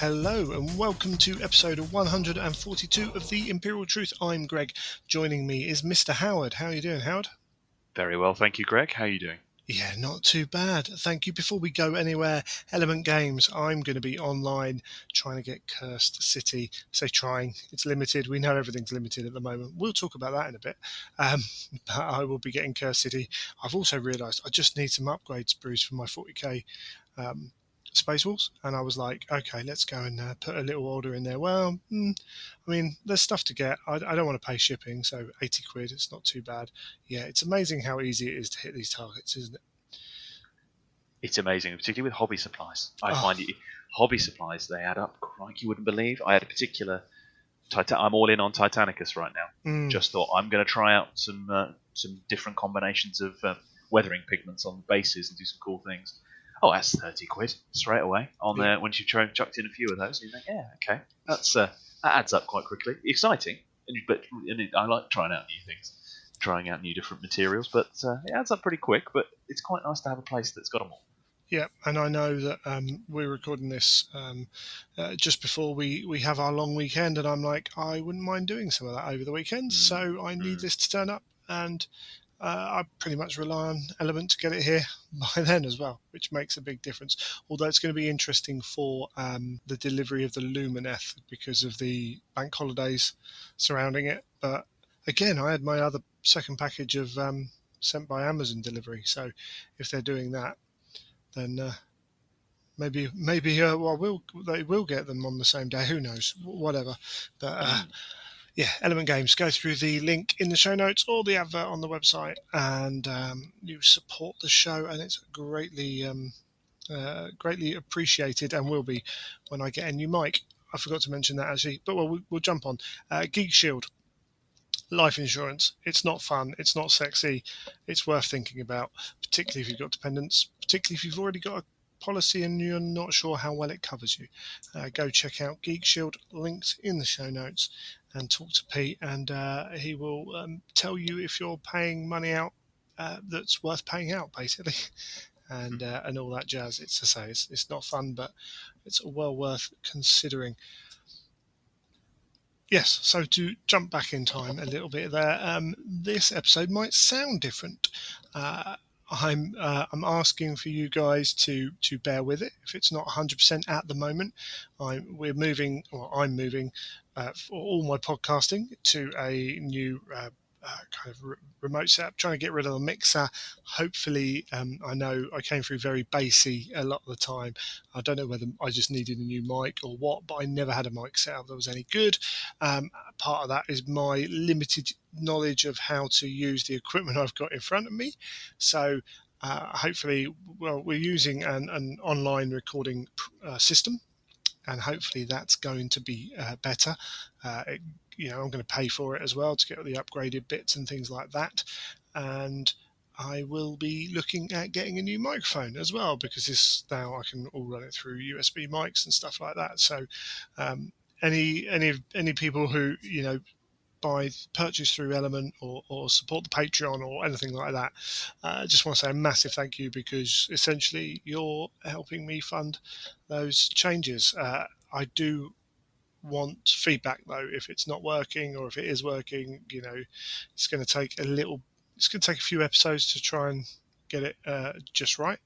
Hello and welcome to episode 142 of The Imperial Truth. I'm Greg. Joining me is Mr. Howard. How are you doing, Howard? Very well, thank you, Greg. How are you doing? Yeah, not too bad. Thank you. Before we go anywhere, Element Games, I'm going to be online trying to get Cursed City. Say trying. It's limited. We know everything's limited at the moment. We'll talk about that in a bit. But I will be getting Cursed City. I've also realised I just need some upgrades, Bruce, for my 40k Space Wolves, and I was like, okay, let's go and put a little order in there. Well, I mean, there's stuff to get. I don't want to pay shipping, so 80 quid, it's not too bad. Yeah, it's amazing how easy it is to hit these targets, isn't it? It's amazing, particularly with hobby supplies. I find hobby supplies, they add up like you wouldn't believe. I had a particular I'm all in on Titanicus right now. Just thought I'm going to try out some different combinations of weathering pigments on the bases and do some cool things. Oh, that's 30 quid straight away on there. Once you've chucked in a few of those, you think, yeah, okay, that adds up quite quickly. Exciting, but I like trying out new things, trying out new different materials, but it adds up pretty quick. But it's quite nice to have a place that's got them all. Yeah, and I know that we're recording this just before we have our long weekend, and I'm like, I wouldn't mind doing some of that over the weekend, so I need this to turn up, and I pretty much rely on Element to get it here by then as well, which makes a big difference. Although it's going to be interesting for the delivery of the Lumineth because of the bank holidays surrounding it. But again, I had my other second package of sent by Amazon delivery, so if they're doing that, then maybe they will get them on the same day. Who knows? Whatever. But yeah, Element Games. Go through the link in the show notes or the advert on the website, and you support the show, and it's greatly appreciated, and will be when I get a new mic. I forgot to mention that actually, but we'll jump on. Geek Shield. Life insurance. It's not fun. It's not sexy. It's worth thinking about, particularly if you've got dependents, particularly if you've already got a policy and you're not sure how well it covers you. Go check out Geek Shield, linked in the show notes, and talk to Pete, and he will tell you if you're paying money out that's worth paying out, basically, and all that jazz. It's to say, it's not fun, but it's well worth considering. Yes, so to jump back in time a little bit there, this episode might sound different. I'm asking for you guys to bear with it if it's not 100% at the moment. I'm moving for all my podcasting to a new kind of remote setup, trying to get rid of the mixer. Hopefully, I know I came through very bassy a lot of the time. I don't know whether I just needed a new mic or what, but I never had a mic setup that was any good. Part of that is my limited knowledge of how to use the equipment I've got in front of me. So hopefully, we're using an online recording system, and hopefully that's going to be better. I'm going to pay for it as well to get the upgraded bits and things like that. And I will be looking at getting a new microphone as well, because now I can all run it through USB mics and stuff like that. So any people who purchase through Element or support the Patreon or anything like that, I just want to say a massive thank you, because essentially you're helping me fund those changes. I do want feedback though. If it's not working, or if it is working, it's going to take a few episodes to try and get it just right,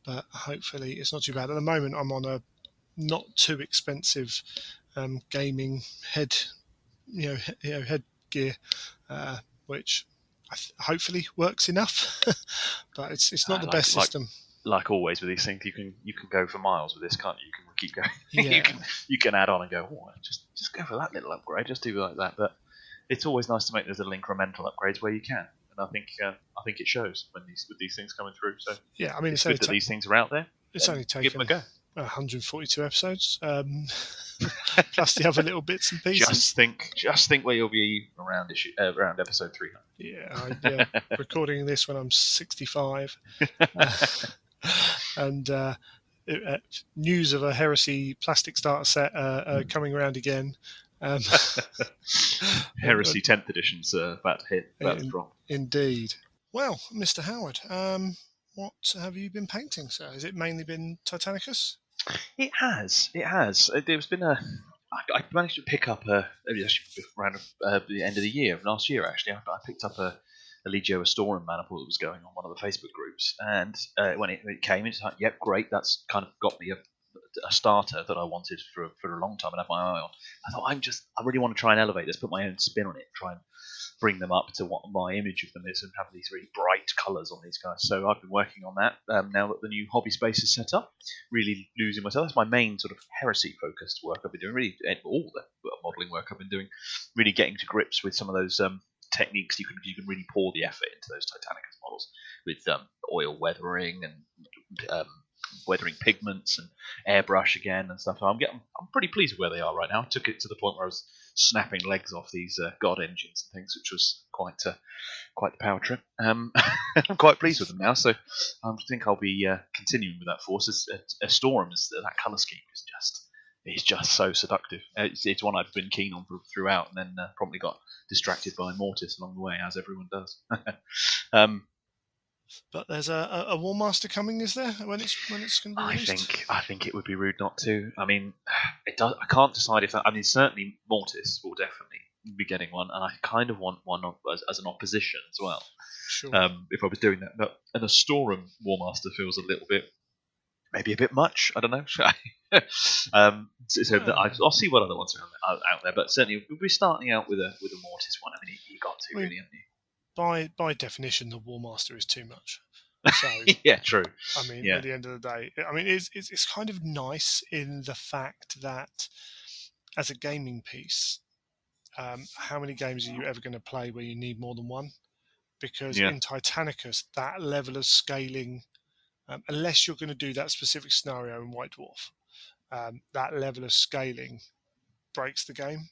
but hopefully it's not too bad. At the moment I'm on a not too expensive gaming headgear, which hopefully works enough. But it's not the best system. Like always with these things, you can go for miles with this, can't you? You can keep going. Yeah. you can add on and go, just go for that little upgrade, just do like that. But it's always nice to make those little incremental upgrades where you can, and I think it shows with these things coming through. So yeah, I mean, it's good that these things are out there. It's only taken give them a go. 142 episodes, plus the other little bits and pieces. Just think where you'll be around episode 300. Yeah, recording this when I'm 65, and news of a Heresy plastic starter set coming around again. Heresy 10th edition's about to hit. About to drop. Indeed. Well, Mr. Howard, what have you been painting, sir? Has it mainly been Titanicus? It has. There's been I managed to pick up around the end of the year, last year actually. I picked up a Legio Astorum maniple that was going on one of the Facebook groups, and when it came, it's like, yep, great. That's kind of got me a starter that I wanted for a long time and have my eye on. I thought I really want to try and elevate this, put my own spin on it, try and bring them up to what my image of them is and have these really bright colours on these guys. So I've been working on that now that the new hobby space is set up, really losing myself. That's my main sort of heresy focused work I've been doing, really all the modelling work I've been doing, really getting to grips with some of those techniques you can really pour the effort into those Titanicus models with oil weathering and weathering pigments and airbrush again and stuff. So I'm pretty pleased with where they are right now. I took it to the point where I was snapping legs off these god engines and things, which was quite the power trip. I'm quite pleased with them now, so I think I'll be continuing with that force. A Storm, that colour scheme is just so seductive. It's one I've been keen on throughout, and then promptly got distracted by Mortis along the way, as everyone does. But there's a War Master coming, is there? When it's going to be released? I think it would be rude not to. I mean, I can't decide if that. I mean, certainly Mortis will definitely be getting one, and I kind of want one as an opposition as well. Sure. If I was doing that, but an Astorum War Master feels a little bit, maybe a bit much. I don't know. I'll see what other ones are out there, but certainly we'll be starting out with a Mortis one. I mean, you got to really, haven't you? By definition, the War Master is too much. So, yeah, true. I mean, at the end of the day, I mean, it's kind of nice in the fact that as a gaming piece, how many games are you ever going to play where you need more than one? Because in Titanicus, that level of scaling, unless you're going to do that specific scenario in White Dwarf, that level of scaling breaks the game.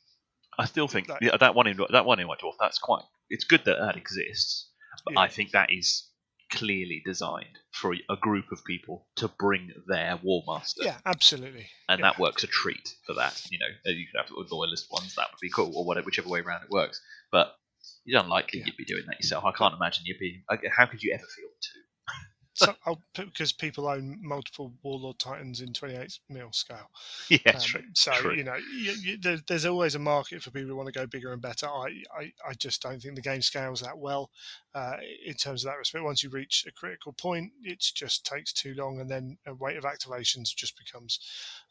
I still think that one in White Dwarf, it's good that exists, but I think that is clearly designed for a group of people to bring their War Master. Yeah, absolutely. And that works a treat for that. You know, you could have loyalist ones, that would be cool, or whichever way around it works. But it's unlikely you'd be doing that yourself. I can't imagine you'd be. How could you ever feel two? Because people own multiple Warlord Titans in 28mm scale. Yeah, true. So, true. you know, there's always a market for people who want to go bigger and better. I just don't think the game scales that well in terms of that respect. Once you reach a critical point, it just takes too long, and then a weight of activations just becomes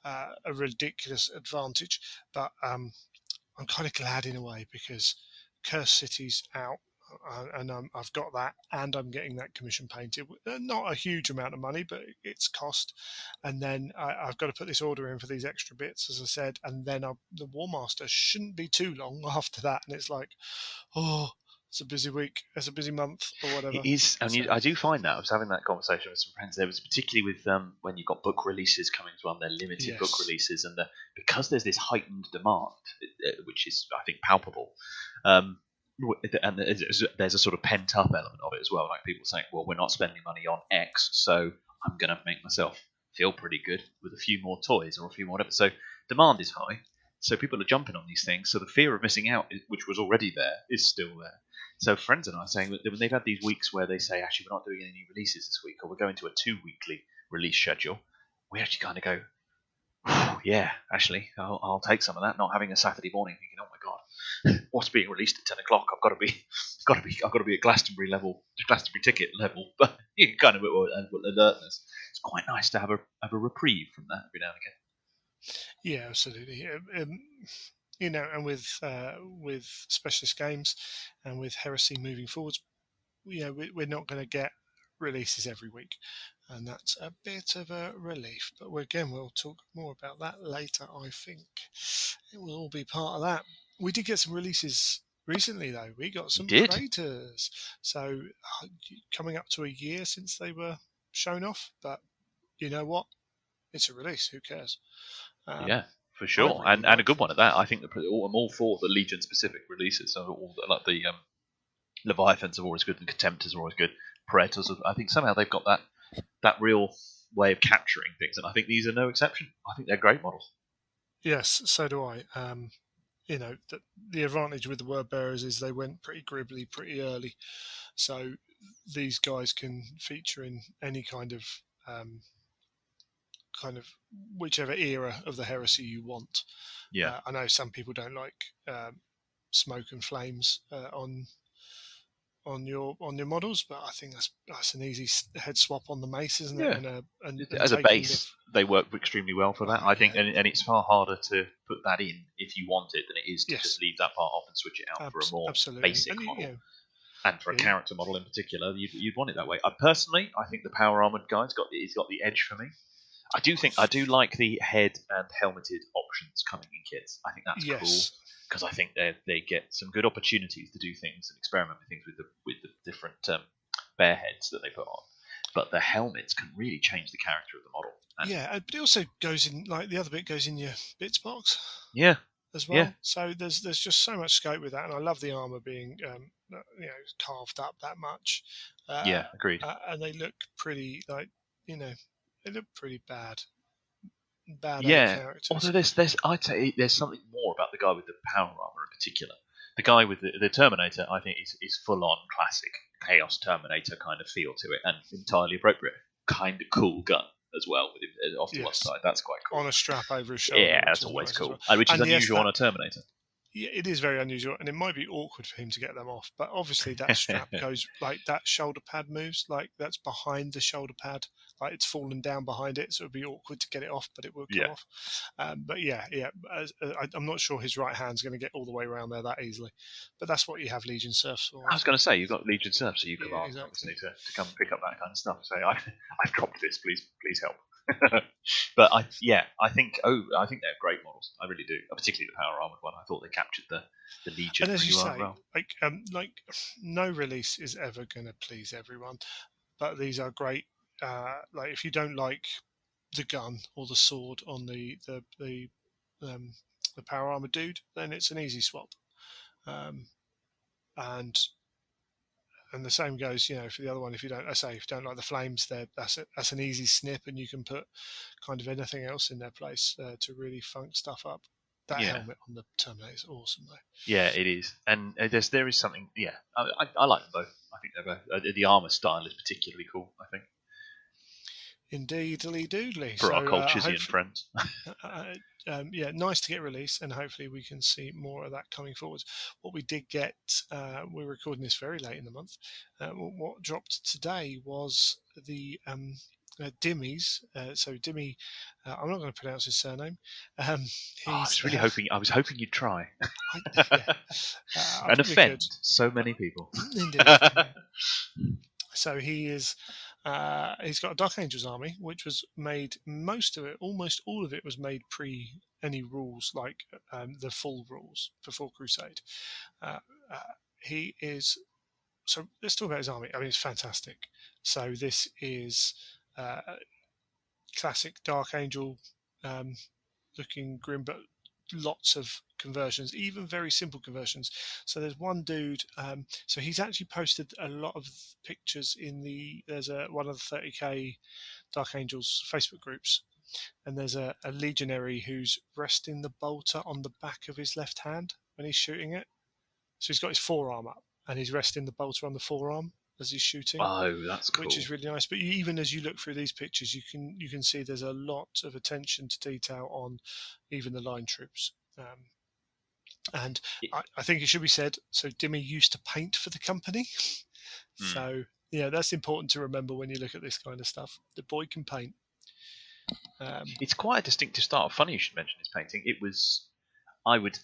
a ridiculous advantage. But I'm kind of glad in a way, because Cursed City's out. And I've got that, and I'm getting that commission painted. Not a huge amount of money, but it's cost. And then I've got to put this order in for these extra bits, as I said. And then the War Master shouldn't be too long after that. And it's like, oh, it's a busy week, it's a busy month, or whatever. It is, and I do find that I was having that conversation with some friends. There was particularly with when you've got book releases coming as well. They're limited book releases, and because there's this heightened demand, which is I think palpable. And there's a sort of pent up element of it as well, like people saying, well, we're not spending money on X, so I'm going to make myself feel pretty good with a few more toys or a few more whatever. So demand is high, so people are jumping on these things, so the fear of missing out, which was already there, is still there. So friends and I are saying that when they've had these weeks where they say, actually, we're not doing any new releases this week, or we're going to a 2-weekly release schedule, we actually kind of go, yeah, actually, I'll take some of that. Not having a Saturday morning thinking, oh my god, what's being released at 10 o'clock? I've got to be at Glastonbury ticket level. But you kind of alertness. It's quite nice to have a reprieve from that every now and again. Yeah, absolutely. You know, and with specialist games and with Heresy moving forwards, we're not going to get releases every week, and that's a bit of a relief. But we'll talk more about that later. I think it will all be part of that. We did get some releases recently, though. We got some Traitors, so coming up to a year since they were shown off. But you know what? It's a release. Who cares? Yeah, for sure, and a good one at that. I think I'm all for the Legion specific releases. So all the Leviathans are always good, and Contemptors are always good. Predators, I think somehow they've got that real way of capturing things, and I think these are no exception. I think they're great models. Yes, so do I. You know, the advantage with the word bearers is they went pretty gribbly pretty early, so these guys can feature in any kind of kind of whichever era of the heresy you want. Yeah. I know some people don't like smoke and flames on your models, but I think that's an easy head swap on the mace, isn't it? Yeah. And As a taking base, they work extremely well for that. I think, and it's far harder to put that in if you want it than it is to just leave that part off and switch it out for a more basic model. And for a character model in particular, you'd want it that way. Personally, I think the power armored guy's got the edge for me. I do like the head and helmeted options coming in kits. I think that's cool because I think they get some good opportunities to do things and experiment with things with the different bear heads that they put on. But the helmets can really change the character of the model. But it also goes in, like the other bit goes in your bits box. Yeah. As well. Yeah. So there's just so much scope with that, and I love the armor being carved up that much. Yeah, agreed. And they look pretty they look pretty bad. Yeah. Characters. Although I'd say there's something more about the guy with the power armor in particular. The guy with the Terminator, I think, is full on classic Chaos Terminator kind of feel to it, and entirely appropriate. Kind of cool gun as well, with him off to one side. That's quite cool. On a strap over his shoulder. Yeah, that's always cool. Which is unusual on a Terminator. Yeah, it is very unusual, and it might be awkward for him to get them off. But obviously, that strap goes like that. Shoulder pad moves like that's behind the shoulder pad, like it's fallen down behind it, so it'd be awkward to get it off, but it will come off. But I'm not sure his right hand's going to get all the way around there that easily. But that's what you have Legion Serfs for. I was going to say you've got Legion Serfs, so you can obviously to come pick up that kind of stuff. Say, I've dropped this, please help. But I think they're great models. I really do, particularly the power armored one. I thought they captured the Legion. And as really you say, well. like no release is ever going to please everyone, but these are great. Like if you don't like the gun or the sword on the power armor dude, then it's an easy swap. And the same goes, for the other one. If you don't like the flames, that's an easy snip, and you can put kind of anything else in their place to really funk stuff up. That helmet on the Terminator is awesome, though. Yeah, it is, and there is something. Yeah, I like them both. I think they're both. The armor style is particularly cool, I think. Indeedly doodly. For our Colchisian friends. Nice to get released, and hopefully we can see more of that coming forward. What we did get, we're recording this very late in the month. What dropped today was the Dimmy's. So Dimmy, I'm not going to pronounce his surname. I was hoping you'd try. And offend so many people. Indeed. So he is. He's got a Dark Angels army, which was made, almost all of it was made pre any rules, like the full rules before Crusade. He is. So let's talk about his army. I mean, it's fantastic. So this is classic Dark Angel looking grim, but lots of conversions, even very simple conversions. So there's one dude, so he's actually posted a lot of pictures there's one of the 30k Dark Angels Facebook groups, and there's a legionary who's resting the bolter on the back of his left hand when he's shooting it. So he's got his forearm up and he's resting the bolter on the forearm as he's shooting. Oh, that's cool. Which is really nice. But even as you look through these pictures, you can see there's a lot of attention to detail on even the line troops. And I think it should be said, so Dimmy used to paint for the company. So, that's important to remember when you look at this kind of stuff. The boy can paint. It's quite a distinctive style. Funny you should mention his painting. It was... I would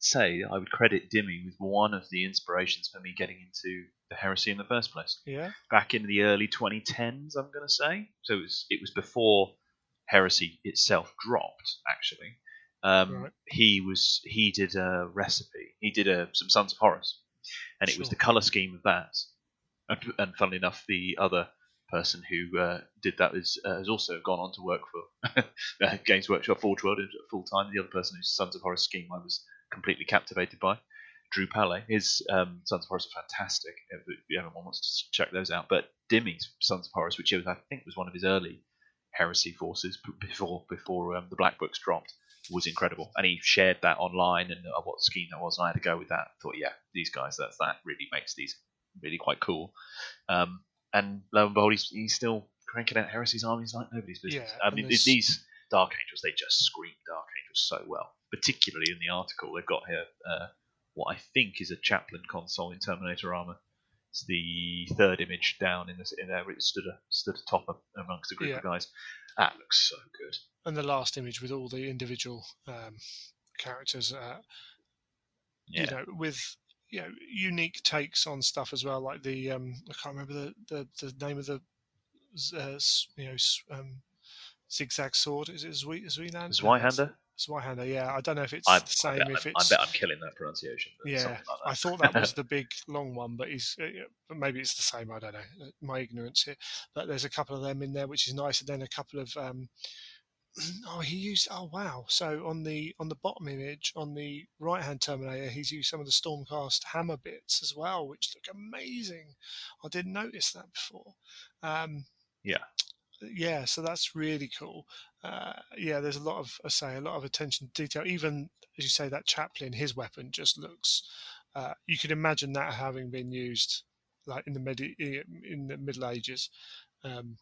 say I would credit Dimmy with one of the inspirations for me getting into the heresy in the first place. Yeah. Back in the early 2010s, I'm going to say. So it was before heresy itself dropped. Actually, Right. He did a recipe. He did some Sons of Horus, and it was the color scheme of that. And funnily enough, the other person who did that has also gone on to work for Games Workshop Forge World full time. The other person whose Sons of Horus scheme I was completely captivated by, Drew Palais. His Sons of Horus are fantastic. If anyone wants to check those out. But Dimmy's Sons of Horus, which I think was one of his early heresy forces before the Black Books dropped, was incredible. And he shared that online and what scheme that was. And I had to go with that. I thought, these guys, that really makes these really quite cool. And lo and behold, he's still cranking out Heresy's armies like nobody's business. Yeah, I mean, these Dark Angels, they just scream Dark Angels so well. Particularly in the article they've got here, what I think is a chaplain console in Terminator armor. It's the third image down in there where it stood atop amongst a group of guys. That looks so good. And the last image with all the individual characters, with unique takes on stuff as well, like the I can't remember the name of the zigzag sword. Is it Zweihander? Zweihander, yeah. I don't know if it's the same. I bet I'm killing that pronunciation. Yeah, like that. I thought that was the big long one, but maybe it's the same. I don't know. My ignorance here. But there's a couple of them in there, which is nice, and then a couple of. Oh wow! So on the bottom image, on the right hand Terminator, he's used some of the Stormcast hammer bits as well, which look amazing. I didn't notice that before. Yeah, so that's really cool. There's a lot of attention to detail. Even as you say, that chaplain, his weapon just looks. You could imagine that having been used like in the Middle Ages, and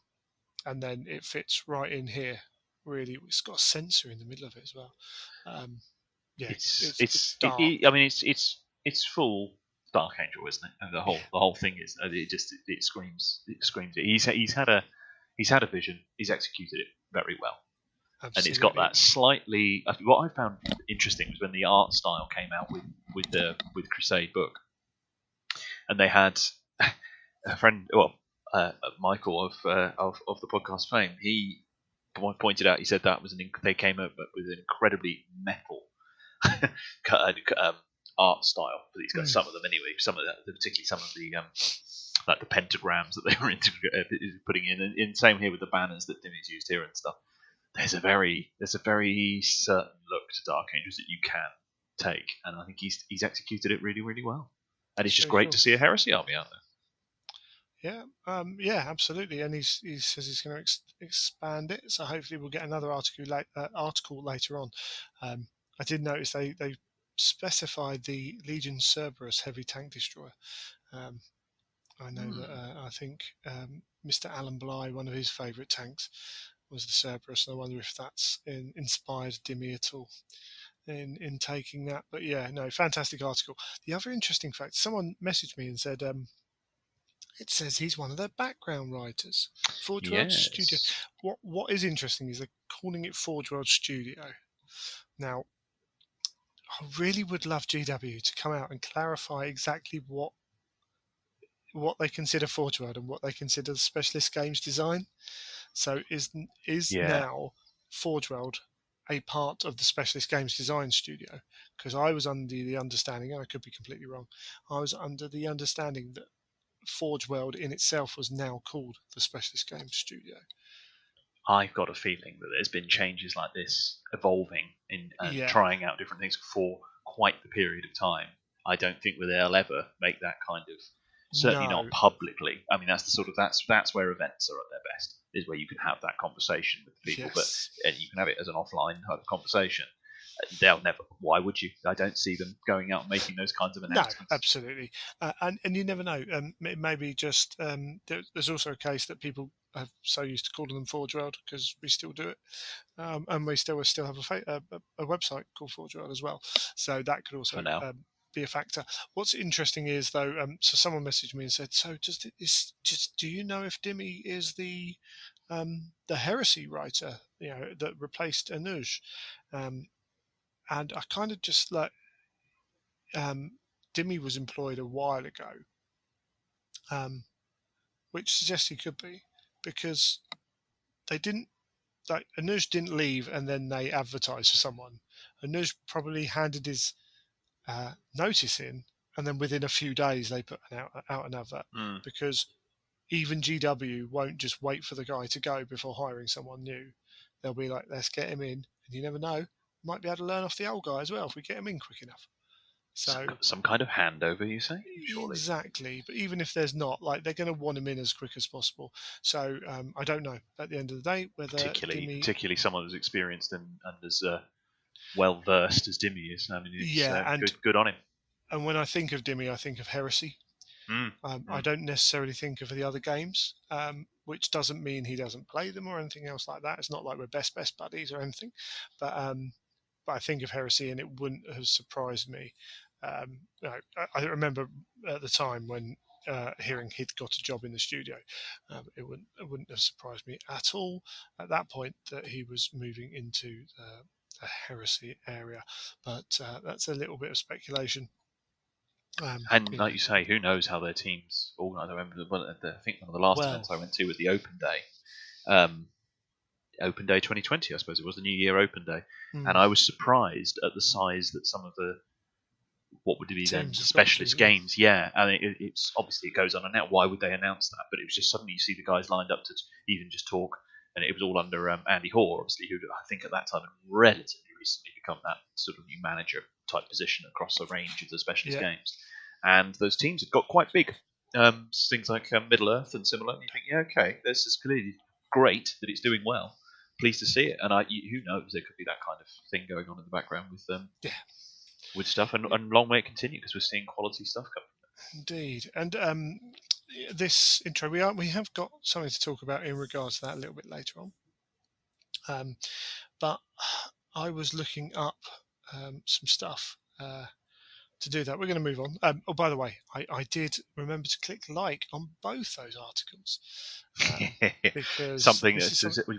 then it fits right in here. Really, it's got a sensor in the middle of it as well. It's dark. It's full Dark Angel, isn't it? And the whole thing is it screams it. He's had a vision. He's executed it very well. Absolutely. And it's got that slightly. What I found interesting was when the art style came out with Crusade book, and they had a friend, Michael of the podcast fame. He pointed out. He said that they came up with an incredibly metal art style for these guys. Some of them anyway. Particularly some of the. Like the pentagrams that they were putting in, and same here with the banners that Dimmy's used here and stuff. There's a very certain look to Dark Angels that you can take, and I think he's executed it really, really well. And it's just great to see a Heresy army out there. Yeah, absolutely. And he says he's going to expand it, so hopefully we'll get another article later on. I did notice they specified the Legion Cerberus heavy tank destroyer. I know that I think Mr. Alan Bligh, one of his favourite tanks, was the Cerberus, and I wonder if that's inspired Dimmy at all in taking that. But yeah, no, fantastic article. The other interesting fact, someone messaged me and said it says he's one of their background writers. Forge World Studio. What is interesting is they're calling it Forge World Studio. Now, I really would love GW to come out and clarify exactly what they consider Forge World and what they consider the specialist games design. So is now Forge World a part of the specialist games design studio? Because I was under the understanding, and I could be completely wrong, I was under the understanding that Forge World in itself was now called the specialist games studio. I've got a feeling that there's been changes like this evolving and trying out different things for quite the period of time. I don't think that they'll ever make that kind of. Certainly not publicly. I mean, that's the sort of that's where events are at their best. Is where you can have that conversation with people, but you can have it as an offline type of conversation. They'll never. Why would you? I don't see them going out and making those kinds of announcements. No, absolutely, and you never know. Maybe just there's also a case that people are so used to calling them Forge World because we still do it, and we still have a website called Forge World as well. So that could also be a factor. What's interesting is though, so someone messaged me and said, "So do you know if Dimmy is the Heresy writer, that replaced Anuj?" And I kind of just like Dimmy was employed a while ago, which suggests he could be, because they didn't Anuj didn't leave and then they advertised for someone. Anuj probably handed his notice in, and then within a few days they put out an advert, because even GW won't just wait for the guy to go before hiring someone new. They'll be like, let's get him in, and you never know, might be able to learn off the old guy as well if we get him in quick enough. So some kind of handover, you say? Surely. Exactly, but even if there's not, they're going to want him in as quick as possible. So I don't know at the end of the day whether particularly someone who's experienced and as well versed as Dimmy is. I mean, it's good on him. And when I think of Dimmy, I think of Heresy. I don't necessarily think of the other games, which doesn't mean he doesn't play them or anything else like that. It's not like we're best buddies or anything, but I think of Heresy, and it wouldn't have surprised me. I remember at the time when hearing he'd got a job in the studio, it wouldn't have surprised me at all at that point that he was moving into the Heresy area. But that's a little bit of speculation. And like you say, who knows how their teams organise? I remember, I think one of the last events I went to was the Open Day. Open Day 2020, I suppose it was the New Year Open Day, and I was surprised at the size that some of the what would be then specialist games. Yeah, and it's obviously it goes on and now. Why would they announce that? But it was just suddenly you see the guys lined up to even just talk, and it was all under Andy Hoare, obviously, who I think at that time had relatively recently become that sort of new manager type position across a range of the specialist games, and those teams had got quite big. Things like Middle Earth and similar. And you think, yeah, okay, this is clearly great that it's doing well. Pleased to see it, and who knows, there could be that kind of thing going on in the background with with stuff, and long may it continue because we're seeing quality stuff come from it. Indeed, and this intro we have got something to talk about in regards to that a little bit later on. But I was looking up some stuff to do that. We're going to move on. Oh, by the way, I did remember to click like on both those articles. Because something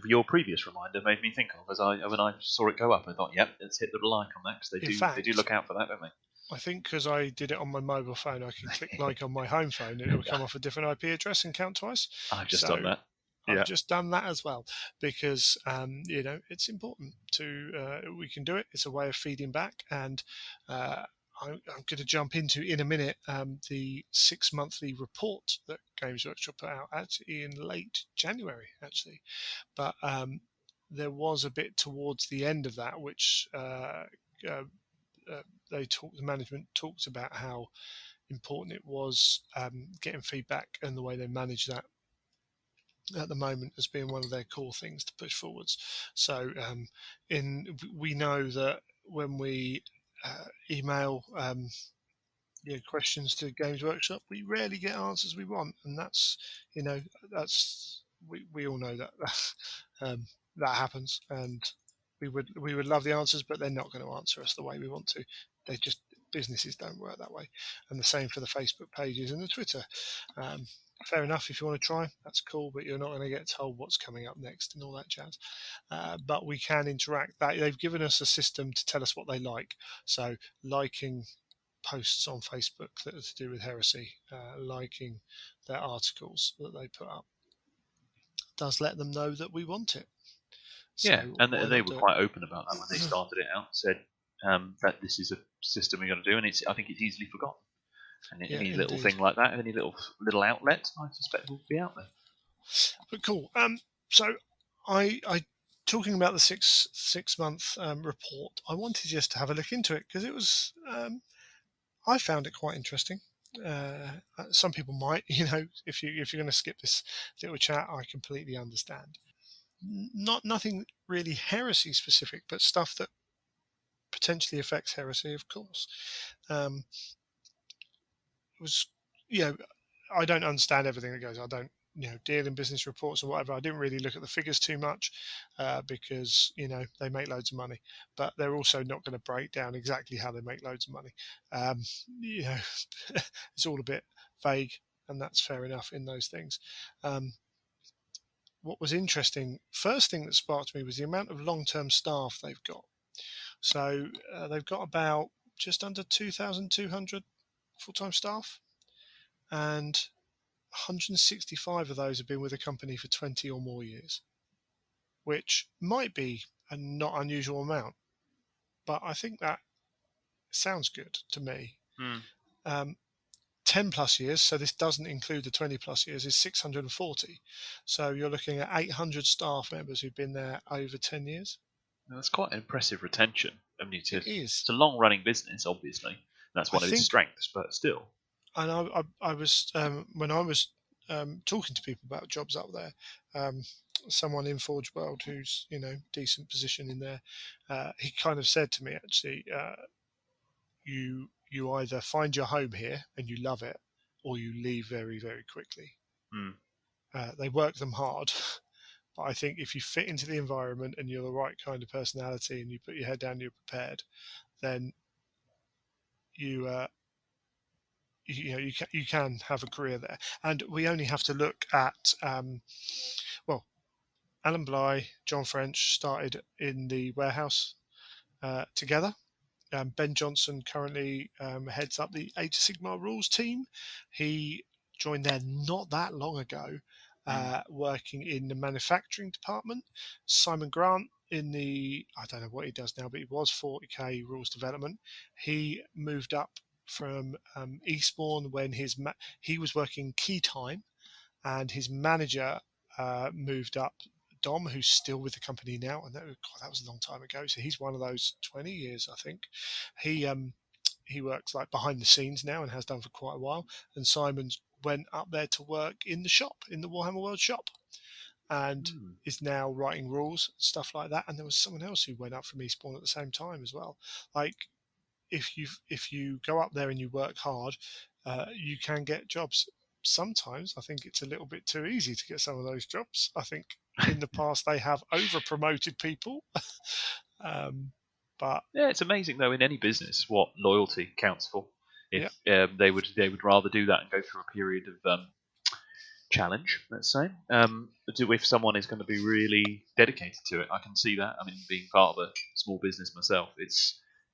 your previous reminder made me think of when I saw it go up. I thought, yep, let's hit the like on that because they do look out for that, don't they? I think because I did it on my mobile phone, I can click like on my home phone and it will come off a different IP address and count twice. I've just done that. I've just done that as well because it's important to we can do it. It's a way of feeding back, and I'm going to jump into in a minute the 6 monthly report that Games Workshop put out actually in late January, actually. But there was a bit towards the end of that which the management talked about how important it was getting feedback, and the way they manage that at the moment as being one of their core things to push forwards. So we know that when we email questions to Games Workshop, we rarely get answers we want, and that's we all know that that happens, and we would love the answers, but they're not going to answer us the way we want to. Businesses don't work that way, and the same for the Facebook pages and the Twitter. Fair enough, if you want to try, that's cool, but you're not going to get told what's coming up next and all that jazz. But we can interact. They've given us a system to tell us what they like. So liking posts on Facebook that are to do with Heresy, liking their articles that they put up, does let them know that we want it. So and they were quite open about that when they started it out. Said that this is a system we're going to do, and I think it's easily forgotten. And any little thing like that, any little outlet, I suspect will be out there. But cool. So I talking about the six month report, I wanted just to have a look into it because it was I found it quite interesting. Some people might, if you're going to skip this little chat, I completely understand. Nothing really Heresy specific, but stuff that potentially affects Heresy, of course. I don't understand everything that goes. I don't, deal in business reports or whatever. I didn't really look at the figures too much because, they make loads of money, but they're also not going to break down exactly how they make loads of money. It's all a bit vague, and that's fair enough in those things. What was interesting, first thing that sparked me was the amount of long-term staff they've got. So they've got about just under 2,200 full-time staff, and 165 of those have been with the company for 20 or more years, which might be a not unusual amount, but I think that sounds good to me. 10 plus years, so this doesn't include the 20 plus years, is 640. So you're looking at 800 staff members who've been there over 10 years. That's quite an impressive retention. I mean, it is. It's a long-running business, obviously. That's one of its strengths, but still. And I was when I was talking to people about jobs up there, someone in Forge World who's decent position in there, he kind of said to me actually, you either find your home here and you love it, or you leave very, very quickly. Mm. They work them hard, but I think if you fit into the environment and you're the right kind of personality and you put your head down, you're prepared, then you you can have a career there. And we only have to look at well, Alan Bly, John French started in the warehouse together. Ben Johnson currently heads up the Age of Sigmar rules team. He joined there not that long ago, working in the manufacturing department. Simon Grant in I don't know what he does now, but he was 40k rules development. He moved up from Eastbourne when he was working key time, and his manager moved up. Dom, who's still with the company now, and that was a long time ago. So he's one of those 20 years, I think. He works like behind the scenes now and has done for quite a while. And Simon's went up there to work in the shop, in the Warhammer World shop, and is now writing rules, stuff like that. And there was someone else who went up from Eastbourne at the same time as well. Like if you go up there and you work hard, you can get jobs. Sometimes I think it's a little bit too easy to get some of those jobs. I think in the past they have over promoted people. But yeah, it's amazing though in any business what loyalty counts for. If yeah. they would rather do that and go through a period of challenge, let's say, if someone is going to be really dedicated to it, I can see that. I mean, being part of a small business myself,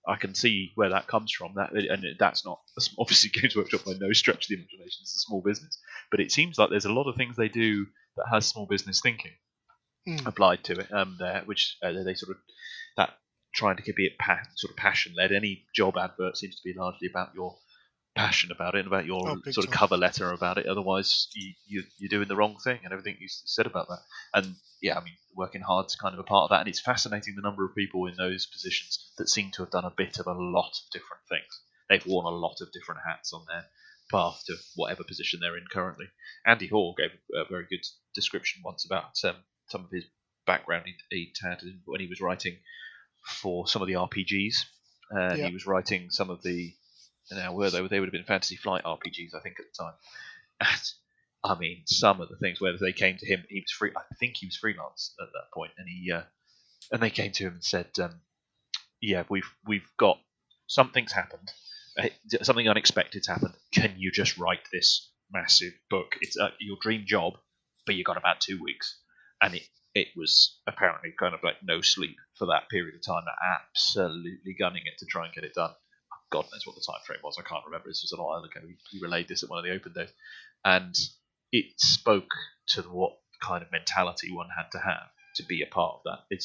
I can see where that comes from. That's not obviously Games Workshop by no stretch of the imagination. It's a small business, but it seems like there's a lot of things they do that has small business thinking applied to it. Which they sort of that trying to keep it sort of passion led. Any job advert seems to be largely about your passion about it and about your sort of cover letter about it. Otherwise, you're doing the wrong thing and everything you said about that. And yeah, I mean, working hard is kind of a part of that. And it's fascinating the number of people in those positions that seem to have done a bit of a lot of different things. They've worn a lot of different hats on their path to whatever position they're in currently. Andy Hall gave a very good description once about some of his background he'd had when he was writing for some of the RPGs. He was writing some of the now they would have been Fantasy Flight RPGs, I think, at the time. And, I mean, some of the things where they came to him, he was free. I think he was freelance at that point, and they came to him and said, "Yeah, we've got something's happened, something unexpected's happened. Can you just write this massive book? It's your dream job, but you got about 2 weeks." And it was apparently kind of like no sleep for that period of time, absolutely gunning it to try and get it done. God knows what the time frame was. I can't remember. This was a while ago. We relayed this at one of the open days, and it spoke to what kind of mentality one had to have to be a part of that. It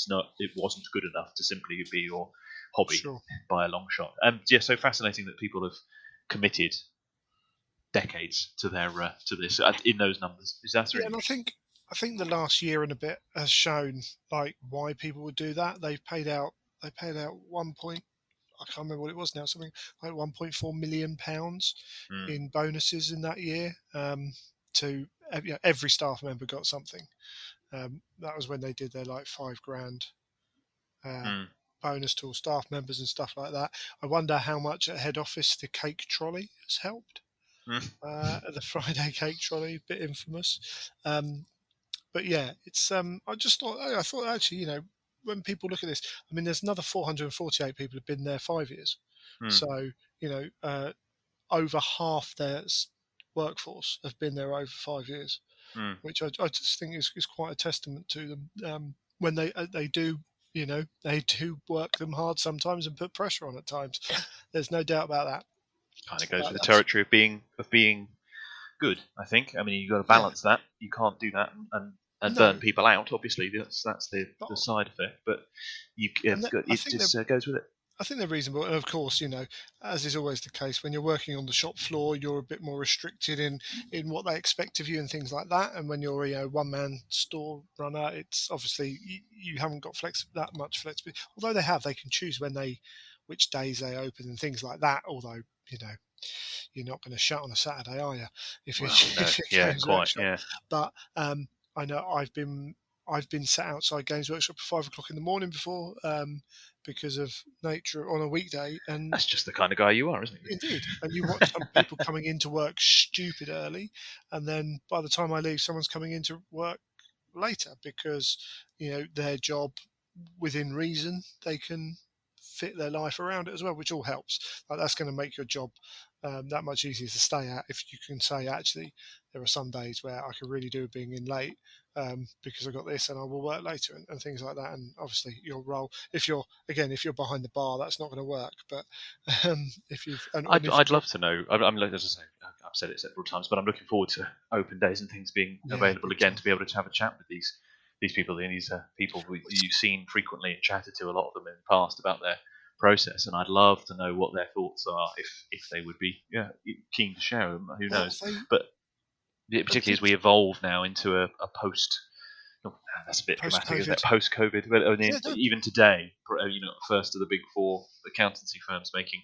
wasn't good enough to simply be your hobby by a long shot. And yeah, so fascinating that people have committed decades to this in those numbers. Is that and I think the last year and a bit has shown like why people would do that. They paid out 1 point. I can't remember what it was now, something like £1.4 million in bonuses in that year. To every staff member got something. That was when they did their like £5,000 bonus to all staff members and stuff like that. I wonder how much at head office the cake trolley has helped. The Friday cake trolley, a bit infamous. But yeah, it's I thought actually, when people look at this, I mean, there's another 448 people who've been there 5 years. So, over half their workforce have been there over 5 years, which I just think is quite a testament to them. When they do, they do work them hard sometimes and put pressure on at times. There's no doubt about that. Kind of goes with the territory of being good, I think. I mean, you've got to balance that. You can't do that and burn people out. Obviously, that's the side effect. But it goes with it. I think they're reasonable, and of course, as is always the case, when you're working on the shop floor, you're a bit more restricted in what they expect of you and things like that. And when you're a one-man store runner, it's obviously you haven't got that much flexibility. Although they can choose which days they open and things like that. Although you're not going to shut on a Saturday, are you? If you're Games Workshop. Yeah. But I know I've been sat outside Games Workshop at 5 o'clock in the morning before, because of nature on a weekday. And That's just the kind of guy you are, isn't it? indeed, and you watch some people coming into work stupid early, and then by the time I leave, someone's coming into work later because their job, within reason, they can fit their life around it as well, which all helps. Like, that's going to make your job that much easier to stay at if you can say, actually, there are some days where I can really do with being in late because I got this and I will work later, and things like that. And obviously your role, if you're behind the bar, that's not going to work. But if you've and if I'd you've got love to know. I'm as I say, I've said it several times, but I'm looking forward to open days and things being yeah, available big again time. to be able to have a chat with these people and these people who you've seen frequently and chatted to a lot of them in the past about their process. And I'd love to know what their thoughts are if they would be keen to share them. Who Well, knows? they But particularly as we evolve now into a post. Oh, that's a bit dramatic, isn't it? post-COVID. Post-COVID, but I Yeah, mean, no, even today, first of the big four accountancy firms making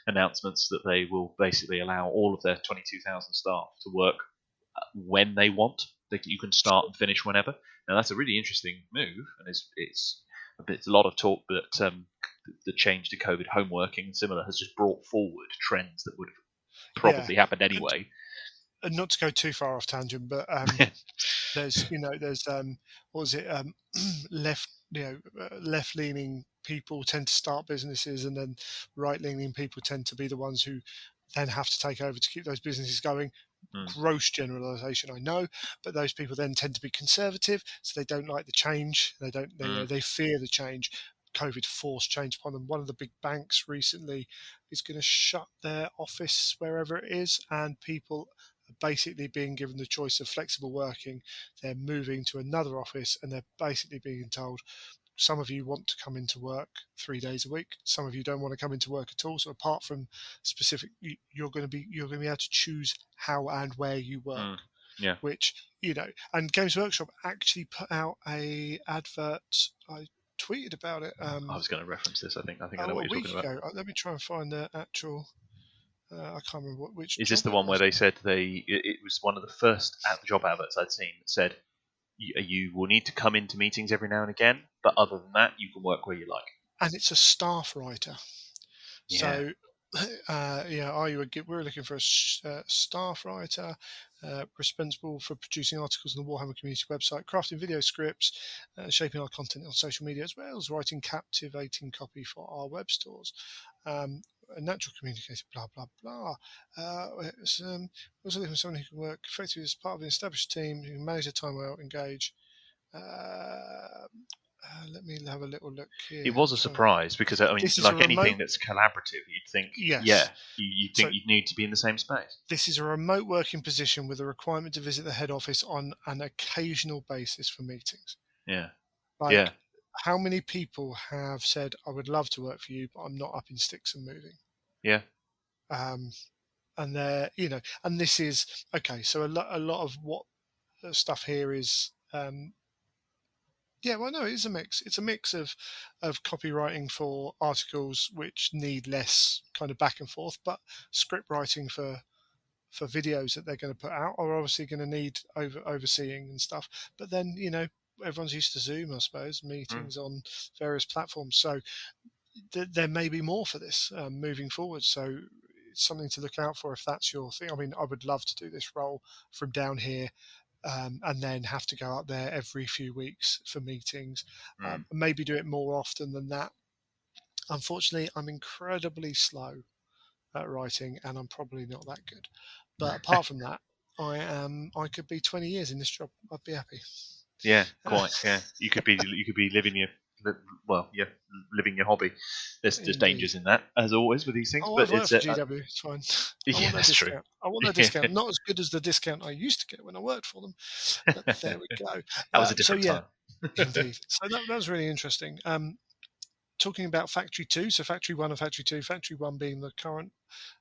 announcements that they will basically allow all of their 22,000 staff to work when they want. You can start and finish whenever. Now that's a really interesting move, and it's a lot of talk that the change to COVID home working and similar has just brought forward trends that would have yeah. probably happened And, anyway. and not to go too far off tangent, but there's what was it, left left leaning people tend to start businesses, and then right leaning people tend to be the ones who then have to take over to keep those businesses going. Mm, Gross generalization, I know, but those people then tend to be conservative, so they don't like the change. They don't mm, they fear the change. COVID forced change upon them. One of the big banks recently is going to shut their office wherever it is, and people are basically being given the choice of flexible working. They're moving to another office, and they're basically being told, some of you want to come into work 3 days a week. Some of you don't want to come into work at all. So apart from specific, you're going to be able to choose how and where you work. mm. Yeah, Which and Games Workshop actually put out a advert. I tweeted about it I was going to reference this. I think I know what a you're talking week about. ago. Let me try and find the actual. I can't remember which Is this job the it one where was. they said it was one of the first job adverts I'd seen that said you will need to come into meetings every now and again, but other than that, you can work where you like. And it's a staff writer. Yeah. So, we're looking for a staff writer responsible for producing articles on the Warhammer community website, crafting video scripts, shaping our content on social media, as well as writing captivating copy for our web stores. A natural communicator, blah blah blah. Also looking for someone who can work effectively as part of an established team, who can manage their time well, engage. Let me have a little look It here. was a surprise because I mean, This is a like remote. anything that's collaborative, you'd think, Yes. you'd So think you'd need to be in the same space. this is a remote working position with a requirement to visit the head office on an occasional basis for meetings. Yeah, yeah, Like, how many people have said, I would love to work for you, but I'm not up in sticks and moving? yeah. Um, and and this is okay. So a lot of what the stuff here is, well, no, it is a mix. It's a mix of copywriting for articles which need less kind of back and forth, but script writing for videos that they're going to put out are obviously going to need overseeing and stuff. But then, everyone's used to Zoom, I suppose, Mm, meetings on various platforms. So there may be more for this moving forward. So it's something to look out for if that's your thing. I mean, I would love to do this role from down here. And then have to go up there every few weeks for meetings, mm. maybe do it more often than that. Unfortunately, I'm incredibly slow at writing, and I'm probably not that good. But apart from that, I could be 20 years in this job. I'd be happy. Yeah, quite. Yeah, you could be living living your hobby. There's Indeed. dangers in that, as always with these things, Oh, I've but worked it's for GW. It's fine. I yeah, want that that's true. discount. I want that Yeah, discount. Not as good as the discount I used to get when I worked for them, but there we go. that was a So different yeah, time. indeed. So that was really interesting. Talking about Factory 2, so Factory 1 and Factory 2, Factory 1 being the current,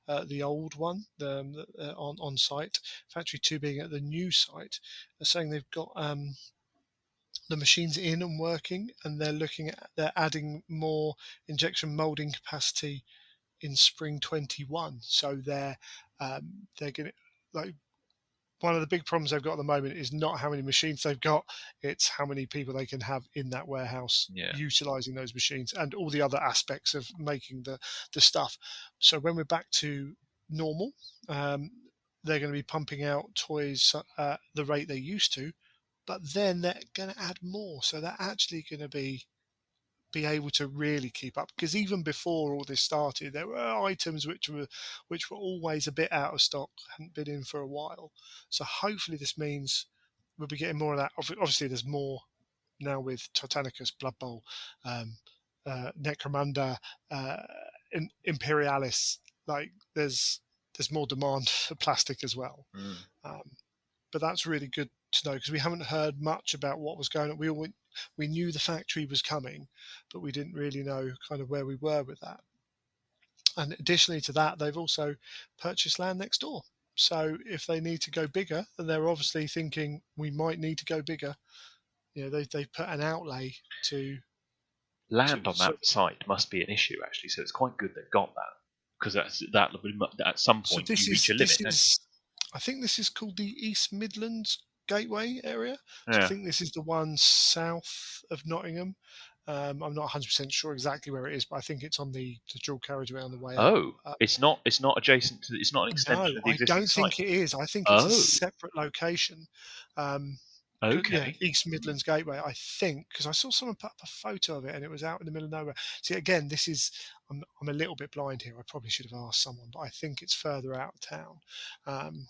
the old one on site, Factory 2 being at the new site, they're saying they've got the machines in and working, and they're adding more injection molding capacity in spring 21. So they're going to, like, one of the big problems they've got at the moment is not how many machines they've got, it's how many people they can have in that warehouse Yeah. utilizing those machines and all the other aspects of making the stuff. So when we're back to normal, they're going to be pumping out toys at the rate they used to, but then they're going to add more. So they're actually going to be able to really keep up, because even before all this started, there were items which were always a bit out of stock, hadn't been in for a while. So hopefully this means we'll be getting more of that. Obviously, there's more now with Titanicus, Blood Bowl, Necromunda, uh, Imperialis. Like there's more demand for plastic as well. Um, but that's really good to know, because we haven't heard much about what was going on. We knew the factory was coming, but we didn't really know kind of where we were with that. And additionally to that, they've also purchased land next door. So if they need to go bigger, then they're obviously thinking we might need to go bigger. They put an outlay to Land on so that site must be an issue, actually. So it's quite good they've got that, because that at some so point this you reach is a limit, this don't is I think this is called the East Midlands Gateway area. you? So I Yeah. think this is the one south of Nottingham. I'm not 100% sure exactly where it is, but I think it's on the dual carriageway on the way up. Oh, it's not. It's not adjacent to. It's not an extension No, of the I existing don't site. think it is. I think it's a Oh, separate location. Um, yeah, okay. East Midlands Gateway, I think, because I saw someone put up a photo of it and it was out in the middle of nowhere. See, again, this is, I'm a little bit blind here. I probably should have asked someone, but I think it's further out of town,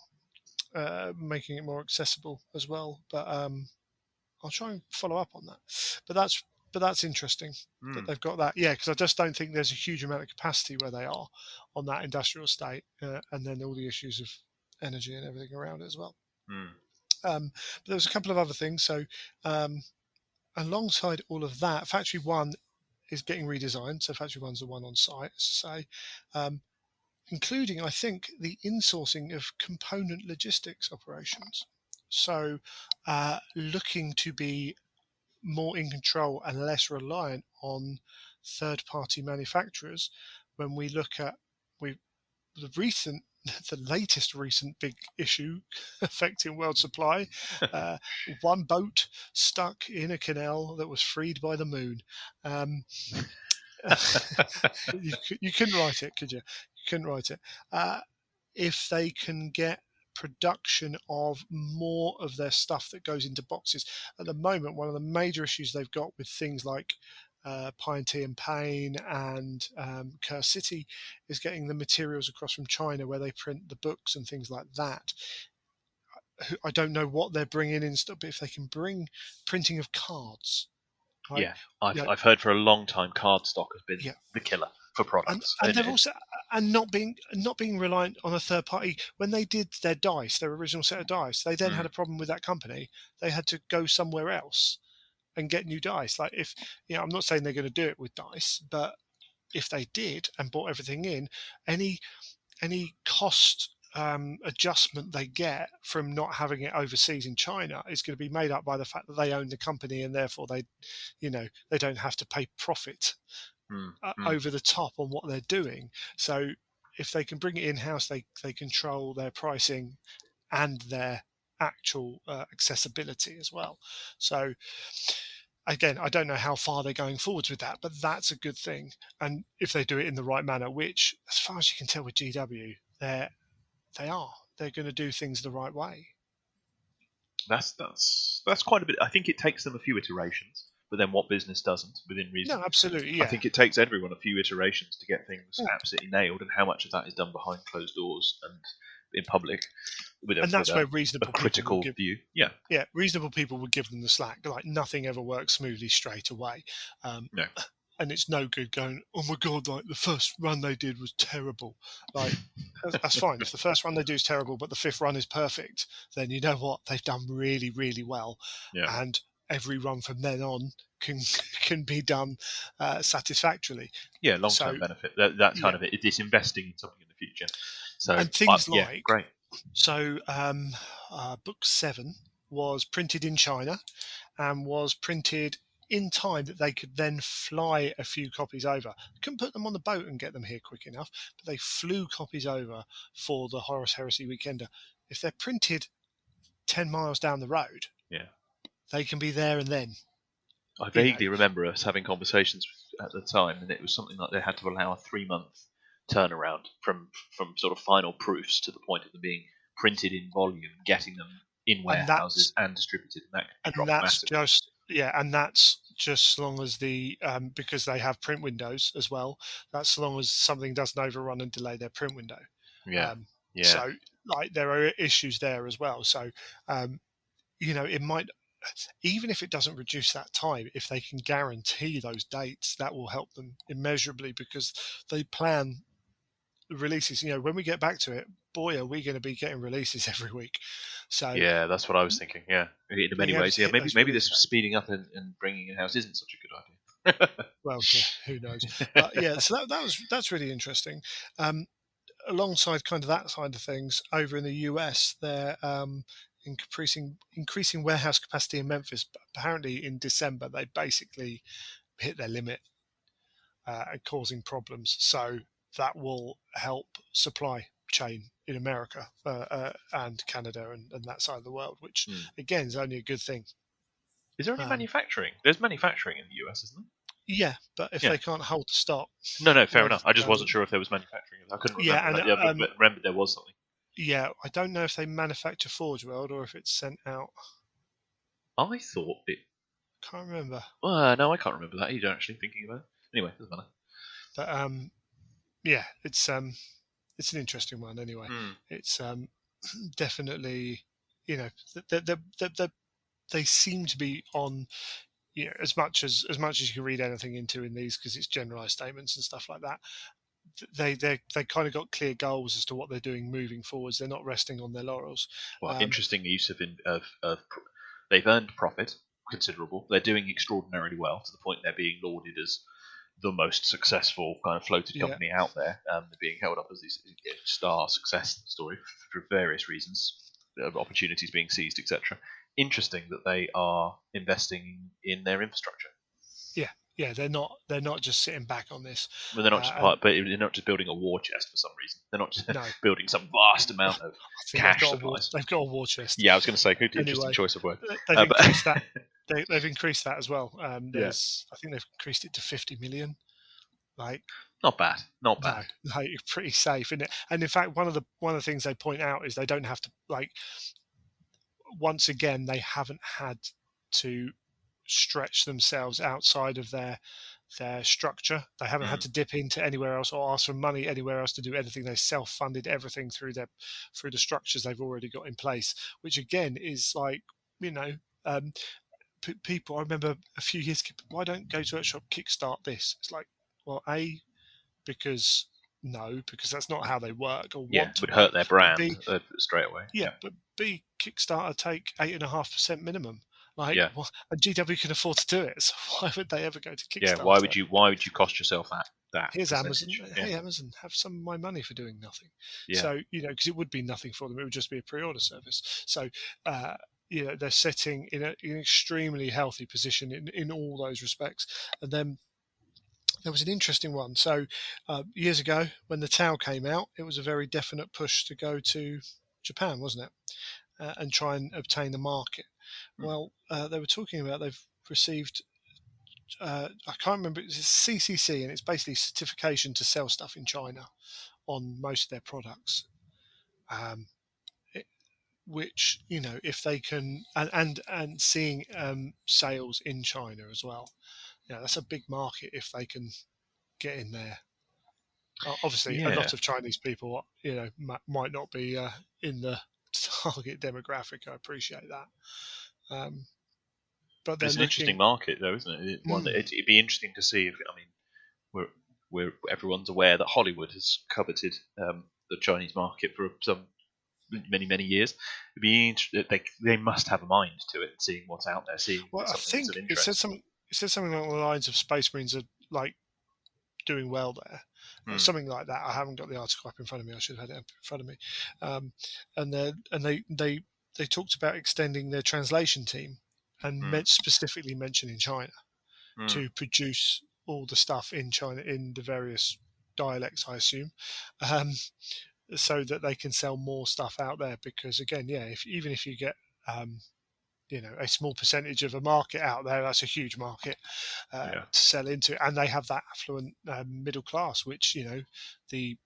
making it more accessible as well. But I'll try and follow up on that. But that's interesting that Hmm. they've got that. Yeah, because I just don't think there's a huge amount of capacity where they are on that industrial estate, and then all the issues of energy and everything around it as well. Hmm. But there was a couple of other things. So um, alongside all of that, Factory One is getting redesigned. So Factory One's the one on site, as I say, um, including, I think, the insourcing of component logistics operations. So looking to be more in control and less reliant on third-party manufacturers. When we look at we the recent the latest recent big issue affecting world supply, uh, one boat stuck in a canal that was freed by the moon. Um, you couldn't write it, could you? You couldn't write it. If they can get production of more of their stuff that goes into boxes. At the moment, one of the major issues they've got with things like Pine Tea and Pain and Curse City is getting the materials across from China where they print the books and things like that. I don't know what they're bringing in stuff, but if they can bring printing of cards, right? Yeah, I've Yeah, I've heard for a long time cardstock has been yeah, the killer for and products, and and they're also and not being reliant on a third party. When they did their original set of dice, they then had a mm, problem with that company. They had to go somewhere else and get new dice. Like if I'm not saying they're going to do it with dice, but if they did and bought everything in, any cost adjustment they get from not having it overseas in China is going to be made up by the fact that they own the company and therefore they don't have to pay profit mm, mm. over the top on what they're doing. So if they can bring it in house, they control their pricing and their actual accessibility as well. So again, I don't know how far they're going forwards with that, but that's a good thing. And if they do it in the right manner, which, as far as you can tell with GW, they're going to do things the right way. That's quite a bit. I think it takes them a few iterations, but then what business doesn't within reason? No, absolutely, I yeah. think it takes everyone a few iterations to get things Yeah. absolutely nailed, and how much of that is done behind closed doors and in public with And that's where a reasonable people will critical give. view. Yeah, Yeah, reasonable people would give them the slack. Like nothing ever works smoothly straight away. no, And it's no good going, oh my god, like the first run they did was terrible. Like that's fine. If the first run they do is terrible, but the fifth run is perfect, then you know what, they've done really, really well. yeah, And every run from then on can can be done satisfactorily. yeah. Long So term benefit. That's kind yeah, of it. It's investing in something in the future. So and things yeah, like great. book 7 was printed in China and was printed in time that they could then fly a few copies over. Couldn't put them on the boat and get them here quick enough, but they flew copies over for the Horus Heresy Weekender. If they're printed 10 miles down the road. Yeah. They can be there and then. I vaguely remember us having conversations at the time, and it was something like they had to allow a 3-month turnaround from sort of final proofs to the point of them being printed in volume, getting them in warehouses and distributed, and that can drop massively. And that's just as long as the because they have print windows as well. That's as long as something doesn't overrun and delay their print window. Yeah. So like there are issues there as well. So it might, even if it doesn't reduce that time, if they can guarantee those dates, that will help them immeasurably because they plan releases. When we get back to it, boy, are we going to be getting releases every week. So yeah, that's what I was thinking. Yeah, in many ways, yeah. Maybe this speeding up and bringing in house isn't such a good idea. Well, yeah, who knows? But yeah, so that's really interesting. Alongside kind of that side of things, over in the US, they're increasing warehouse capacity in Memphis. But apparently, in December, they basically hit their limit and causing problems. So that will help supply chain in America and Canada and that side of the world, which again is only a good thing. Is there any manufacturing? There's manufacturing in the US, isn't there? Yeah, but if they can't hold the stock, no, fair enough. I just wasn't sure if there was manufacturing. I couldn't remember. But remember there was something. Yeah, I don't know if they manufacture Forge World or if it's sent out. I thought it. Can't remember. No, I can't remember that either. Actually, thinking about it. Anyway, doesn't matter. But yeah, it's an interesting one. Anyway, it's definitely they seem to be on. As much as you can read anything into in these because it's generalized statements and stuff like that. They kind of got clear goals as to what they're doing moving forwards. They're not resting on their laurels. Well, interesting use of they've earned profit considerable. They're doing extraordinarily well to the point they're being lauded as the most successful kind of floated company out there. They're being held up as this star success story for various reasons, opportunities being seized, etc. Interesting that they are investing in their infrastructure. Yeah, they're not just sitting back on this. Well, they're not but they're not just building a war chest for some reason. They're not just building some vast amount of cash supplies. They've got a war chest. Yeah, I was going to say, interesting choice of word. They've increased that. They've increased that as well. I think they've increased it to 50 million. Like, not bad. No, like pretty safe, isn't it? And in fact, one of the things they point out is they don't have to once again, they haven't had to stretch themselves outside of their structure. They haven't had to dip into anywhere else or ask for money anywhere else to do anything. They self-funded everything through the structures they've already got in place, which again is like, people. I remember a few years ago, why don't Go to Workshop kickstart this? It's like, well, because that's not how they work or want to would hurt their brand straight away. But B, Kickstarter take 8.5% minimum. Like, and GW can afford to do it, so why would they ever go to Kickstarter? Yeah, why would you cost yourself that? Here's Amazon. Hey, Amazon, have some of my money for doing nothing. Yeah. So because it would be nothing for them, it would just be a pre-order service. So they're sitting in an extremely healthy position in all those respects. And then there was an interesting one. So years ago, when the Tau came out, it was a very definite push to go to Japan, wasn't it? And try and obtain the market. Well, they were talking about they've received, I can't remember, it's CCC, and it's basically certification to sell stuff in China on most of their products. Which, if they can, and seeing sales in China as well, that's a big market if they can get in there. Obviously, a lot of Chinese people, might not be in the target demographic. I appreciate that. But it's an interesting market, though, isn't it? One that it'd be interesting to see. We're everyone's aware that Hollywood has coveted the Chinese market for some many years. It'd be they must have a mind to it, seeing what's out there, seeing. Well, I think it said something along the lines of Space Marines are like doing well there. Something like that. I haven't got the article up in front of me. I should have had it up in front of me. They talked about extending their translation team and specifically mentioning China to produce all the stuff in China in the various dialects, I assume, so that they can sell more stuff out there. Because again, even if you get a small percentage of a market out there. That's a huge market to sell into, and they have that affluent middle class, which the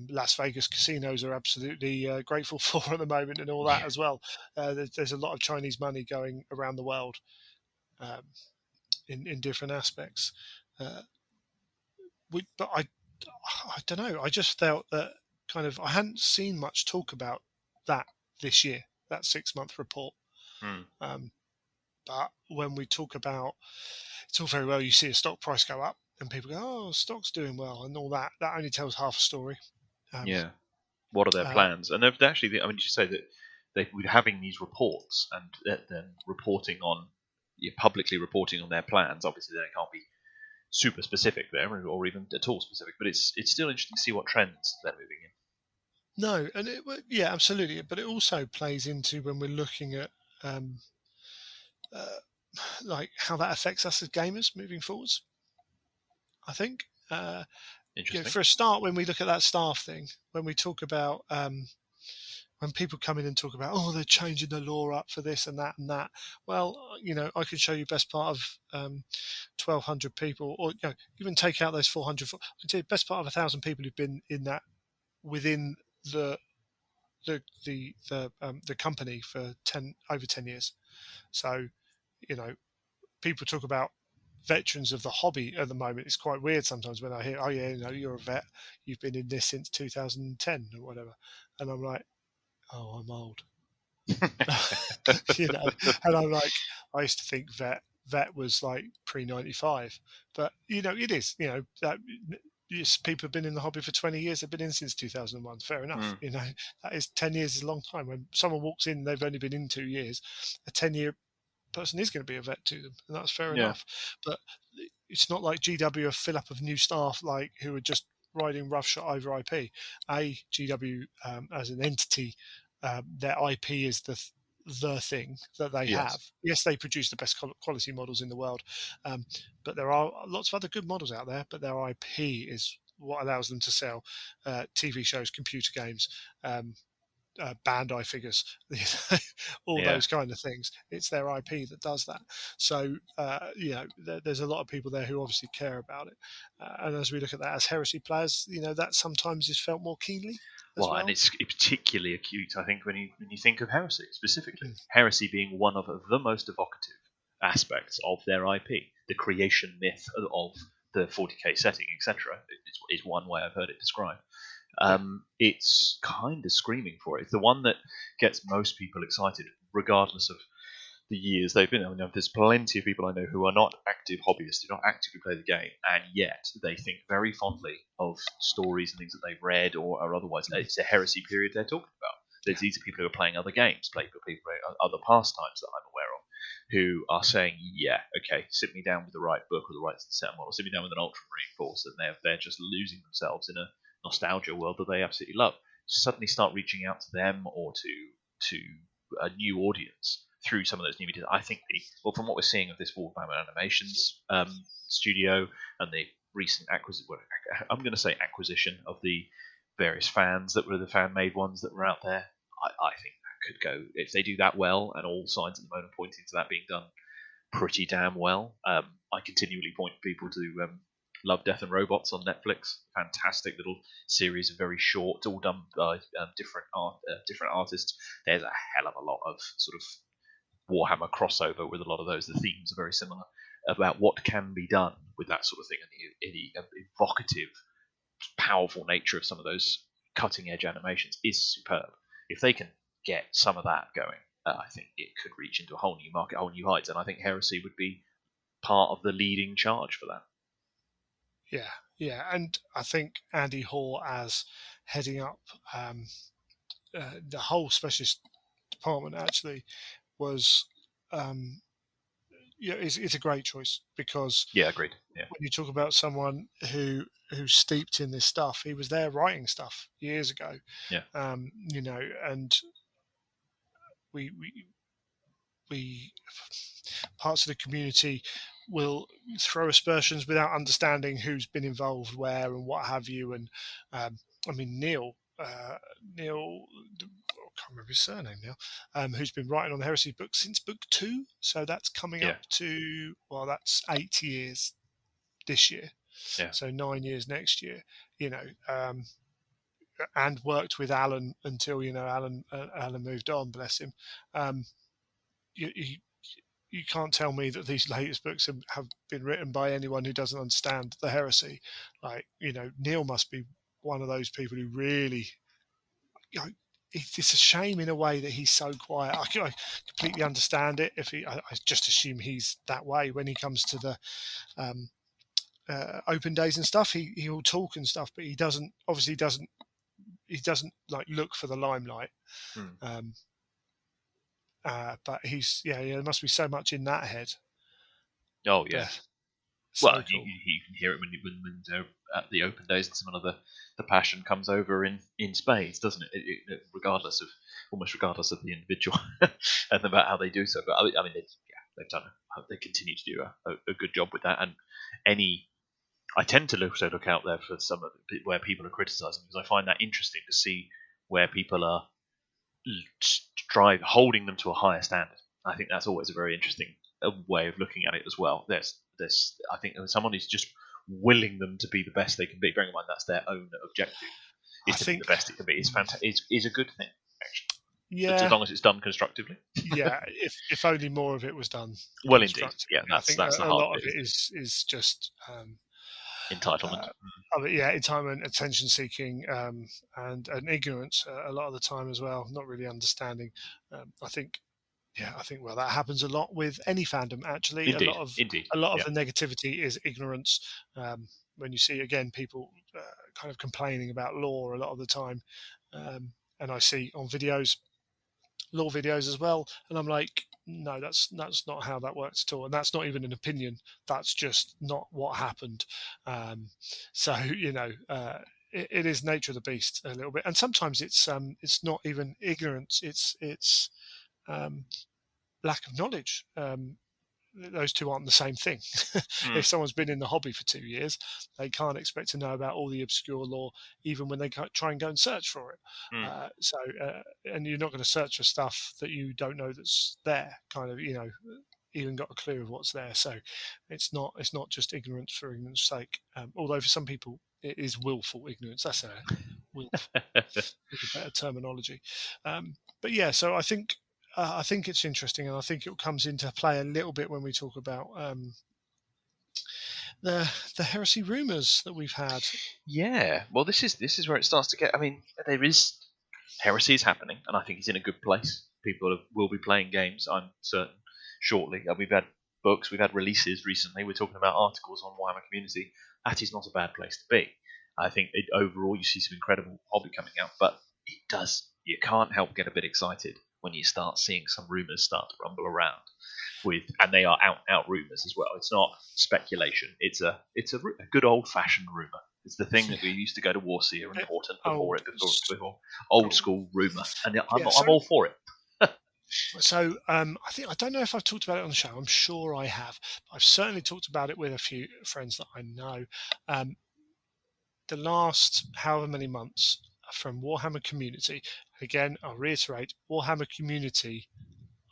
Las Vegas casinos are absolutely grateful for at the moment, and all that as well. There's a lot of Chinese money going around the world in different aspects. But I don't know. I just felt that I hadn't seen much talk about that this year, that 6-month report. But when we talk about, it's all very well, you see a stock price go up and people go, oh, stock's doing well and all that. That only tells half a story. What are their plans? And they've actually, I mean, you say that they're having these reports and then reporting on, publicly reporting on their plans. Obviously, they can't be super specific there, or even at all specific. But it's still interesting to see what trends they're moving in. No, and absolutely. But it also plays into when we're looking at like how that affects us as gamers moving forwards. I think. Interesting. For a start, when we look at that staff thing, when we talk about when people come in and talk about, oh, they're changing the law up for this and that and that. Well, I can show you best part of 1,200 people, or even take out those 400. I can tell you best part of 1,000 people who've been in that within the company for over 10 years. So, people talk about veterans of the hobby at the moment. It's quite weird sometimes when I hear, oh yeah, you're a vet, you've been in this since 2010 or whatever, and I'm like, oh, I'm old. And I'm like, I used to think vet was like pre-95, but it is, that yes, people have been in the hobby for 20 years. They've been in since 2001. Fair enough. That is 10 years is a long time. When someone walks in, they've only been in 2 years. A 10-year person is going to be a vet to them, and that's fair enough. But it's not like GW are fill up of new staff like who are just riding roughshod over IP. GW as an entity, their IP is the thing that they have. Yes, they produce the best quality models in the world, but there are lots of other good models out there. But their IP is what allows them to sell TV shows, computer games, Bandai figures, all those kind of things. It's their IP that does that. So, there's a lot of people there who obviously care about it. And as we look at that as Heresy players, that sometimes is felt more keenly. Well, and it's particularly acute, I think, when you think of Heresy specifically. Heresy being one of the most evocative aspects of their IP, the creation myth of the 40k setting, etc., is one way I've heard it described. It's kind of screaming for it. It's the one that gets most people excited, regardless of the years they've been. I mean, there's plenty of people I know who are not active hobbyists, do not actively play the game, and yet they think very fondly of stories and things that they've read or otherwise. It's a heresy period they're talking about. These are people who are playing other games, people other pastimes that I'm aware of, who are saying, yeah, okay, sit me down with the right book or the right set model, sit me down with an Ultramarine force, and they're just losing themselves in a nostalgia world that they absolutely love. Suddenly start reaching out to them or to a new audience through some of those new media. I think from what we're seeing of this Warhammer Animations studio and the recent acquisition of the various fans that were the fan-made ones that were out there, I think that could go, if they do that well, and all signs at the moment pointing to that being done pretty damn well. I continually point people to Love, Death and Robots on Netflix. Fantastic little series of very short, all done by different artists. There's a hell of a lot of sort of Warhammer crossover with a lot of those. The themes are very similar about what can be done with that sort of thing, and the evocative, powerful nature of some of those cutting-edge animations is superb. If they can get some of that going, I think it could reach into a whole new market, whole new heights, and I think Heresy would be part of the leading charge for that. Yeah, and I think Andy Hall as heading up the whole specialist department actually was, it's a great choice because agreed. When you talk about someone who's steeped in this stuff, he was there writing stuff years ago. And we parts of the community will throw aspersions without understanding who's been involved where and what have you. And I mean, Neil, I can't remember his surname now, who's been writing on the Heresy book since book 2. So that's coming up to, well, that's 8 years this year. Yeah. So 9 years next year, and worked with Alan until, Alan moved on, bless him. You can't tell me that these latest books have been written by anyone who doesn't understand the heresy. Like, Neil must be one of those people who really, it's a shame in a way that he's so quiet. I completely understand it. I just assume he's that way when he comes to the open days and stuff. He'll talk and stuff, but he doesn't like look for the limelight. But there must be so much in that head. Oh yeah. So well, cool. you can hear it when they're at the open days, and some of the passion comes over in spades, doesn't it? Regardless of the individual and about how they do so. But I mean, they've done. They continue to do a good job with that. And I tend to look out there for some of where people are criticising, because I find that interesting to see where people are holding them to a higher standard. I think that's always a very interesting way of looking at it as well. There's I think someone who's just willing them to be the best they can be. Bearing in mind that's their own objective, is to be the best it can be. It's fantastic. Is a good thing, actually. Yeah. As long as it's done constructively. Yeah, if only more of it was done. Well, indeed. Yeah, I think that's the a hard lot bit, of it is just entitlement. Entitlement, attention seeking, and ignorance a lot of the time as well. Not really understanding. I think that happens a lot with any fandom. Actually, Indeed. a lot of the negativity is ignorance. When you see again people kind of complaining about lore a lot of the time, and I see on lore videos as well, and I'm like, no, that's not how that works at all, and that's not even an opinion. That's just not what happened. So it is nature of the beast a little bit, and sometimes it's not even ignorance. It's lack of knowledge. Those two aren't the same thing. If someone's been in the hobby for 2 years, they can't expect to know about all the obscure lore, even when they try and go and search for it. And you're not going to search for stuff that you don't know that's there. Kind of, even got a clue of what's there. So it's not just ignorance for ignorance sake. Although for some people it is willful ignorance. That's a better terminology. But yeah, so I think it's interesting, and I think it comes into play a little bit when we talk about the heresy rumours that we've had. Yeah, well, this is where it starts to get. I mean, there is heresy is happening, and I think it's in a good place. People will be playing games, I'm certain, shortly. We've had books, we've had releases recently. We're talking about articles on Warhammer Community. That is not a bad place to be. I think overall you see some incredible hobby coming out, but you can't help get a bit excited when you start seeing some rumours start to rumble around and they are out rumours as well. It's not speculation. It's a good old fashioned rumour. It's the thing that we used to go to Warseer and important before old school rumour, and I'm all for it. So I don't know if I've talked about it on the show. I'm sure I have. I've certainly talked about it with a few friends that I know. The last however many months from Warhammer Community. Again, I'll reiterate, Warhammer Community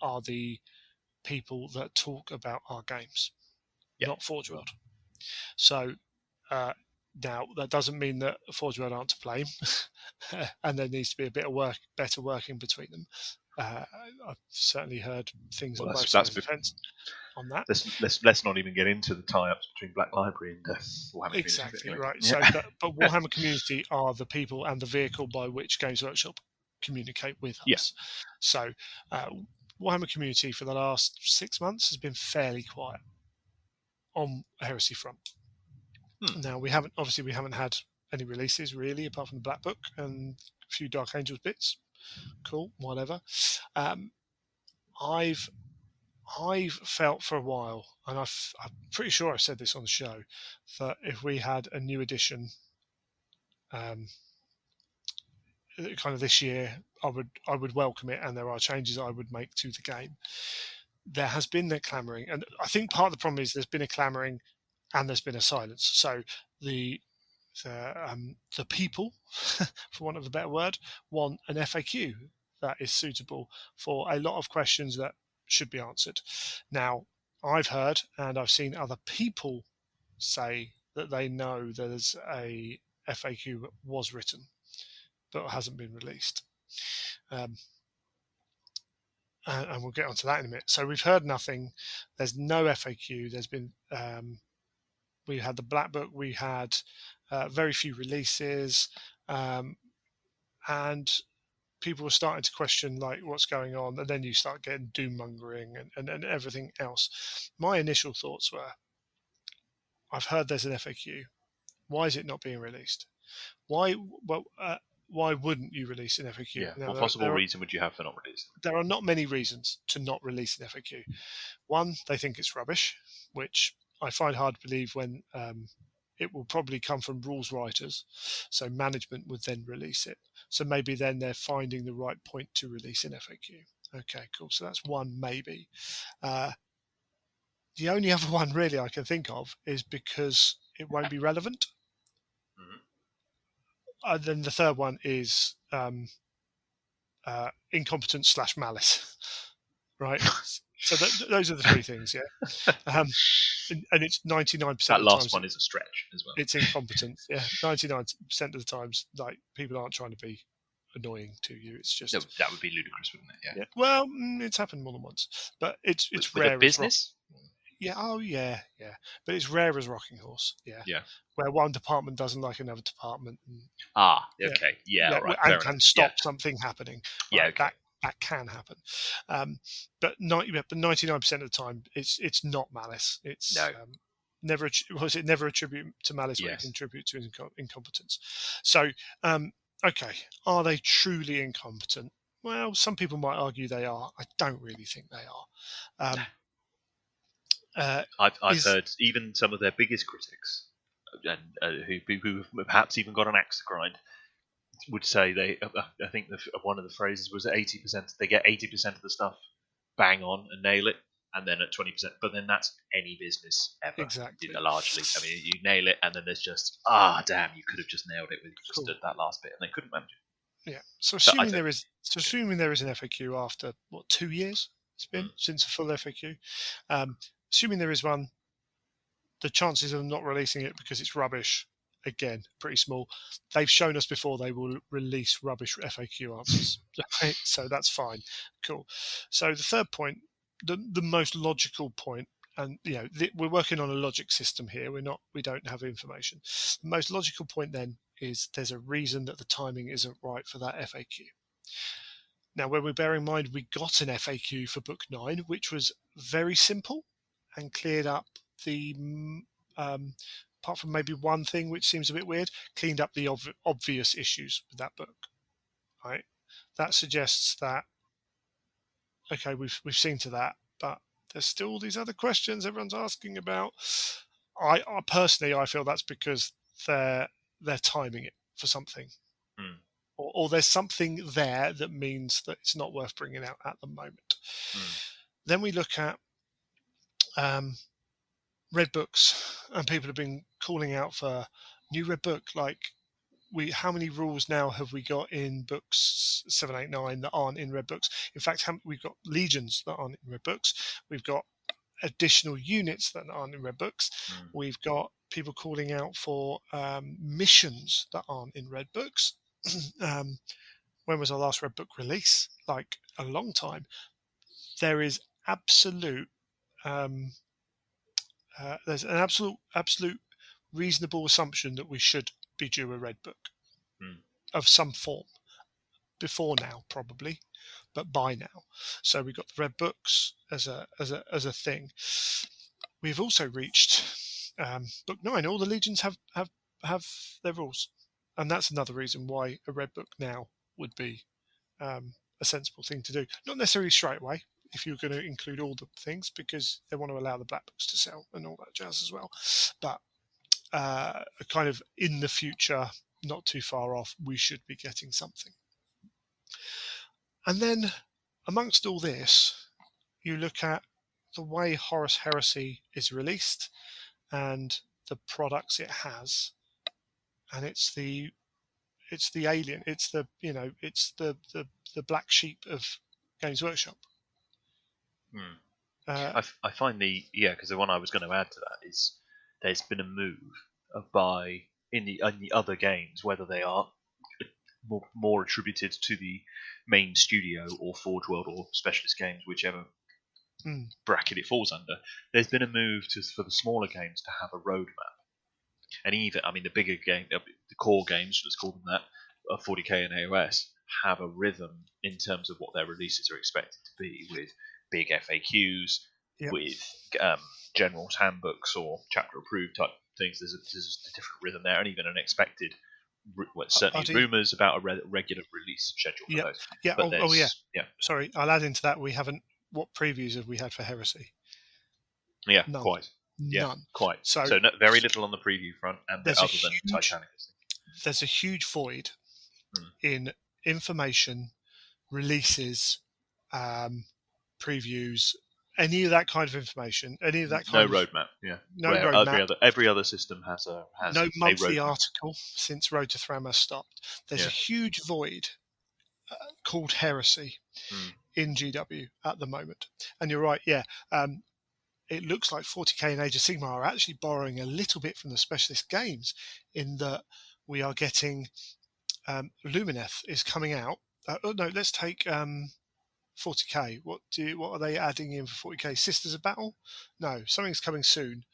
are the people that talk about our games, not Forge World. So now that doesn't mean that Forge World aren't to blame, and there needs to be a bit of better working between them. I've certainly heard things on both sides of the fence on that. Let's not even get into the tie-ups between Black Library and Warhammer exactly Community. Right. Yeah. So, but Warhammer Community are the people and the vehicle by which Games Workshop communicate with us. Yeah. So Warhammer Community for the last 6 months has been fairly quiet on Heresy front. Now we haven't had any releases really, apart from the Black Book and a few Dark Angels bits. Cool, whatever. I've felt for a while, and I'm pretty sure I said this on the show, that if we had a new edition, kind of this year, I would welcome it, and there are changes I would make to the game. There has been that clamouring, and I think part of the problem is there's been a clamouring, and there's been a silence. So the people, for want of a better word, want an FAQ. that is suitable for a lot of questions that should be answered. Now, I've heard and I've seen other people say that they know there's a FAQ that was written but hasn't been released. And we'll get onto that in a minute. So we've heard nothing. There's no FAQ. There's been we had the Black Book. We had very few releases, and people were starting to question like what's going on, and then you start getting doom mongering and everything else. My initial thoughts were, I've heard there's an FAQ. Why is it not being released? Why wouldn't you release an FAQ? Yeah. Now, What possible reason would you have for not releasing? There are not many reasons to not release an FAQ. One, they think it's rubbish, which I find hard to believe when it will probably come from rules writers. So management would then release it. So maybe then they're finding the right point to release an FAQ. Okay, cool. So that's one maybe. The only other one really I can think of is because it won't be relevant. Mm-hmm. Then the third one is incompetence / malice, right? So those are the three things, yeah. And it's 99% of the that last times one is a stretch as well. It's incompetence, yeah. 99% of the times, like people aren't trying to be annoying to you. It's just that would be ludicrous, wouldn't it? Yeah. Well, it's happened more than once, but it's with rare. A business. Yeah. Oh, yeah. But it's rare as Rocking Horse. Yeah. Yeah. Where one department doesn't like another department. Okay. Yeah. All right. And can stop something happening. Right? Yeah. Okay. That can happen. But 99% of the time, it's not malice. It's never attribute to malice, but contribute to incompetence. So, okay, are they truly incompetent? Well, some people might argue they are. I don't really think they are. I've heard even some of their biggest critics, and who have perhaps even got an axe to grind, would say they. I think one of the phrases was 80%. They get 80% of the stuff bang on and nail it, and then at 20%. But then that's any business ever. Exactly. Largely, I mean, you nail it, and then there's just damn, you could have just nailed it with just that last bit, and they couldn't manage it. Yeah. So assuming there is an FAQ after 2 years it's been since a full FAQ, assuming there is one, the chances of them not releasing it because it's rubbish, again, pretty small. They've shown us before they will release rubbish FAQ answers, right? So that's fine. Cool. So the third point, the most logical point, and we're working on a logic system here. We don't have information. The most logical point then is there's a reason that the timing isn't right for that FAQ. Now, when we bear in mind we got an FAQ for Book 9, which was very simple and cleared up the, apart from maybe one thing which seems a bit weird, cleaned up the obvious issues with that book. Right? That suggests that, okay, we've seen to that, but there's still all these other questions everyone's asking about. I personally feel that's because they're timing it for something. Or there's something there that means that it's not worth bringing out at the moment. Then we look at red books, and people have been calling out for new red book. Like, how many rules now have we got in books 7, 8, 9 that aren't in red books? In fact, we've got legions that aren't in red books. We've got additional units that aren't in red books. We've got people calling out for missions that aren't in red books. When was our last red book release? Like a long time. There is absolute there's an absolute reasonable assumption that we should be due a red book of some form before now, probably, but by now. So we've got the red books as a thing. We've also reached book 9. All the legions have their rules, and that's another reason why a red book now would be a sensible thing to do. Not necessarily straight away, if you're going to include all the things, because they want to allow the black books to sell and all that jazz as well. But kind of in the future, not too far off, we should be getting something. And then amongst all this, you look at the way Horus Heresy is released and the products it has, and it's It's the alien. It's the it's the black sheep of Games Workshop. I find because the one I was going to add to that is there's been a move by in the other games, whether they are more attributed to the main studio or Forge World or Specialist Games, whichever bracket it falls under. There's been a move for the smaller games to have a roadmap, and even the bigger game, the core games, let's call them that, 40k and AOS, have a rhythm in terms of what their releases are expected to be, with big FAQs, with general's handbooks or chapter approved type things. There's a different rhythm there, and even an expected, certainly rumours about a regular release schedule for those. Yeah. But Sorry, I'll add into that. We haven't. What previews have we had for Heresy? Yeah, none. Quite. Yeah, None. Quite. So very little on the preview front, and other than Titanic. There's a huge void in information, releases, previews, any of that kind of information, any of that kind of roadmap. Yeah, no roadmap. Every other system has no monthly roadmap. article since Road to Thrama stopped. There's a huge void called Heresy in GW at the moment, and you're right. Yeah. It looks like 40k and Age of Sigmar are actually borrowing a little bit from the Specialist Games, in that we are getting Lumineth is coming out. Let's take 40k. What are they adding in for 40k? Sisters of Battle? No, something's coming soon.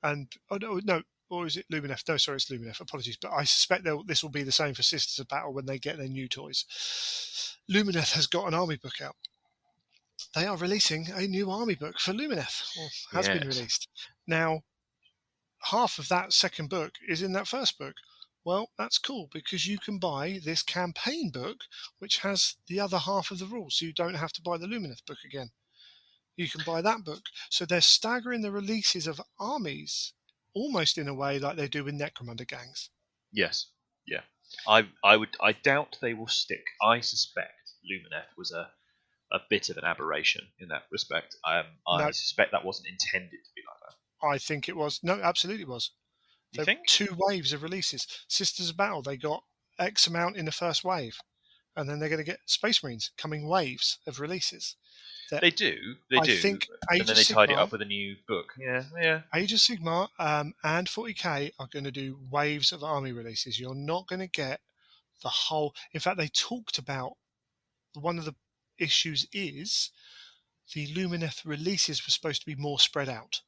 And or is it Lumineth? No, sorry, it's Lumineth. Apologies, but I suspect this will be the same for Sisters of Battle when they get their new toys. Lumineth has got an army book out. They are releasing a new army book for Lumineth, or has been released. Now, half of that second book is in that first book. Well, that's cool, because you can buy this campaign book, which has the other half of the rules, so you don't have to buy the Lumineth book again. You can buy that book. So they're staggering the releases of armies, almost in a way like they do with Necromunda gangs. Yes, yeah. I doubt they will stick. I suspect Lumineth was a bit of an aberration in that respect. I suspect that wasn't intended to be like that. I think it was. No, absolutely was. You think? 2 waves of releases. Sisters of Battle, they got X amount in the first wave, and then they're going to get Space Marines coming waves of releases. They do. I think and then they tied it up with a new book. Yeah. Age of Sigmar and 40k are going to do waves of army releases. You're not going to get the whole. In fact, they talked about one of the issues is the Lumineth releases were supposed to be more spread out.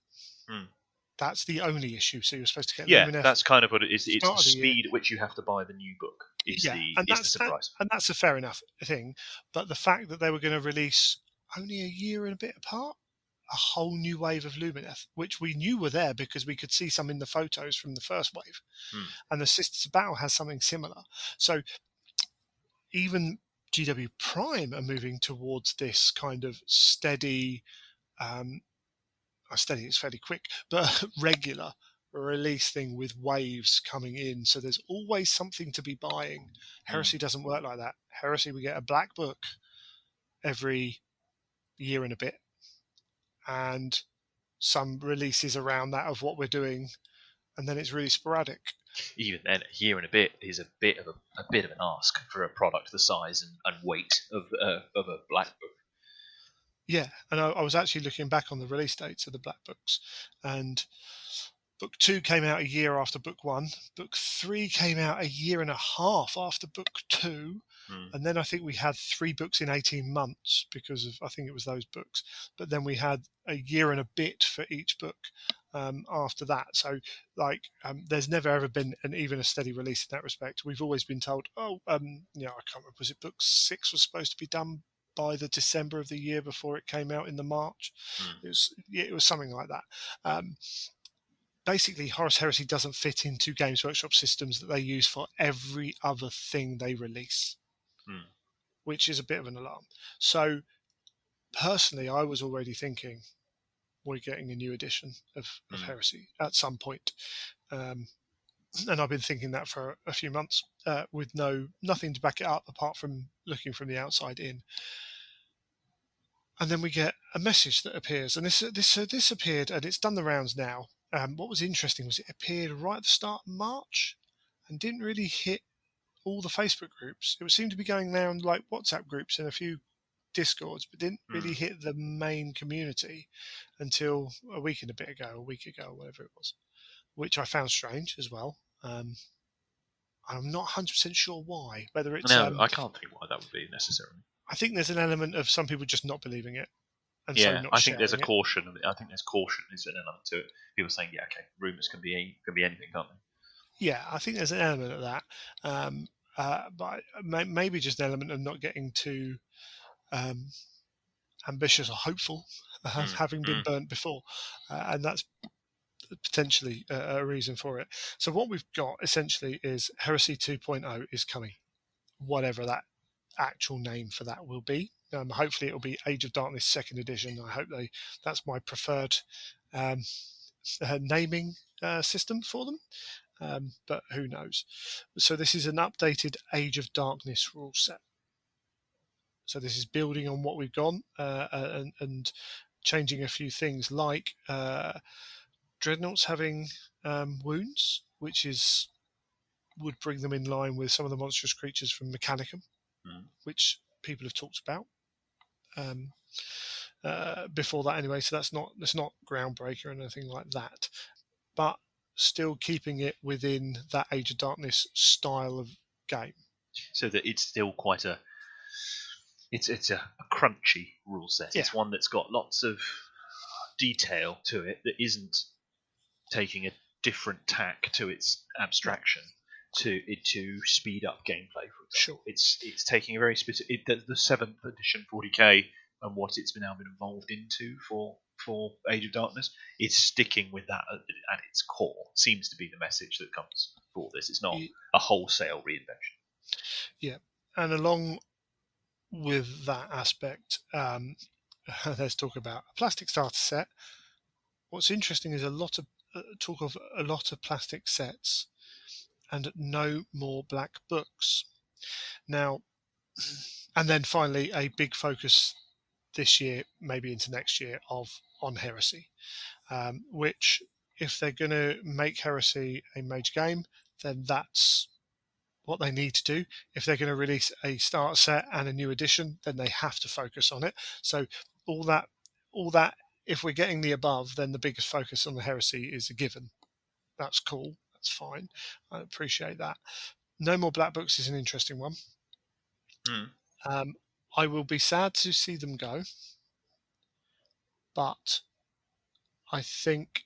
That's the only issue. So you're supposed to get Lumineth. That's kind of what it is. It's the speed at which you have to buy the new book is the surprise. And that's a fair enough thing. But the fact that they were going to release only a year and a bit apart a whole new wave of Lumineth, which we knew were there because we could see some in the photos from the first wave. And the Sisters of Battle has something similar. So even GW Prime are moving towards this kind of steady, steady is fairly quick, but regular release thing with waves coming in. So there's always something to be buying. Heresy doesn't work like that. Heresy, we get a black book every year and a bit, and some releases around that of what we're doing, and then it's really sporadic. Even then, a year and a bit is a bit of an ask for a product the size and weight of a black book. Yeah, and I was actually looking back on the release dates of the black books, and Book 2 came out a year after Book 1. Book 3 came out a year and a half after Book 2. And then I think we had 3 books in 18 months because of, I think it was those books. But then we had a year and a bit for each book after that. So, there's never ever been even a steady release in that respect. We've always been told, I can't remember, was it Book 6 was supposed to be done by the December of the year before it came out in the March? It was something like that. Basically, Horus Heresy doesn't fit into Games Workshop systems that they use for every other thing they release, which is a bit of an alarm. So, personally, I was already thinking we're getting a new edition of Heresy at some point. And I've been thinking that for a few months with nothing to back it up apart from looking from the outside in. And then we get a message that appears, and this appeared, and it's done the rounds now. What was interesting was it appeared right at the start of March and didn't really hit all the Facebook groups. It would seem to be going down like WhatsApp groups and a few Discords, but didn't really hit the main community until a week ago, whatever it was, which I found strange as well. I'm not 100% sure why. Whether it's No, I can't think why that would be necessarily. I think there's an element of some people just not believing it, and so Yeah, not I think there's a sharing it. caution. I think there's caution is an element to it. People saying, yeah, okay, rumours can be anything, can't they? Yeah, I think there's an element of that, but maybe just an element of not getting too ambitious or hopeful of having been burnt before, and that's potentially a reason for it. So what we've got essentially is Heresy 2.0 is coming, whatever that actual name for that will be. Hopefully it will be Age of Darkness Second Edition. I hope that's my preferred naming system for them. But who knows? So this is an updated Age of Darkness rule set. So this is building on what we've gone and changing a few things, like dreadnoughts having wounds, which would bring them in line with some of the monstrous creatures from Mechanicum, which people have talked about before that anyway. So that's not groundbreaker or anything like that, but still keeping it within that Age of Darkness style of game. So that it's still quite a crunchy rule set. Yeah. It's one that's got lots of detail to it that isn't taking a different tack to its abstraction to speed up gameplay. For example, sure, it's taking a very specific the 7th edition 40k and what it's now been evolved into for Age of Darkness. It's sticking with that at its core. Seems to be the message that comes for this. It's not a wholesale reinvention. Yeah, and along with that aspect, let's talk about a plastic starter set. What's interesting is a lot of talk of a lot of plastic sets and no more black books. Now, and then finally a big focus this year, maybe into next year, on Heresy, which if they're going to make Heresy a major game, then that's what they need to do. If they're going to release a starter set and a new edition, then they have to focus on it. So all that, if we're getting the above, then the biggest focus on the Heresy is a given. That's cool. That's fine. I appreciate that. No more black books is an interesting one. I will be sad to see them go, but I think,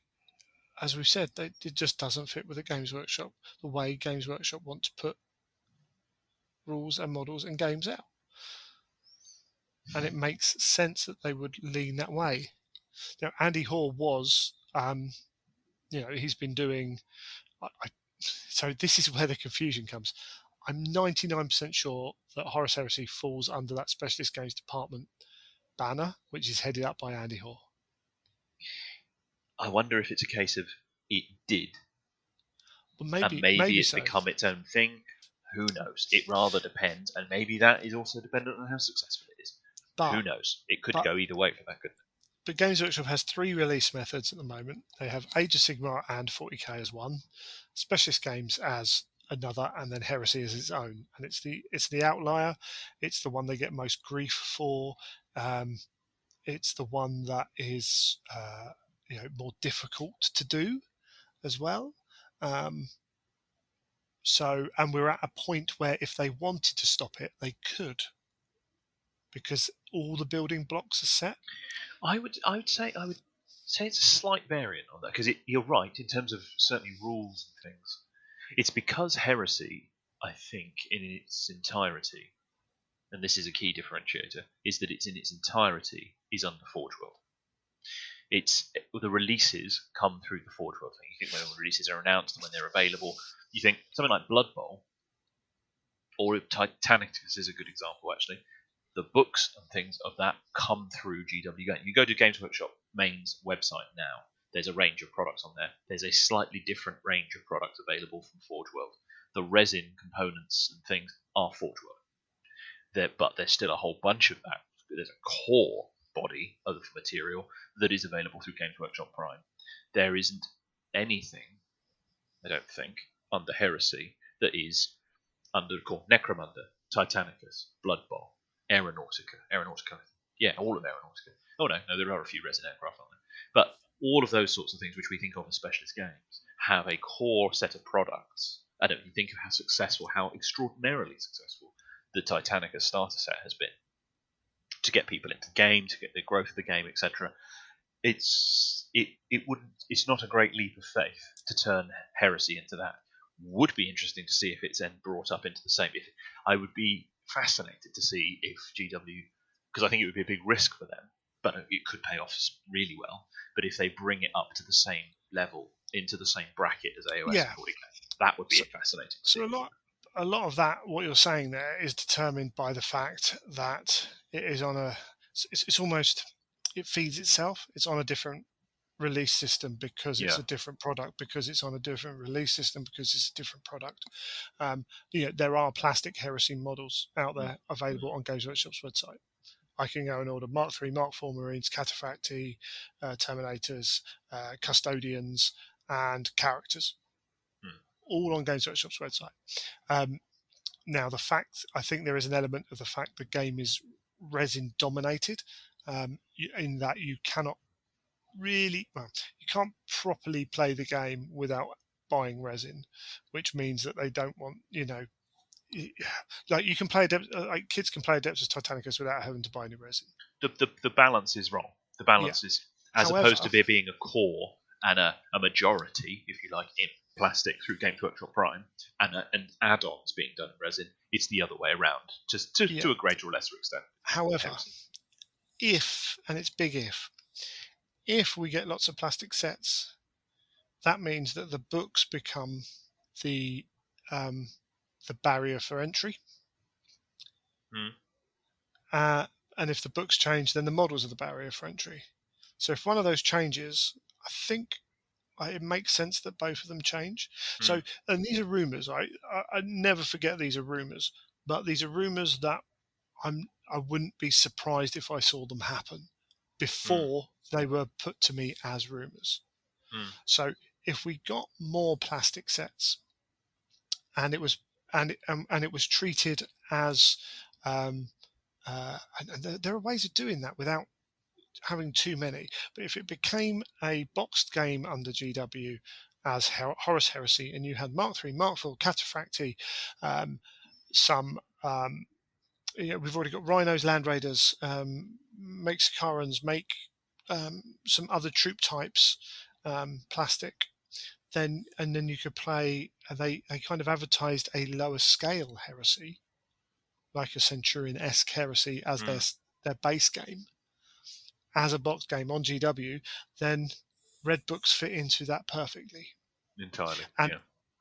as we've said, it just doesn't fit with the Games Workshop, the way Games Workshop want to put rules and models and games out. And it makes sense that they would lean that way. Now, Andy Hall was, he's been doing. So this is where the confusion comes. I'm 99% sure that Horus Heresy falls under that Specialist Games Department banner, which is headed up by Andy Hall. I wonder if it's a case of it did. Well, maybe it's so. become its own thing. Who knows? It rather depends, and maybe that is also dependent on how successful it is. But who knows? It could go either way for that, couldn't it? But Games Workshop has 3 release methods at the moment. They have Age of Sigmar and 40k as one, Specialist Games as another, and then Heresy as its own. And it's the outlier. It's the one they get most grief for. It's the one that is more difficult to do as well. So, and we're at a point where if they wanted to stop it, they could, because all the building blocks are set. I would say it's a slight variant on that, because you're right in terms of certainly rules and things. It's because Heresy, I think, in its entirety, and this is a key differentiator, is that it's in its entirety is under Forge World. The releases come through the Forge World thing. You think when the releases are announced and when they're available, you think something like Blood Bowl or Titanicus is a good example actually. The books and things of that come through GW Games. You go to Games Workshop Main's website now. There's a range of products on there. There's a slightly different range of products available from Forge World. The resin components and things are Forge World. But there's still a whole bunch of that. There's a core body of material that is available through Games Workshop Prime. There isn't anything, I don't think, under Heresy that is called Necromunda, Titanicus, Blood Bowl, Aeronautica. Yeah, all of Aeronautica. Oh no, there are a few resin aircraft on there. But all of those sorts of things which we think of as specialist games have a core set of products. I don't think of how extraordinarily successful the Titanicus starter set has been to get people into the game, to get the growth of the game, etc. It's not a great leap of faith to turn Heresy into that. Would be interesting to see if it's then brought up into the same. I would be fascinated to see if GW, because I think it would be a big risk for them, but it could pay off really well. But if they bring it up to the same level, into the same bracket as AOS and 40k, that would be fascinating to see. So a lot of that, what you're saying there, is determined by the fact that it is on a. It's almost, it feeds itself. It's on a different release system because it's a different product, because it's on a different release system, because it's a different product. There are plastic Heresy models out there available on Games Workshop's website. I can go and order Mark III, Mark IV Marines, Cataphracti, Terminators, Custodians, and characters, all on Games Workshop's website. Now, I think there is an element of the fact the game is resin dominated, in that you cannot you can't properly play the game without buying resin, which means that they don't want, like you can play like kids can play Adeptus Titanicus without having to buy any resin. The balance is wrong. The balance is, as opposed to there being a core and a majority, if you like, in plastic through Games Workshop Prime and add-ons being done in resin, it's the other way around, just to a greater or lesser extent. However, and it's big if we get lots of plastic sets, that means that the books become the barrier for entry. And if the books change, then the models are the barrier for entry. So if one of those changes, I think it makes sense that both of them change. So, and these are rumours. I never forget these are rumours, but these are rumours that I wouldn't be surprised if I saw them happen before they were put to me as rumours. So if we got more plastic sets, and it was treated as and there are ways of doing that without having too many. But if it became a boxed game under GW as Horus Heresy, and you had Mark III, Mark IV, Cataphracti, some we've already got Rhinos, Land Raiders, make Sakarans, make some other troop types, plastic. Then you could play. They kind of advertised a lower scale Heresy, like a Centurion-esque Heresy, as their base game, as a box game on GW. Then Red Books fit into that perfectly. Entirely.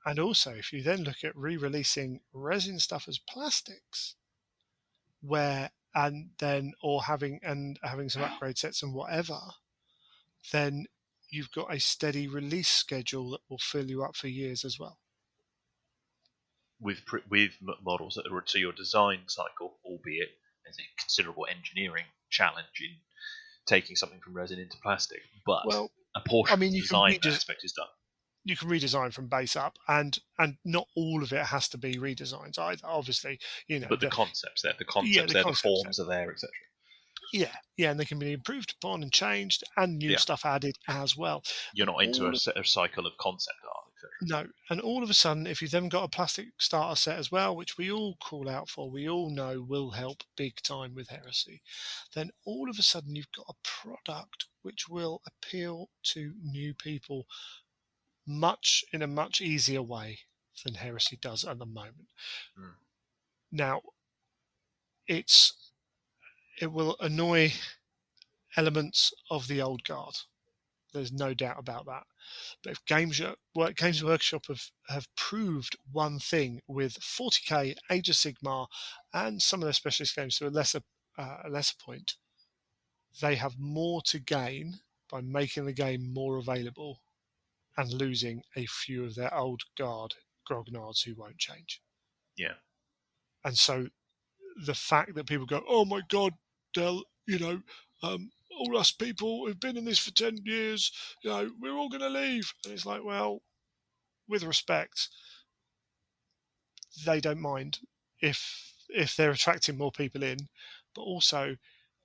And also, if you then look at re-releasing resin stuff as plastics, having some upgrade sets and whatever, then you've got a steady release schedule that will fill you up for years as well. With models that are to your design cycle, albeit there's a considerable engineering challenge in taking something from resin into plastic, but a portion of the design aspect is done. You can redesign from base up, and not all of it has to be redesigned either. Obviously, But the concepts there, the forms are there, etc. Yeah, and they can be improved upon and changed, and new stuff added as well. You're not into a cycle of concept art, etc. No, and all of a sudden, if you've then got a plastic starter set as well, which we all call out for, we all know will help big time with Heresy, then all of a sudden you've got a product which will appeal to new people in a much easier way than Heresy does at the moment. Now, it will annoy elements of the old guard. There's no doubt about that. But if Games Workshop have proved one thing with 40k, Age of Sigmar, and some of their specialist games to a lesser point, they have more to gain by making the game more available and losing a few of their old guard grognards who won't change. Yeah. And so the fact that people go, oh my God, Del, all us people who've been in this for 10 years, we're all going to leave. And it's like, well, with respect, they don't mind if they're attracting more people in, but also,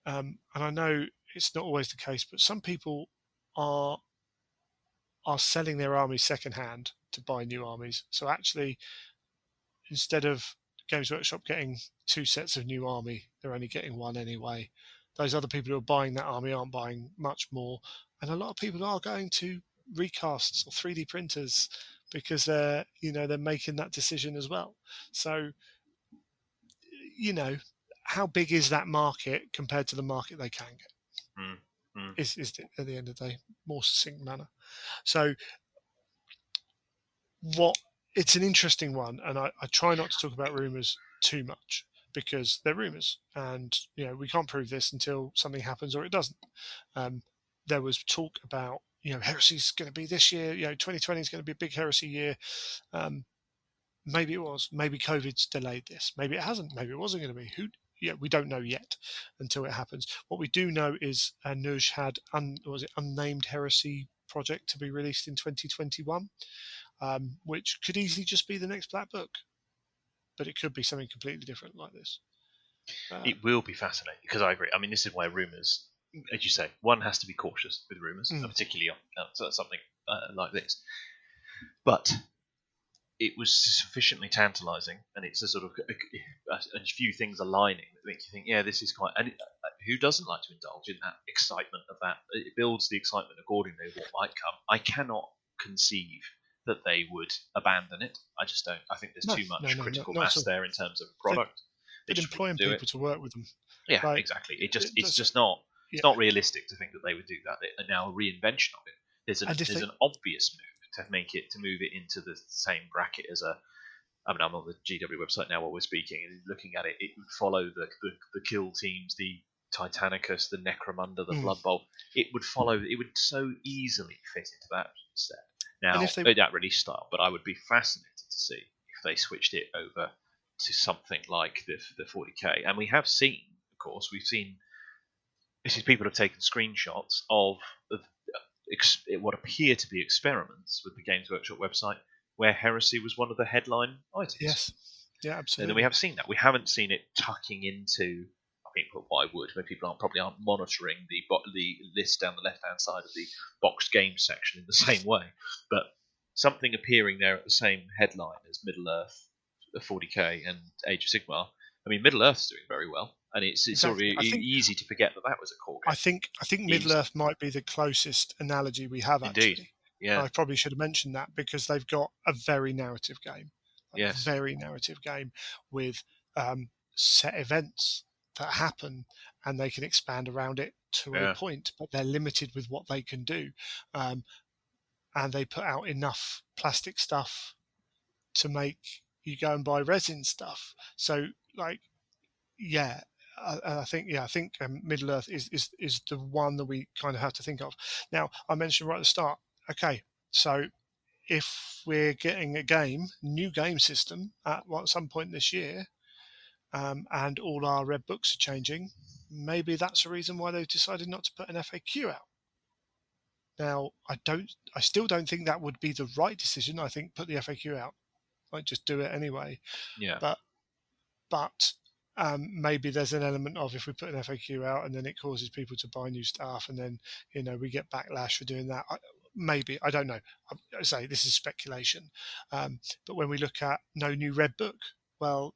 and I know it's not always the case, but some people are selling their armies secondhand to buy new armies. So actually, instead of Games Workshop getting 2 sets of new army, they're only getting one anyway. Those other people who are buying that army aren't buying much more, and a lot of people are going to recasts or 3D printers because they're making that decision as well. So how big is that market compared to the market they can get? Is at the end of the day more succinct manner. So it's an interesting one, and I try not to talk about rumours too much because they're rumours, and we can't prove this until something happens or it doesn't. There was talk about heresy's going to be this year. 2020 is going to be a big heresy year. Maybe it was. Maybe COVID's delayed this. Maybe it hasn't. Maybe it wasn't going to be. We don't know yet until it happens. What we do know is Nuj had unnamed heresy project to be released in 2021. Which could easily just be the next Black Book, but it could be something completely different like this. It will be fascinating because I agree. I mean, this is why rumours, as you say, one has to be cautious with rumours, particularly on something like this. But it was sufficiently tantalising, and it's a sort of a few things aligning that make you think, yeah, this is quite. And who doesn't like to indulge in that excitement of that? It builds the excitement accordingly of what might come. I cannot conceive that they would abandon it. I just don't. I think there's too much critical mass there in terms of product. They're employing people to work with them. Yeah, exactly. It's just not. It's not realistic to think that they would do that. And now a reinvention of it. There's an obvious move to move it into the same bracket as a. I mean, I'm on the GW website now while we're speaking, and looking at it, it would follow the kill teams, the Titanicus, the Necromunda, the Blood Bowl. It would follow. It would so easily fit into that set. Now, that release style, but I would be fascinated to see if they switched it over to something like the 40k. And we have seen, of course, this is people have taken screenshots of what appear to be experiments with the Games Workshop website, where heresy was one of the headline items. Yes, yeah, absolutely. And then we have seen that. We haven't seen it tucking into. I think what I would, when people probably aren't monitoring the list down the left-hand side of the boxed games section in the same way, but something appearing there at the same headline as Middle-earth, 40k, and Age of Sigmar. I mean, Middle-earth's doing very well, and it's exactly. Sort of easy to forget that was a core game. I think Middle-earth might be the closest analogy we have, actually. Indeed, yeah. I probably should have mentioned that because they've got a very narrative game. Yes. Very narrative game with set events that happen, and they can expand around it to a point, but they're limited with what they can do, and they put out enough plastic stuff to make you go and buy resin stuff. So, I think Middle Earth is the one that we kind of have to think of. Now, I mentioned right at the start. Okay, so if we're getting a new game system at some point this year. And all our red books are changing, maybe that's a reason why they've decided not to put an FAQ out. Now, I still don't think that would be the right decision. I think put the FAQ out. Like, just do it anyway. Yeah. But maybe there's an element of if we put an FAQ out and then it causes people to buy new stuff, and then we get backlash for doing that. Maybe, I don't know. I say this is speculation. But when we look at no new red book, well,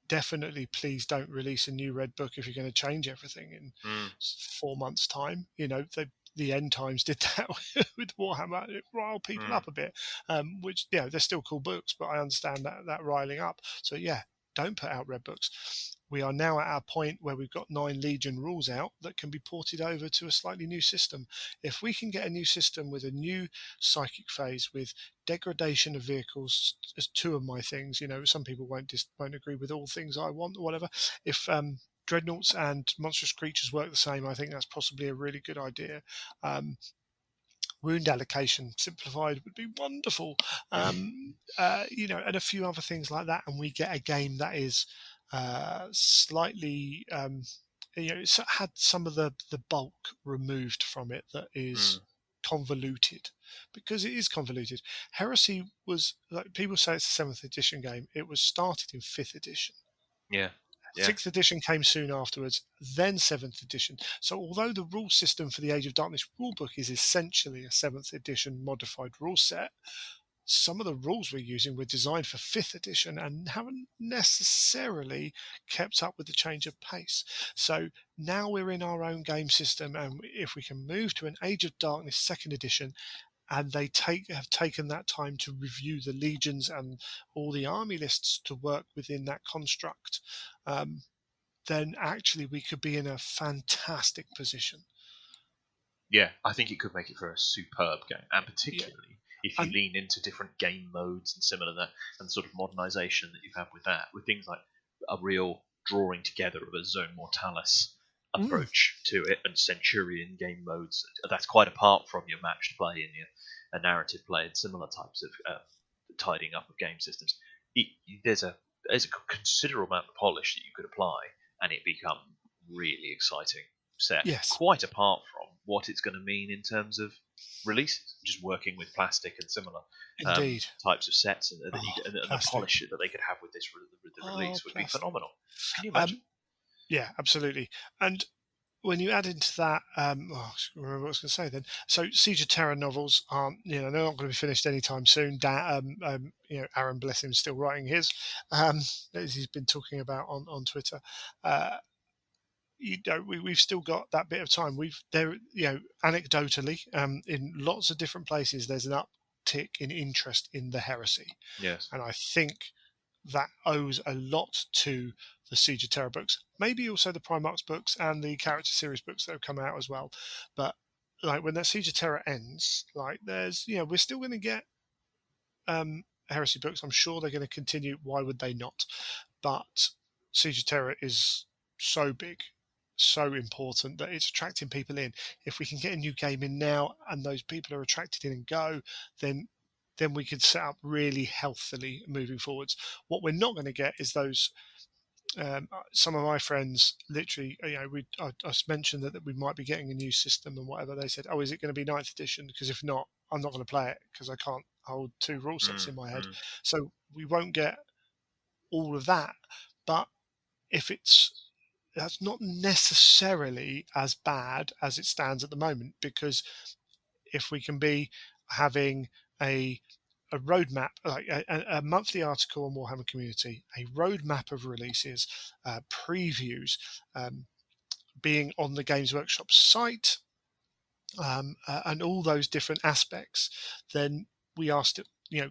definitely please don't release a new red book if you're going to change everything in 4 months' time. The End Times did that with Warhammer. It riled people up a bit, which they're still cool books, but I understand that riling up. So don't put out red books. We are now at our point where we've got 9 Legion rules out that can be ported over to a slightly new system. If we can get a new system with a new psychic phase, with degradation of vehicles as 2 of my things, some people won't agree with all things I want or whatever. If dreadnoughts and monstrous creatures work the same, I think that's possibly a really good idea. Wound allocation simplified would be wonderful, and a few other things like that, and we get a game that is slightly, it's had some of the bulk removed from it that is convoluted, because it is convoluted. Heresy was, like people say, it's a 7th edition game. It was started in 5th edition. Yeah. 6th edition came soon afterwards, then 7th edition. So although the rule system for the Age of Darkness rulebook is essentially a 7th edition modified rule set, some of the rules we're using were designed for 5th edition and haven't necessarily kept up with the change of pace. So now we're in our own game system, and if we can move to an Age of Darkness 2nd edition, and they have taken that time to review the legions and all the army lists to work within that construct, then actually we could be in a fantastic position. Yeah, I think it could make it for a superb game, and particularly if you And- lean into different game modes and similar that, and sort of modernisation that you have with that, with things like a real drawing together of a Zone Mortalis approach to it, and Centurion game modes. That's quite apart from your matched play and your narrative play and similar types of tidying up of game systems. There's a considerable amount of polish that you could apply, and it become really exciting set. Yes. Quite apart from what it's going to mean in terms of releases, just working with plastic and similar types of sets, and the polish that they could have with this release would be phenomenal. Can you imagine? Yeah, absolutely. And when you add into that, I remember what I was going to say then. So Siege of Terror novels aren't, they're not going to be finished anytime soon. Aaron, bless him, still writing his, as he's been talking about on Twitter. We've still got that bit of time. Anecdotally, in lots of different places, there's an uptick in interest in the Heresy. Yes, and I think that owes a lot to the Siege of Terror books, maybe also the Primarchs books and the character series books that have come out as well. But like when that Siege of Terror ends, like there's, we're still going to get Heresy books. I'm sure they're going to continue. Why would they not? But Siege of Terror is so big, so important that it's attracting people in. If we can get a new game in now and those people are attracted in and go, then we could set up really healthily moving forwards. What we're not going to get is those. Some of my friends literally, I mentioned that we might be getting a new system and whatever. They said, "Oh, is it going to be 9th edition? Because if not, I'm not going to play it because I can't hold 2 rule sets in my head." So we won't get all of that. But if that's not necessarily as bad as it stands at the moment, because if we can be having a roadmap, like a monthly article on Warhammer Community, a roadmap of releases, previews, being on the Games Workshop site, and all those different aspects, then we are still,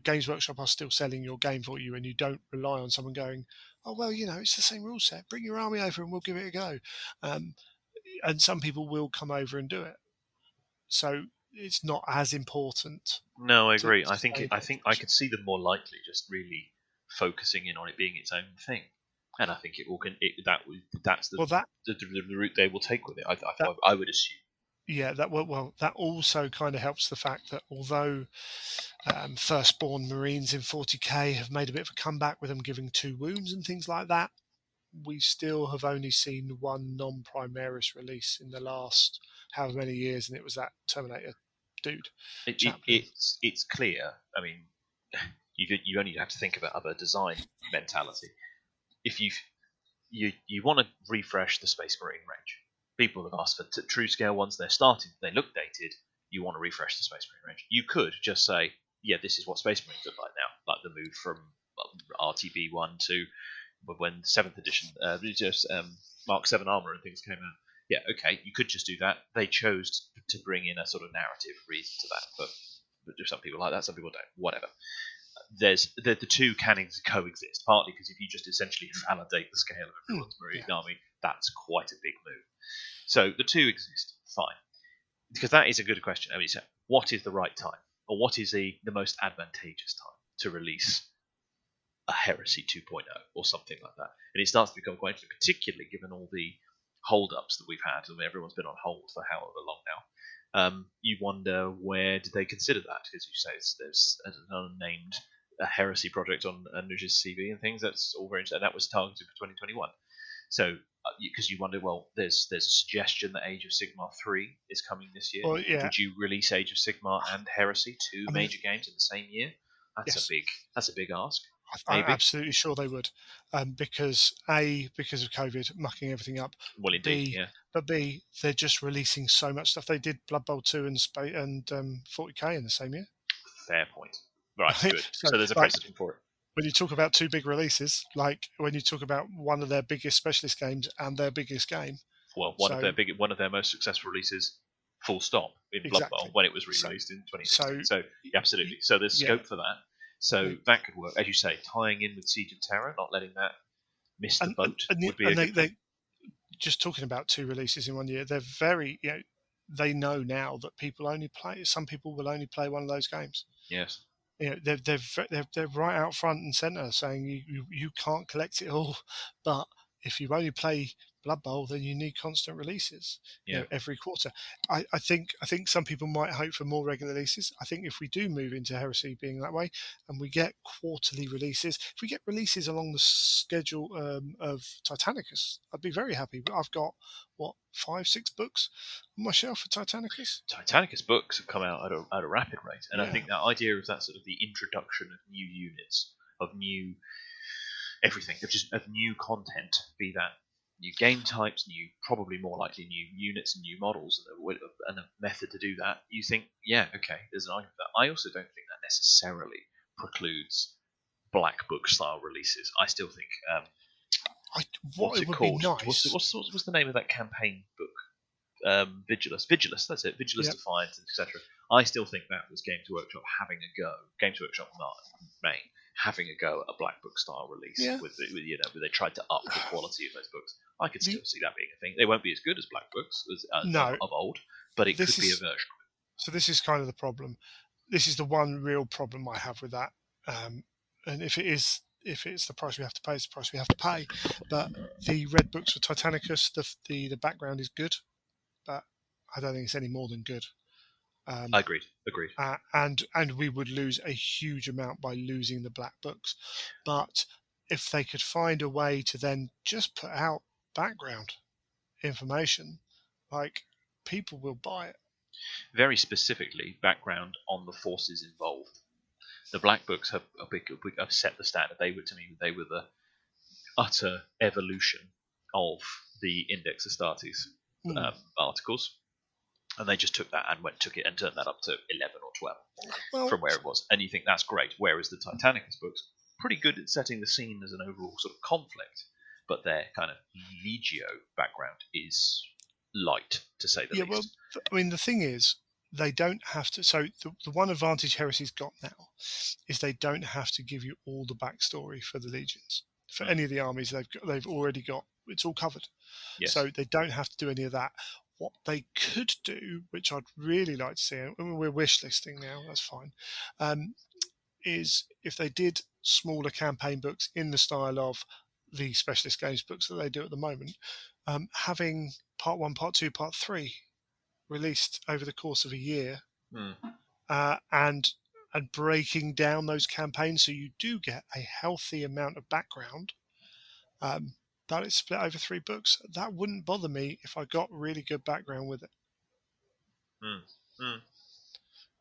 Games Workshop are still selling your game for you, and you don't rely on someone going, "Oh, well, it's the same rule set. Bring your army over and we'll give it a go." And some people will come over and do it. So it's not as important. No, I agree. I think I could see them more likely just really focusing in on it being its own thing, and I think it will. That's the route they will take with it. I would assume. Yeah, that also kind of helps the fact that although Firstborn Marines in 40k have made a bit of a comeback with them giving 2 wounds and things like that, we still have only seen one non-Primaris release in the last however many years, and it was that Terminator dude. It's clear. I mean, you only have to think about other design mentality. If you want to refresh the Space Marine range, people have asked for true scale ones. They're starting. They look dated. You want to refresh the Space Marine range. You could just say, yeah, this is what Space Marines look like now, like the move from RTB 1 to when 7th edition, Mark 7 armor and things came out. Yeah, okay, you could just do that. They chose to bring in a sort of narrative reason to that, but some people like that, some people don't. Whatever. There's the 2 can coexist, partly because if you just essentially validate the scale of everyone's Marine army, that's quite a big move. So the 2 exist, fine. Because that is a good question. I mean, so what is the right time? Or what is the most advantageous time to release a Heresy 2.0 or something like that? And it starts to become quite interesting, particularly given all the hold-ups that we've had. I mean, everyone's been on hold for however long now. You wonder, where did they consider that? Because you say there's an unnamed Heresy project on Nuj's CV and things. That's all very interesting. And that was targeted for 2021. So because you wonder, well, there's a suggestion that Age of Sigmar 3 is coming this year. Well, yeah. Would you release Age of Sigmar and Heresy, two major games in the same year? That's yes. a big ask. I'm absolutely sure they would, because of COVID mucking everything up. Well, indeed, B, yeah. But B, they're just releasing so much stuff. They did Blood Bowl 2 and 40k in the same year. Fair point. Right, good. So there's a precedent for it. When you talk about two big releases, like when you talk about one of their biggest specialist games and their biggest game. Well, one of their most successful releases, full stop, in Blood Bowl when it was re-released in 2016. So absolutely. So there's scope for that. So that could work, as you say, tying in with Siege of Terror, not letting that miss the boat would be a good thing. Just talking about two releases in 1 year, they're very, they know now that some people will only play one of those games. Yes. They're right out front and centre saying you can't collect it all, but if you only play Blood Bowl, then you need constant releases every quarter. I think some people might hope for more regular releases. I think if we do move into Heresy being that way and we get quarterly releases, if we get releases along the schedule of Titanicus, I'd be very happy. But I've got 5-6 books on my shelf for Titanicus. Titanicus books have come out at a rapid rate, and I think that idea of that sort of the introduction of new units, of new everything, of new content, be that new game types, probably more likely new units and new models, and a method to do that, you think, there's an argument for that. I also don't think that necessarily precludes Black Book style releases. I still think what's it called? Nice. What's the name of that campaign book? Vigilus, that's it. Vigilus Defiance, etc. I still think that was Games Workshop having a go. Games Workshop Main having a go at a Black Book style release, where they tried to up the quality of those books. I could still see that being a thing. They won't be as good as Black Books of old, but it could be a version of it. So this is kind of the problem. This is the one real problem I have with that. And if it's the price we have to pay, it's the price we have to pay. But the red books for Titanicus, the background is good, but I don't think it's any more than good. Agreed. And we would lose a huge amount by losing the black books. But if they could find a way to then just put out background information, like, people will buy it. Very specifically, background on the forces involved. The black books have set the standard. They were the utter evolution of the Index Astartes articles. And they just took that and took it and turned that up to 11 or 12 from where it was. And you think that's great. Whereas the Titanicus books, pretty good at setting the scene as an overall sort of conflict, but their kind of legio background is light, to say the least. Well, I mean, the thing is, they don't have to. So the one advantage Heresy's got now is they don't have to give you all the backstory for the legions. For any of the armies, they've already got, it's all covered. Yes. So they don't have to do any of that. What they could do, which I'd really like to see, and we're wish listing now, that's fine, is if they did smaller campaign books in the style of the specialist games books that they do at the moment, having part 1, part 2, part 3 released over the course of a year, and breaking down those campaigns so you do get a healthy amount of background. That is split over 3 books. That wouldn't bother me if I got really good background with it.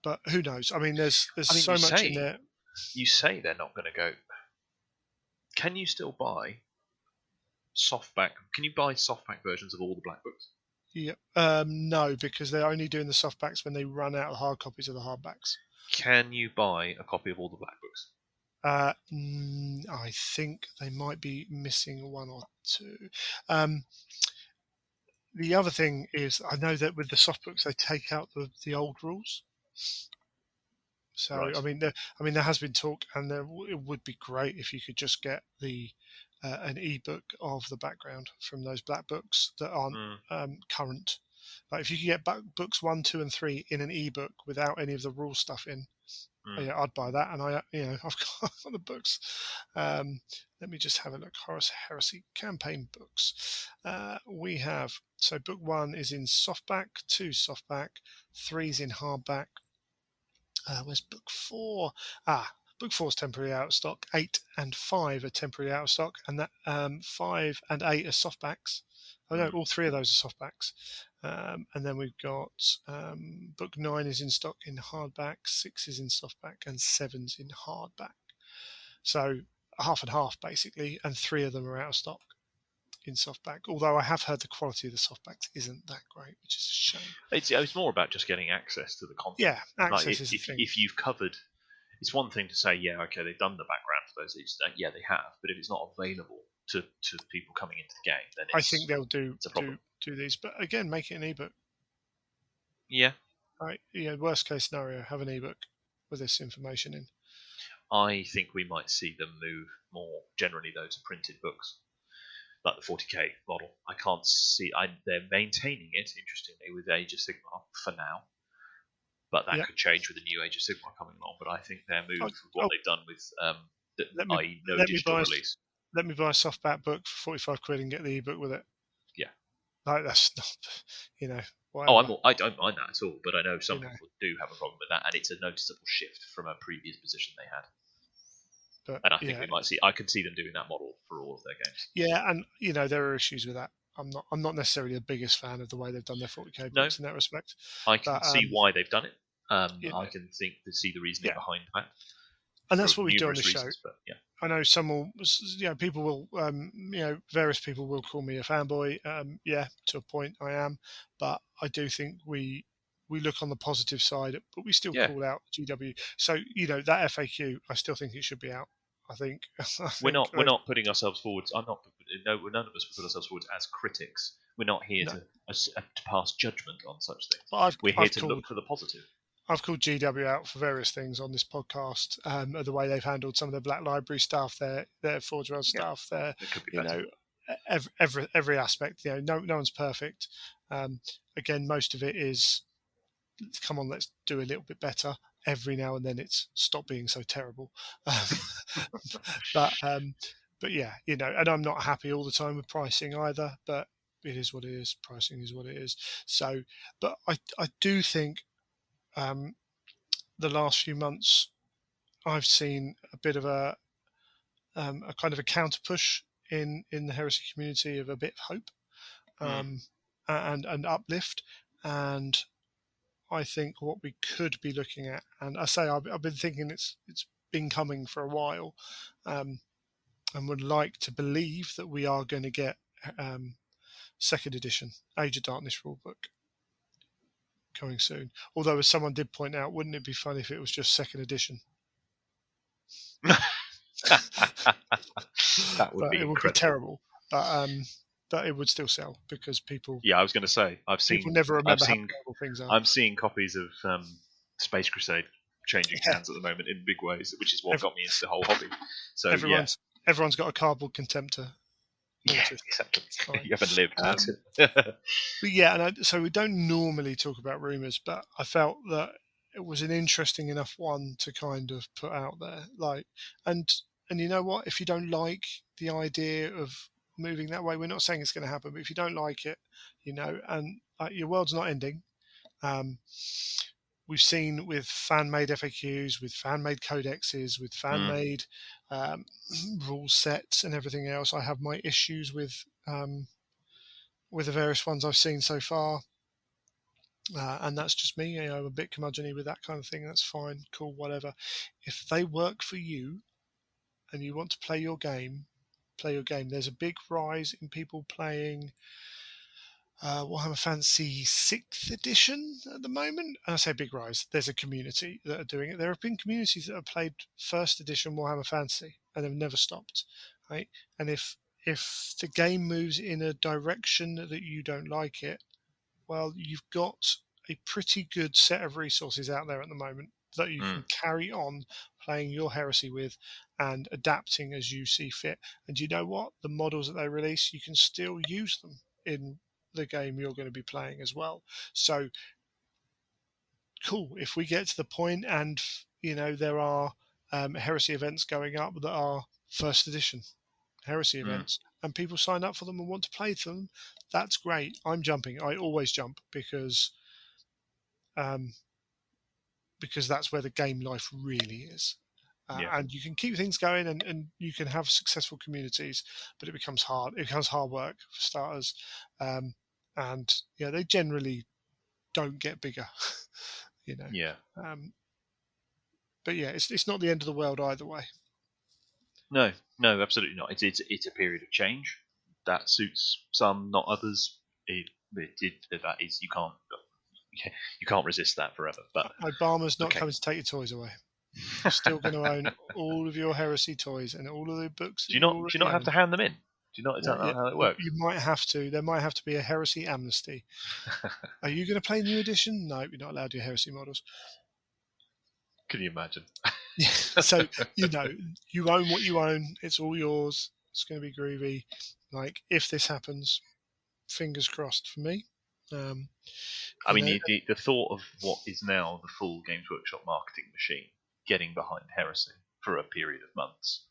But who knows? I mean, there's so much in there. You say they're not going to go. Can you still buy softback? Can you buy softback versions of all the black books? Yeah. No, because they're only doing the softbacks when they run out of hard copies of the hardbacks. Can you buy a copy of all the black books? I think they might be missing 1 or 2. The other thing is, I know that with the soft books they take out the old rules. So right. I mean, there has been talk, and it would be great if you could just get an ebook of the background from those black books that aren't current. Like, if you could get books 1, 2, and 3 in an ebook without any of the rule stuff in. Yeah, I'd buy that, and I've got the books. Let me just have a look. Horus Heresy campaign books. We have, so book 1 is in softback, 2 softback, 3's in hardback. Where's book 4? Book 4 is temporarily out of stock. 8 and 5 are temporarily out of stock, and that 5 and 8 are softbacks. Oh no, all 3 of those are softbacks. And then we've got book 9 is in stock in hardback, 6 is in softback, and 7's in hardback. So half and half basically, and 3 of them are out of stock in softback. Although I have heard the quality of the softbacks isn't that great, which is a shame. It's more about just getting access to the content. Yeah, access like is the thing. If you've covered, it's one thing to say, yeah, okay, they've done the background for those. Yeah, they have. But if it's not available to people coming into the game, then I think they'll do these. But again, make it an ebook. Yeah. Right. Worst case scenario, have an ebook with this information in. I think we might see them move more generally, though, to printed books, like the 40k model. I can't see. They're maintaining it, interestingly, with Age of Sigmar for now. But that could change with the new Age of Sigmar coming along. But I think their move with what they've done with digital release. Let me buy a softback book for 45 quid and get the ebook with it. Yeah. Like, that's not, whatever. I don't mind that at all, but I know some people do have a problem with that, and it's a noticeable shift from a previous position they had. And I think we might see. I can see them doing that model for all of their games. Yeah, and there are issues with that. I'm not necessarily the biggest fan of the way they've done their 40k books in that respect. I can see why they've done it. I can see the reasoning behind that. And that's what we do on the show. But, I know some will, people will, various people will call me a fanboy. To a point I am, but I do think we look on the positive side, but we still call out GW. So that FAQ, I still think it should be out. I think we're not putting ourselves forward. None of us put ourselves forward as critics. We're not here to pass judgment on such things. We're here to look for the positive. I've called GW out for various things on this podcast. The way they've handled some of their Black Library stuff, their Forge World stuff, their every aspect. No one's perfect. Again, most of it is, come on, let's do a little bit better. Every now and then, it's stop being so terrible. But yeah, and I'm not happy all the time with pricing either. But it is what it is. Pricing is what it is. So, but I do think. The last few months, I've seen a bit of a kind of a counter push in the heresy community of a bit of hope and uplift. And I think what we could be looking at, and I say I've been thinking it's been coming for a while, and would like to believe that we are going to get second edition Age of Darkness rulebook coming soon. Although, as someone did point out, wouldn't it be fun if it was just second edition? That would be incredible. It would be terrible, but it would still sell because people. Yeah, I was going to say people never remember how terrible things are. I'm seeing copies of Space Crusade changing hands at the moment in big ways, which is what got me into the whole hobby. So everyone's got a cardboard Contemptor. Yeah, exactly. You haven't lived. But so we don't normally talk about rumours, but I felt that it was an interesting enough one to kind of put out there. And you know what? If you don't like the idea of moving that way, we're not saying it's going to happen, but if you don't like it, and your world's not ending. We've seen with fan-made FAQs, with fan-made codexes, with fan-made rule sets and everything else. I have my issues with the various ones I've seen so far. And that's just me. I'm a bit curmudgeon-y with that kind of thing. That's fine, cool, whatever. If they work for you and you want to play your game, play your game. There's a big rise in people playing Warhammer Fantasy 6th edition at the moment. And I say big rise. There's a community that are doing it. There have been communities that have played 1st edition Warhammer Fantasy and have never stopped, right? And if the game moves in a direction that you don't like it, well, you've got a pretty good set of resources out there at the moment that you can carry on playing your heresy with and adapting as you see fit. And you know what? The models that they release, you can still use them in the game you're going to be playing as well. So cool. If we get to the point and there are heresy events going up that are 1st edition heresy events and people sign up for them and want to play them, that's great. I'm jumping. I always jump because that's where the game life really is. and you can keep things going, and you can have successful communities, but it becomes hard. It becomes hard work for starters, and they generally don't get bigger, you know. Yeah. But yeah, it's not the end of the world either way. No, absolutely not. It's a period of change that suits some, not others. That is, you can't resist that forever. But Obama's not okay. coming to take your toys away. You're still going to own all of your heresy toys and all of the books. Do you not have to hand them in? Do you not? Is that not how it works? You might have to. There might have to be a heresy amnesty. Are you going to play new edition? No, you're not allowed your heresy models. Can you imagine? So you own what you own. It's all yours. It's going to be groovy. Like, if this happens, fingers crossed for me. I mean, the thought of what is now the full Games Workshop marketing machine getting behind Heresy for a period of months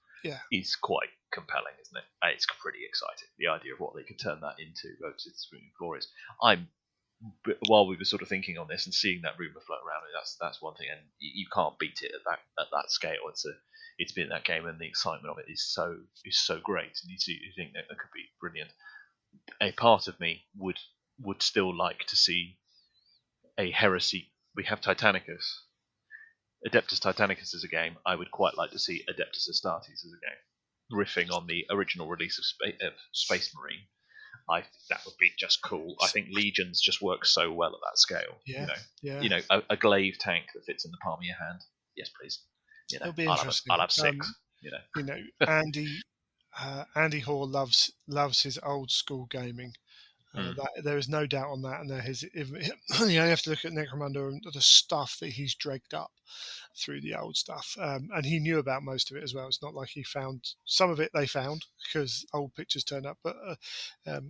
is quite compelling, isn't it? It's pretty exciting. The idea of what they could turn that into, it's really glorious. While we were sort of thinking on this and seeing that rumor float around, that's one thing, and you can't beat it at that scale. It's been that game, and the excitement of it is so great, and you think that could be brilliant. A part of me would still like to see a Heresy. We have Titanicus, Adeptus Titanicus as a game. I would quite like to see Adeptus Astartes as a game, riffing on the original release of Space Marine. I think that would be just cool. I think Legions just work so well at that scale. A glaive tank that fits in the palm of your hand. Yes, please. It'll be interesting. I'll have 6. Andy Hall loves his old school gaming. There is no doubt on that, and you have to look at Necromunda and the stuff that he's dragged up through the old stuff, and he knew about most of it as well. It's not like he found some of it; they found because old pictures turned up. But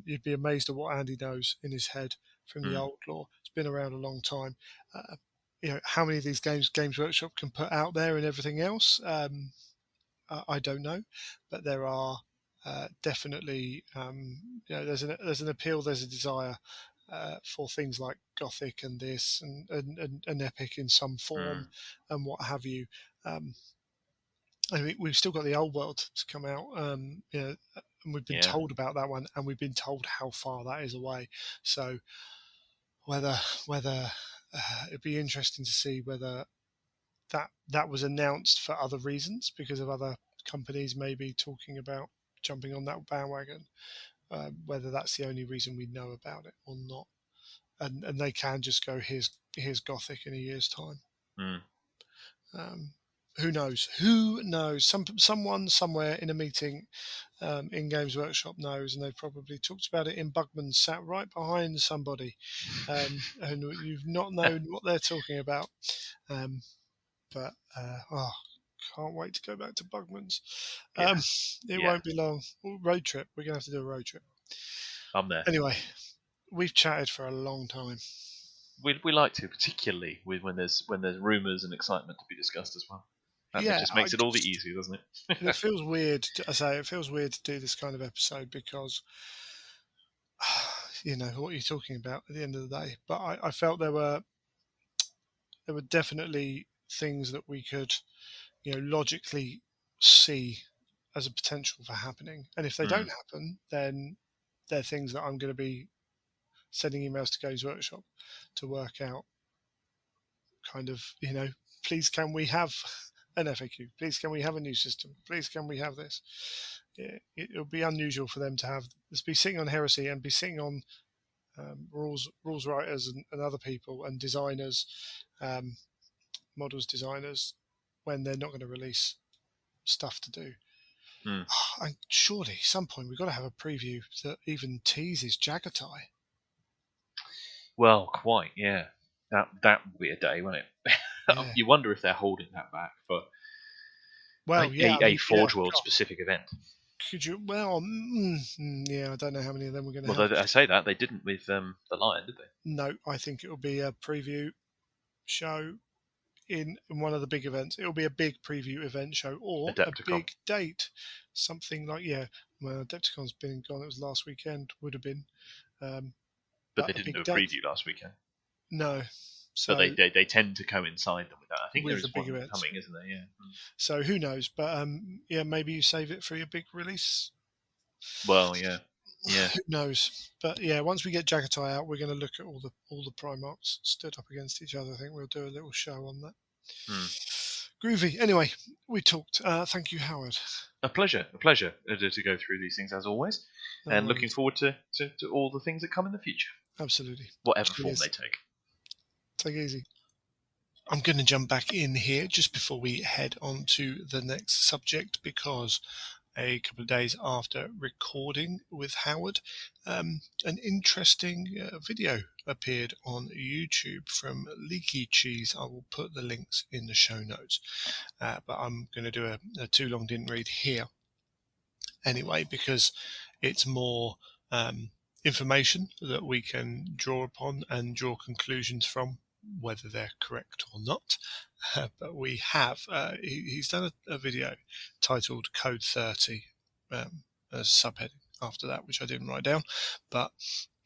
you'd be amazed at what Andy knows in his head from the old lore. It's been around a long time. How many of these Games Workshop can put out there and everything else, I don't know, but there are. Definitely, there's an appeal, there's a desire for things like Gothic and this and an epic in some form and what have you. I mean, we've still got the Old World to come out, and we've been told about that one, and we've been told how far that is away. So whether it'd be interesting to see whether that was announced for other reasons because of other companies maybe talking about jumping on that bandwagon, whether that's the only reason we know about it or not, and they can just go here's Gothic in a year's time. Who knows? Someone somewhere in a meeting in Games Workshop knows, and they probably talked about it in Bugman, sat right behind somebody, and you've not known what they're talking about. Can't wait to go back to Bugman's. It won't be long. Road trip. We're going to have to do a road trip. I'm there. Anyway, we've chatted for a long time. We like to, particularly when there's rumours and excitement to be discussed as well. That just makes it all the easier, doesn't it? And it feels weird. It feels weird to do this kind of episode because what you're talking about at the end of the day. But I felt there were definitely things that we could logically see as a potential for happening. And if they don't happen, then they're things that I'm going to be sending emails to Games Workshop to work out kind of, please can we have an FAQ? Please can we have a new system? Please can we have this? It'll be unusual for them to have this, be sitting on Heresy and be sitting on rules writers and other people and designers, models designers, when they're not going to release stuff to do. And surely, at some point, we've got to have a preview that even teases Jagatai. Well, quite, yeah. That would be a day, wouldn't it? Yeah. You wonder if they're holding that back for a Forge World specific event. Could you? Well, I don't know how many of them we're going to have. Well, I say that they didn't with the Lion, did they? No, I think it will be a preview show in one of the big events. It'll be a big preview event show or Adepticon. A big date, something like Well, Adepticon's been and gone. It was last weekend. Would have been. But they didn't do a preview last weekend. No, So but they tend to coincide with that. I think with there the is big one events. coming, isn't there? Yeah. So who knows? But maybe you save it for your big release. Well, yeah. Who knows? But yeah, once we get Jagatai out, we're going to look at all the Primarchs stood up against each other. I think we'll do a little show on that. Groovy. Anyway, we talked. Thank you, Howard. A pleasure to go through these things as always, and looking forward to all the things that come in the future. Absolutely. Whatever form they take. Take it easy. I'm going to jump back in here just before we head on to the next subject, because a couple of days after recording with Howard, an interesting video appeared on YouTube from Leaky Cheese. I will put the links in the show notes, but I'm going to do a too long didn't read here anyway, because it's more information that we can draw upon and draw conclusions from, whether they're correct or not. But we have, he's done a video titled Code 30 as a subheading after that, which I didn't write down, but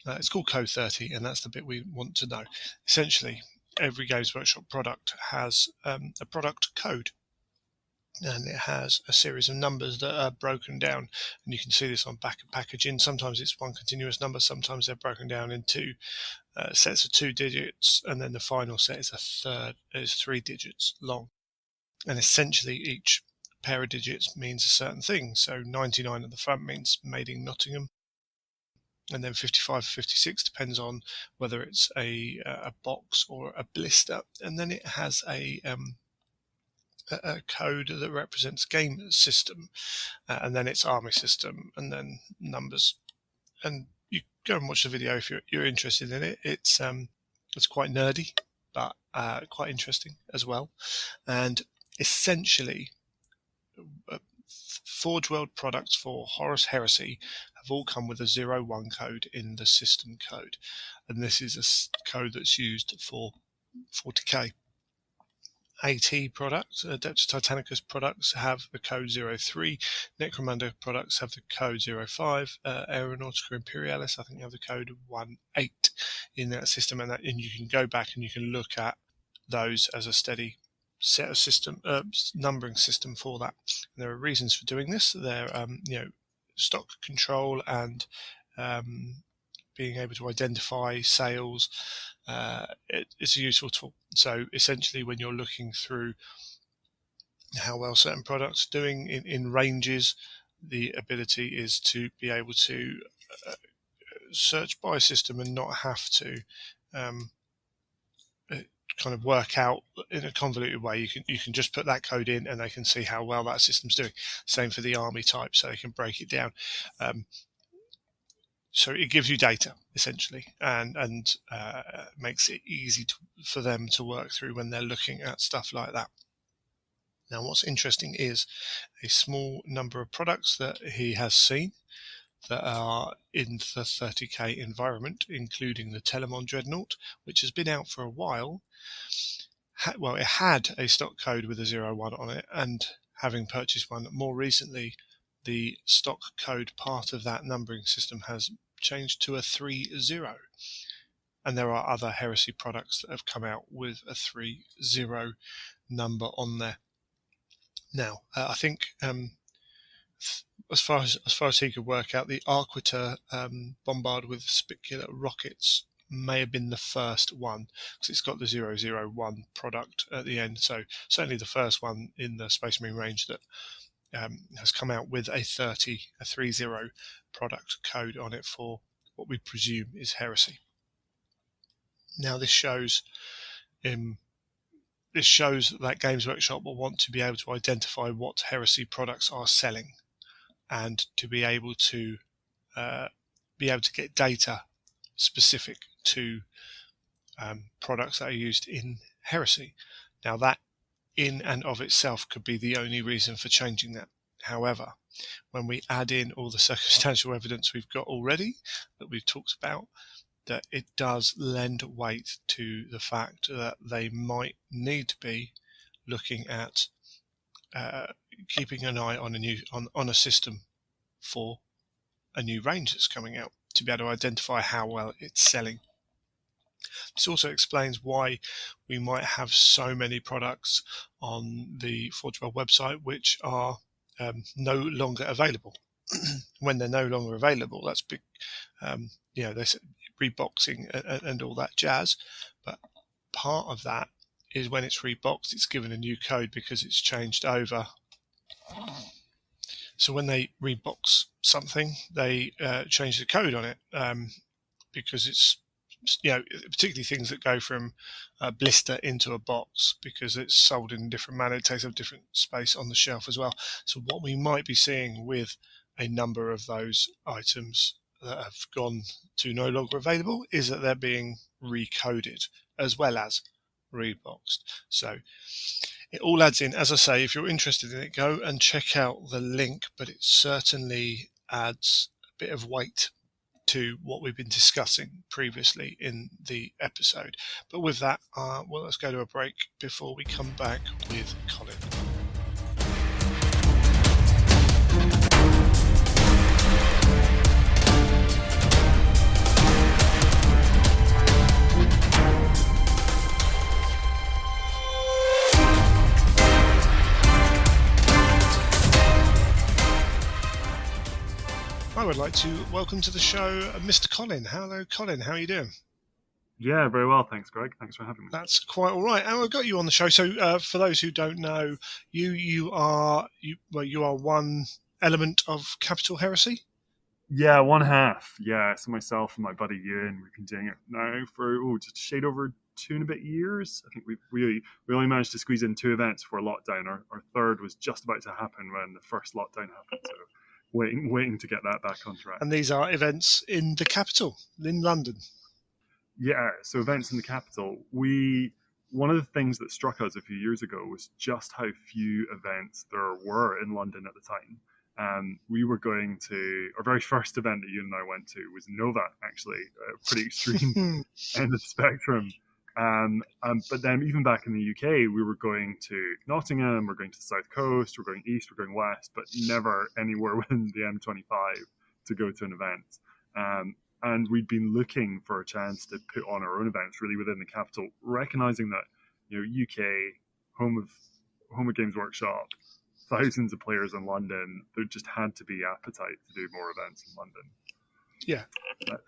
it's called Code 30, and that's the bit we want to know. Essentially, every Games Workshop product has a product code, and it has a series of numbers that are broken down, and you can see this on back of packaging. Sometimes it's one continuous number, sometimes they're broken down into sets of 2 digits, and then the final set is 3 digits long, and essentially each pair of digits means a certain thing. So 99 at the front means made in Nottingham, and then 55, 56 depends on whether it's a box or a blister, and then it has a code that represents game system, and then it's army system, and then numbers. And you go and watch the video if you're interested in it. It's quite nerdy, but quite interesting as well. And essentially, Forge World products for Horus Heresy have all come with a 01 code in the system code, and this is a code that's used for 40k. AT products, Adeptus Titanicus products have the code 03, Necromunda products have the code 05, Aeronautica Imperialis I think have the code 18 in that system, and you can go back and you can look at those as a steady set of system numbering system for that. And there are reasons for doing this. They're stock control and being able to identify sales. It's a useful tool. So essentially, when you're looking through how well certain products are doing in ranges, the ability is to be able to search by system and not have to kind of work out in a convoluted way. You can just put that code in and they can see how well that system's doing. Same for the army type, so they can break it down. So it gives you data essentially, and makes it easy for them to work through when they're looking at stuff like that. Now, what's interesting is a small number of products that he has seen that are in the 30k environment, including the Telemon Dreadnought, which has been out for a while. Well, it had a stock code with a 01 on it, and having purchased one more recently, the stock code part of that numbering system has changed to a 30, and there are other Heresy products that have come out with a 30 number on there. Now, I think as far as he could work out, the Arquiter Bombard with Spicular rockets may have been the first one, because it's got the 001 product at the end. So certainly the first one in the Space Marine range that has come out with a 30 product code on it for what we presume is Heresy. Now this shows that Games Workshop will want to be able to identify what Heresy products are selling, and to be able to get data specific to products that are used in Heresy. Now that in and of itself could be the only reason for changing that. However, when we add in all the circumstantial evidence we've got already that we've talked about, that it does lend weight to the fact that they might need to be looking at keeping an eye on a system for a new range that's coming out, to be able to identify how well it's selling. This also explains why we might have so many products on the Forge World website which are no longer available. When they're no longer available, that's big, they're reboxing and all that jazz. But part of that is when it's reboxed, it's given a new code because it's changed over. So when they rebox something, they change the code on it because it's, particularly things that go from a blister into a box, because it's sold in a different manner. It takes up different space on the shelf as well. So what we might be seeing with a number of those items that have gone to no longer available is that they're being recoded as well as reboxed. So it all adds in. As I say, if you're interested in it, go and check out the link, but it certainly adds a bit of weight to what we've been discussing previously in the episode. But with that, let's go to a break before we come back with Colin. I would like to welcome to the show Mr. Colin. Hello, Colin. How are you doing? Yeah, very well. Thanks, Greg. Thanks for having me. That's quite all right. And I've got you on the show. So for those who don't know, you are one element of Capitol Heresy? Yeah, one half. Yeah, so myself and my buddy Ewan, we've been doing it now for just a shade over 2 and a bit years. I think we only managed to squeeze in 2 events for lockdown. Our third was just about to happen when the first lockdown happened. So waiting to get that back on track. And these are events in the capital, in London. Yeah, so events in the capital. One of the things that struck us a few years ago was just how few events there were in London at the time. We were going to, our very first event that you and I went to was Nova, actually, a pretty extreme end of the spectrum. But then even back in the UK, we were going to Nottingham, we're going to the South Coast, we're going east, we're going west, but never anywhere within the M25 to go to an event. And we'd been looking for a chance to put on our own events really within the capital, recognizing that, UK, home of Games Workshop, thousands of players in London, there just had to be appetite to do more events in London. Yeah,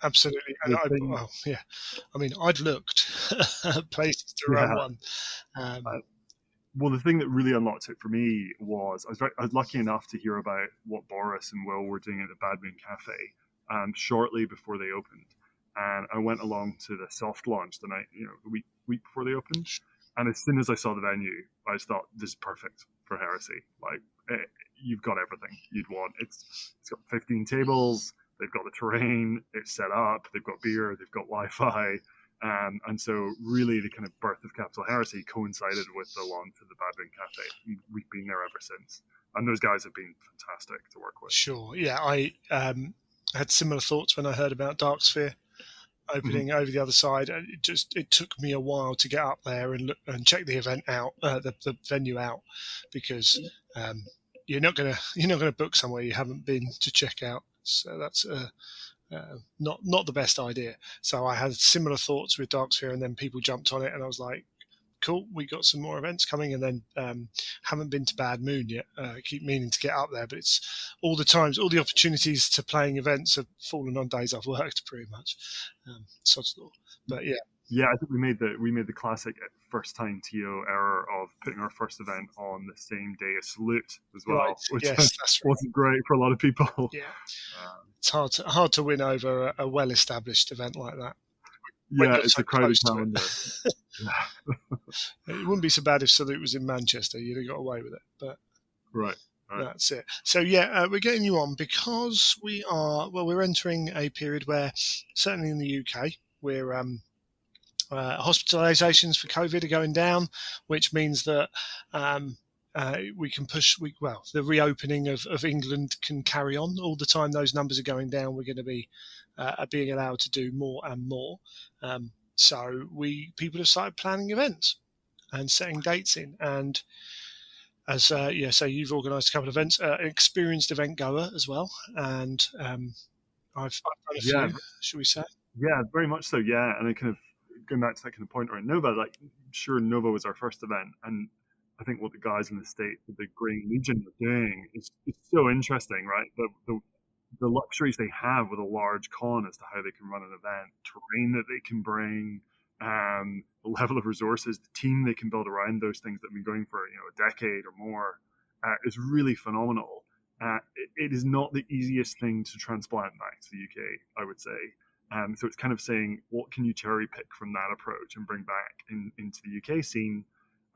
absolutely. And I'd looked at places to run one. Well, the thing that really unlocked it for me was I was lucky enough to hear about what Boris and Will were doing at the Bad Moon Cafe shortly before they opened. And I went along to the soft launch the week before they opened. And as soon as I saw the venue, I just thought, this is perfect for Heresy. You've got everything you'd want. It's got 15 tables. They've got the terrain, it's set up, they've got beer, they've got Wi-Fi. And so really the kind of birth of Capitol Heresy coincided with the launch of the Bad Moon Cafe. We've been there ever since. And those guys have been fantastic to work with. Sure. Yeah, I had similar thoughts when I heard about Darksphere opening over the other side. It took me a while to get up there and look and check the event out, the venue out, because you're not gonna book somewhere you haven't been to check out. So that's not the best idea. So I had similar thoughts with Darksphere, and then people jumped on it, and I was like, cool, we got some more events coming, and then haven't been to Bad Moon yet. I keep meaning to get up there, but it's all the opportunities to playing events have fallen on days I've worked pretty much. Sod's law. But yeah. Yeah, I think we made the classic first time TO error of putting our first event on the same day as Salute as well, right. Which wasn't great for a lot of people. Yeah, it's hard to win over a well-established event like that. Yeah, it's a crowded calendar. It wouldn't be so bad if Salute was in Manchester. You'd have got away with it, but right. That's it. So yeah, we're getting you on because we're entering a period where, certainly in the UK, we're hospitalisations for COVID are going down, which means that we can push. The reopening of England can carry on all the time. Those numbers are going down. We're going to be being allowed to do more and more. So people have started planning events and setting dates in. And as so you've organised a couple of events, an experienced event goer as well, and I've done a few. Should we say? Yeah, very much so. Yeah, and it kind of going back to that kind of point around Nova, like, sure, Nova was our first event, and I think what the guys in the States, the Green Legion, are doing is so interesting, right? The luxuries they have with a large con as to how they can run an event, terrain that they can bring, the level of resources, the team they can build around those things that have been going for a decade or more, is really phenomenal. It is not the easiest thing to transplant back to the UK, I would say. So it's kind of saying, what can you cherry pick from that approach and bring back into the UK scene?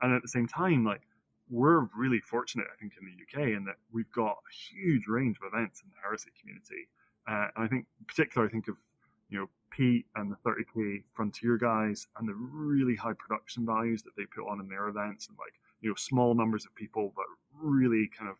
And at the same time, like, we're really fortunate, I think, in the UK, in that we've got a huge range of events in the Heresy community. And I think, in particular, I think of Pete and the 30k Frontier guys and the really high production values that they put on in their events, and like small numbers of people, but really kind of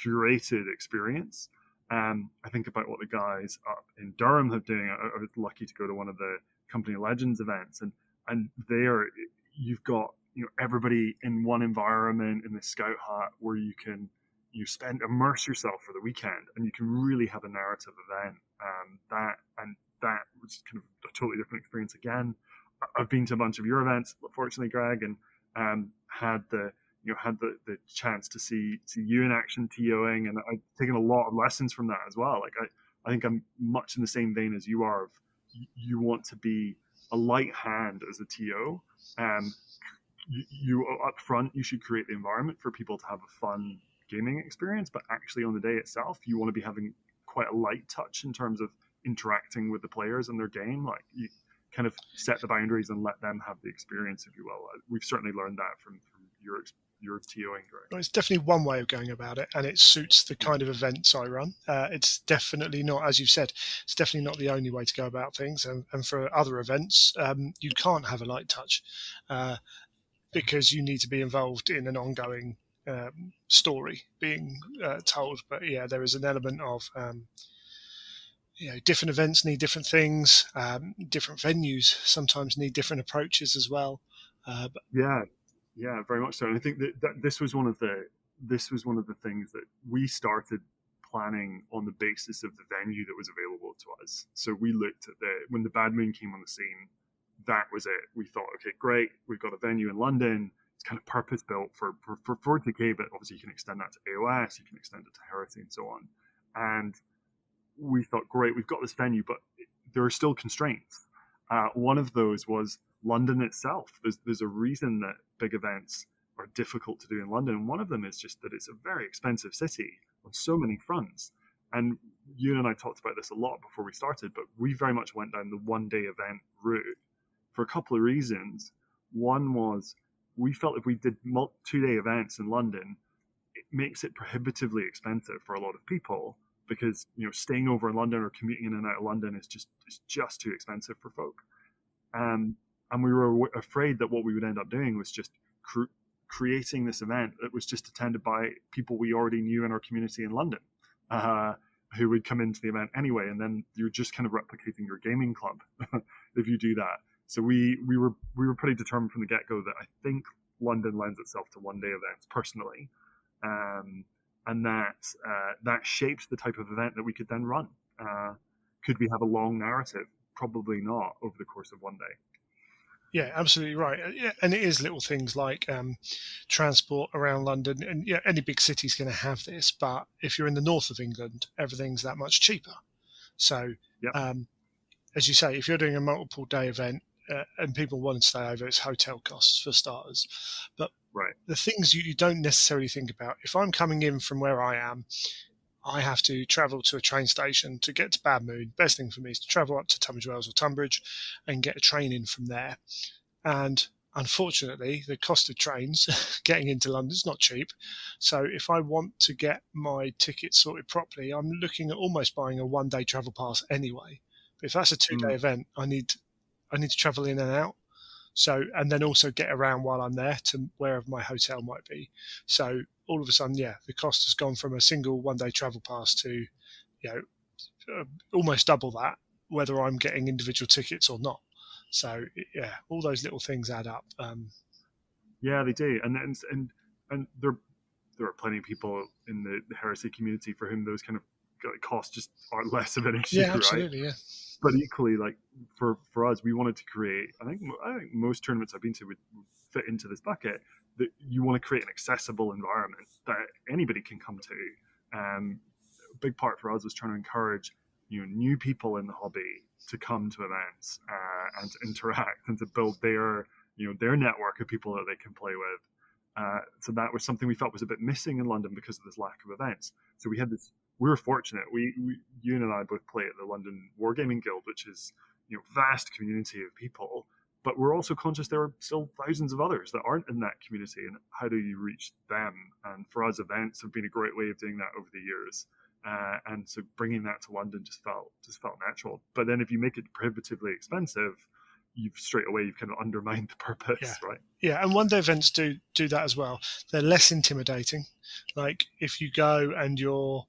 curated experience. I think about what the guys up in Durham have doing. I was lucky to go to one of the Company Legends events, and there you've got everybody in one environment in the scout hut where you can immerse yourself for the weekend, and you can really have a narrative event. That was kind of a totally different experience again. I've been to a bunch of your events, fortunately, Greg, and had the chance to see you in action TOing, and I've taken a lot of lessons from that as well. Like, I think I'm much in the same vein as you are. Of you want to be a light hand as a TO. You up front, you should create the environment for people to have a fun gaming experience, but actually on the day itself, you want to be having quite a light touch in terms of interacting with the players and their game. Like, you kind of set the boundaries and let them have the experience, if you will. We've certainly learned that from your TOing, Greg. Well, it's definitely one way of going about it, and it suits the kind of events I run. It's definitely not, as you've said, it's definitely not the only way to go about things. And for other events, you can't have a light touch because you need to be involved in an ongoing story being told. But yeah, there is an element of different events need different things. Different venues sometimes need different approaches as well. But yeah, very much so. And I think that this was one of the things that we started planning on the basis of the venue that was available to us. So we looked at when the Bad Moon came on the scene, that was it. We thought, okay, great, we've got a venue in London. It's kind of purpose built for 40k, but obviously you can extend that to AOS, you can extend it to Heresy, and so on. And we thought, great, we've got this venue, but there are still constraints. One of those was London itself. There's a reason that big events are difficult to do in London. And one of them is just that it's a very expensive city on so many fronts. And you and I talked about this a lot before we started, but we very much went down the one-day event route for a couple of reasons. One was we felt if we did 2-day events in London, it makes it prohibitively expensive for a lot of people, because staying over in London or commuting in and out of London is just too expensive for folk. And we were afraid that what we would end up doing was just creating this event that was just attended by people we already knew in our community in London, who would come into the event anyway, and then you're just kind of replicating your gaming club if you do that. So we were pretty determined from the get-go that I think London lends itself to one-day events personally. And that shaped the type of event that we could then run. Could we have a long narrative? Probably not over the course of one day. Yeah, absolutely right. Yeah, and it is little things like transport around London, and any big city's going to have this. But if you're in the north of England, everything's that much cheaper. So, yep. As you say, if you're doing a multiple day event and people want to stay over, it's hotel costs for starters. But right. The things you don't necessarily think about. If I'm coming in from where I am, I have to travel to a train station to get to Bad Moon. Best thing for me is to travel up to Tunbridge Wells or Tunbridge and get a train in from there. And unfortunately, the cost of trains getting into London is not cheap. So if I want to get my ticket sorted properly, I'm looking at almost buying a one-day travel pass anyway. But if that's a 2-day event, I need to travel in and out. So, and then also get around while I'm there to wherever my hotel might be. So all of a sudden, the cost has gone from a single one-day travel pass to, almost double that, whether I'm getting individual tickets or not. So all those little things add up. Yeah, they do, and there are plenty of people in the Heresy community for whom those kind of costs just are less of an issue. Yeah, absolutely, right? but equally, like for us, we wanted to create. I think most tournaments I've been to would fit into this bucket. That you want to create an accessible environment that anybody can come to. A big part for us was trying to encourage new people in the hobby to come to events and to interact and to build their network of people that they can play with. So that was something we felt was a bit missing in London because of this lack of events. So we had this. We were fortunate. You and I both play at the London Wargaming Guild, which is vast community of people. But we're also conscious there are still thousands of others that aren't in that community, and how do you reach them? And for us, events have been a great way of doing that over the years. And so bringing that to London just felt natural. But then if you make it prohibitively expensive, you've kind of undermined the purpose, right? Yeah, and one-day events do that as well. They're less intimidating. Like if you go and you're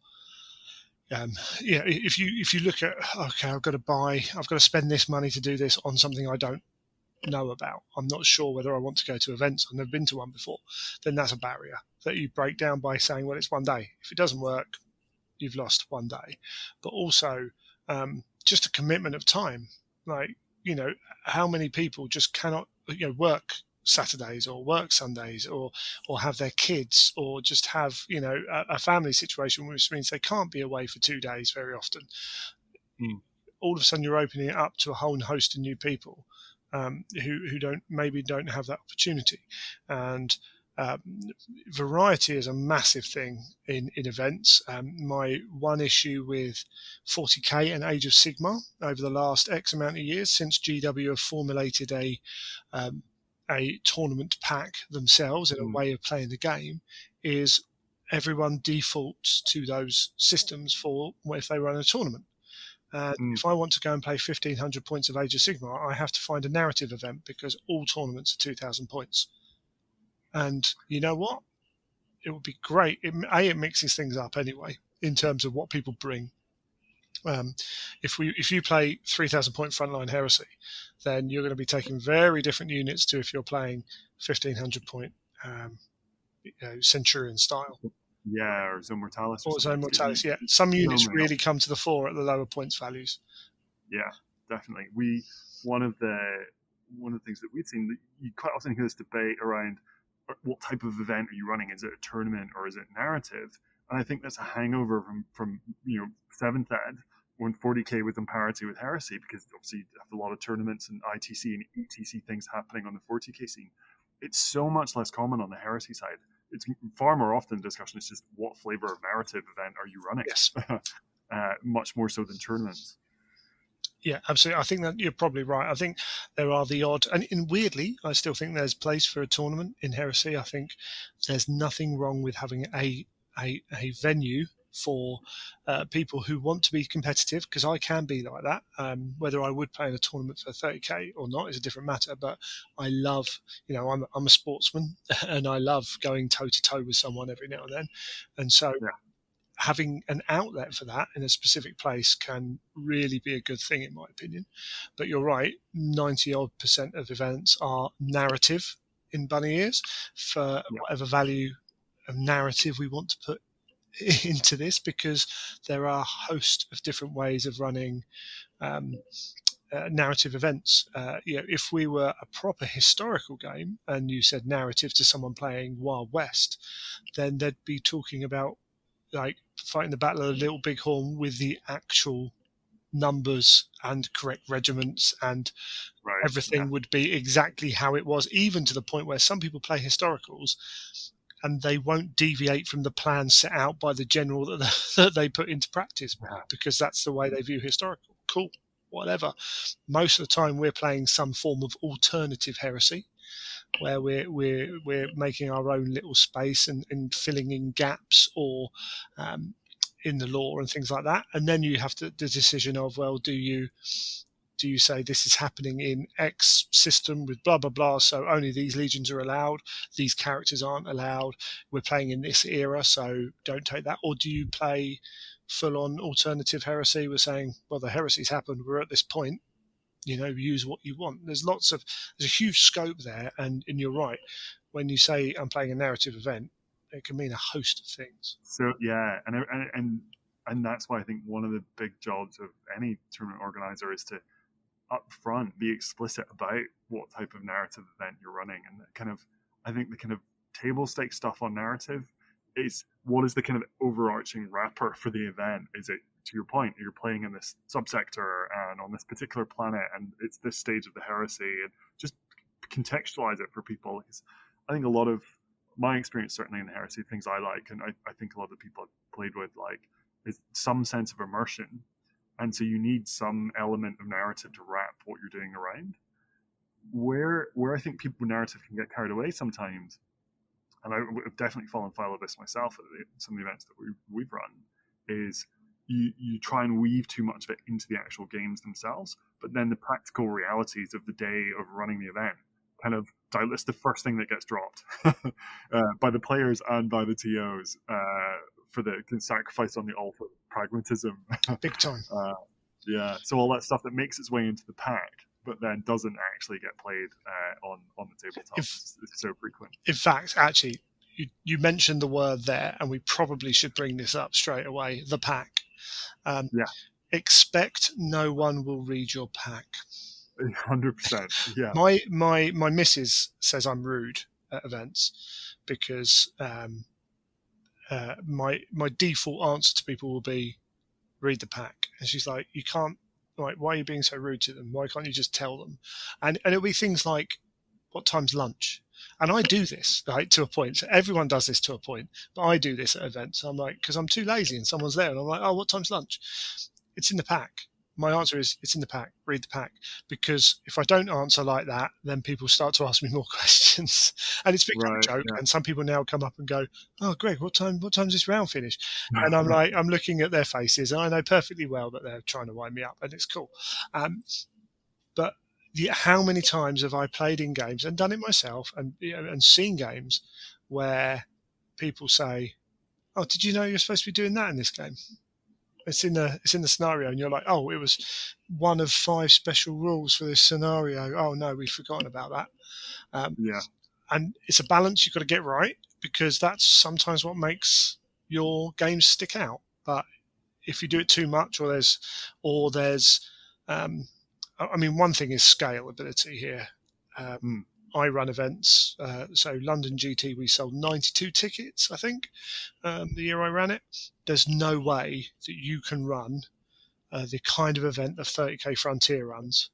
if you look at, okay, I've got to spend this money to do this on something I don't know about. I'm not sure whether I want to go to events. I've never been to one before. Then that's a barrier that you break down by saying, well, it's one day. If it doesn't work, you've lost one day. But also just a commitment of time. Like, how many people just cannot work Saturdays or work Sundays or have their kids or just have a family situation, which means they can't be away for 2 days very often. All of a sudden you're opening it up to a whole host of new people who don't have that opportunity. And variety is a massive thing in events. My one issue with 40k and Age of Sigmar over the last X amount of years, since GW have formulated a tournament pack themselves in a way of playing the game, is everyone defaults to those systems for if they run a tournament. If I want to go and play 1,500 points of Age of Sigmar, I have to find a narrative event because all tournaments are 2,000 points. And you know what? It would be great. It mixes things up anyway in terms of what people bring. If you play 3,000 point frontline heresy, then you're going to be taking very different units to if you're playing 1,500 point Centurion style. Yeah, or Zone Mortalis. Or Zone Mortalis, yeah. Some units really come to the fore at the lower points values. Yeah, definitely. One of the things that we've seen, that you quite often hear this debate around what type of event are you running? Is it a tournament or is it narrative? And I think that's a hangover from 7th Ed, when 40k was in parity with Heresy, because obviously you have a lot of tournaments and ITC and ETC things happening on the 40k scene. It's so much less common on the Heresy side. It's far more often the discussion is just what flavor of narrative event are you running? Yes. Much more so than tournaments. Yeah, absolutely. I think that you're probably right. I think there are the odd, and weirdly, I still think there's place for a tournament in Heresy. I think there's nothing wrong with having a venue for people who want to be competitive, because I can be like that. Whether I would play in a tournament for 30k or not is a different matter. But I love, I'm a sportsman, and I love going toe to toe with someone every now and then, and so. Yeah. Having an outlet for that in a specific place can really be a good thing, in my opinion. But you're right, 90% of events are narrative in bunny ears for whatever value of narrative we want to put into this, because there are a host of different ways of running narrative events. If we were a proper historical game and you said narrative to someone playing Wild West, then they'd be talking about like fighting the Battle of the Little Bighorn with the actual numbers and correct regiments, and everything would be exactly how it was, even to the point where some people play historicals and they won't deviate from the plan set out by the general that they put into practice, because that's the way they view historical. Cool, whatever. Most of the time we're playing some form of alternative heresy, where we're making our own little space and filling in gaps or in the lore and things like that. And then you have the decision of, well, do you say this is happening in X system with blah blah blah, so only these legions are allowed, these characters aren't allowed, we're playing in this era, so don't take that? Or do you play full on alternative heresy? We're saying, well, the heresy's happened, we're at this point, use what you want. There's a huge scope there, and you're right. When you say I'm playing a narrative event, it can mean a host of things. So yeah, and and that's why I think one of the big jobs of any tournament organizer is to up front be explicit about what type of narrative event you're running. And kind of, I think the kind of table stakes stuff on narrative is, what is the kind of overarching wrapper for the event? Is it, to your point, you're playing in this subsector and on this particular planet, and it's this stage of the heresy, and just contextualize it for people. Because I think a lot of my experience, certainly in heresy, things I like, and I think a lot of the people I've played with like, is some sense of immersion. And so you need some element of narrative to wrap what you're doing around. Where I think people with narrative can get carried away sometimes, and I've definitely fallen foul of this myself at some of the events that we've run, is you try and weave too much of it into the actual games themselves, but then the practical realities of the day of running the event kind of it's the first thing that gets dropped by the players and by the TOs for the sacrifice on the altar pragmatism. Big time. Yeah, so all that stuff that makes its way into the pack but then doesn't actually get played on the tabletop is so frequent. In fact, actually, you mentioned the word there, and we probably should bring this up straight away, the pack. Yeah. Expect no one will read your pack. 100%. Yeah. My missus says I'm rude at events because my default answer to people will be read the pack, and she's like, you can't, like, why are you being so rude to them? Why can't you just tell them? And it'll be things like, what time's lunch? And I do this, right, to a point. So everyone does this to a point, but I do this at events. I'm like, because I'm too lazy and someone's there, and I'm like, oh, what time's lunch? It's in the pack. My answer is, it's in the pack. Read the pack. Because if I don't answer like that, then people start to ask me more questions. And it's become a joke. Yeah. And some people now come up and go, oh, Greg, what time's this round finish? And I'm like, I'm looking at their faces, and I know perfectly well that they're trying to wind me up, and it's cool. But how many times have I played in games and done it myself, and seen games where people say, oh, did you know you're supposed to be doing that in this game? It's in the scenario, and you're like, oh, it was one of 5 special rules for this scenario. Oh no, we've forgotten about that. Yeah. And it's a balance you've got to get right, because that's sometimes what makes your games stick out. But if you do it too much, or there's, I mean, one thing is scalability here. I run events. So London GT, we sold 92 tickets, I think, the year I ran it. There's no way that you can run the kind of event that 30K Frontier runs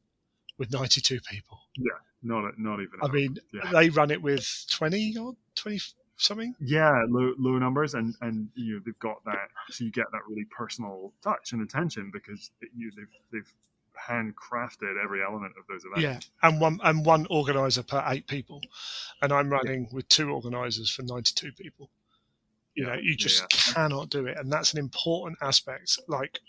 with 92 people. Yeah, not even. I mean, they run it with 20 something. Yeah, low numbers, and they've got that, so you get that really personal touch and attention, because they've handcrafted every element of those events. Yeah, and one organizer per 8 people, and I'm running with 2 organizers for 92 people. You just cannot do it, and that's an important aspect. Like,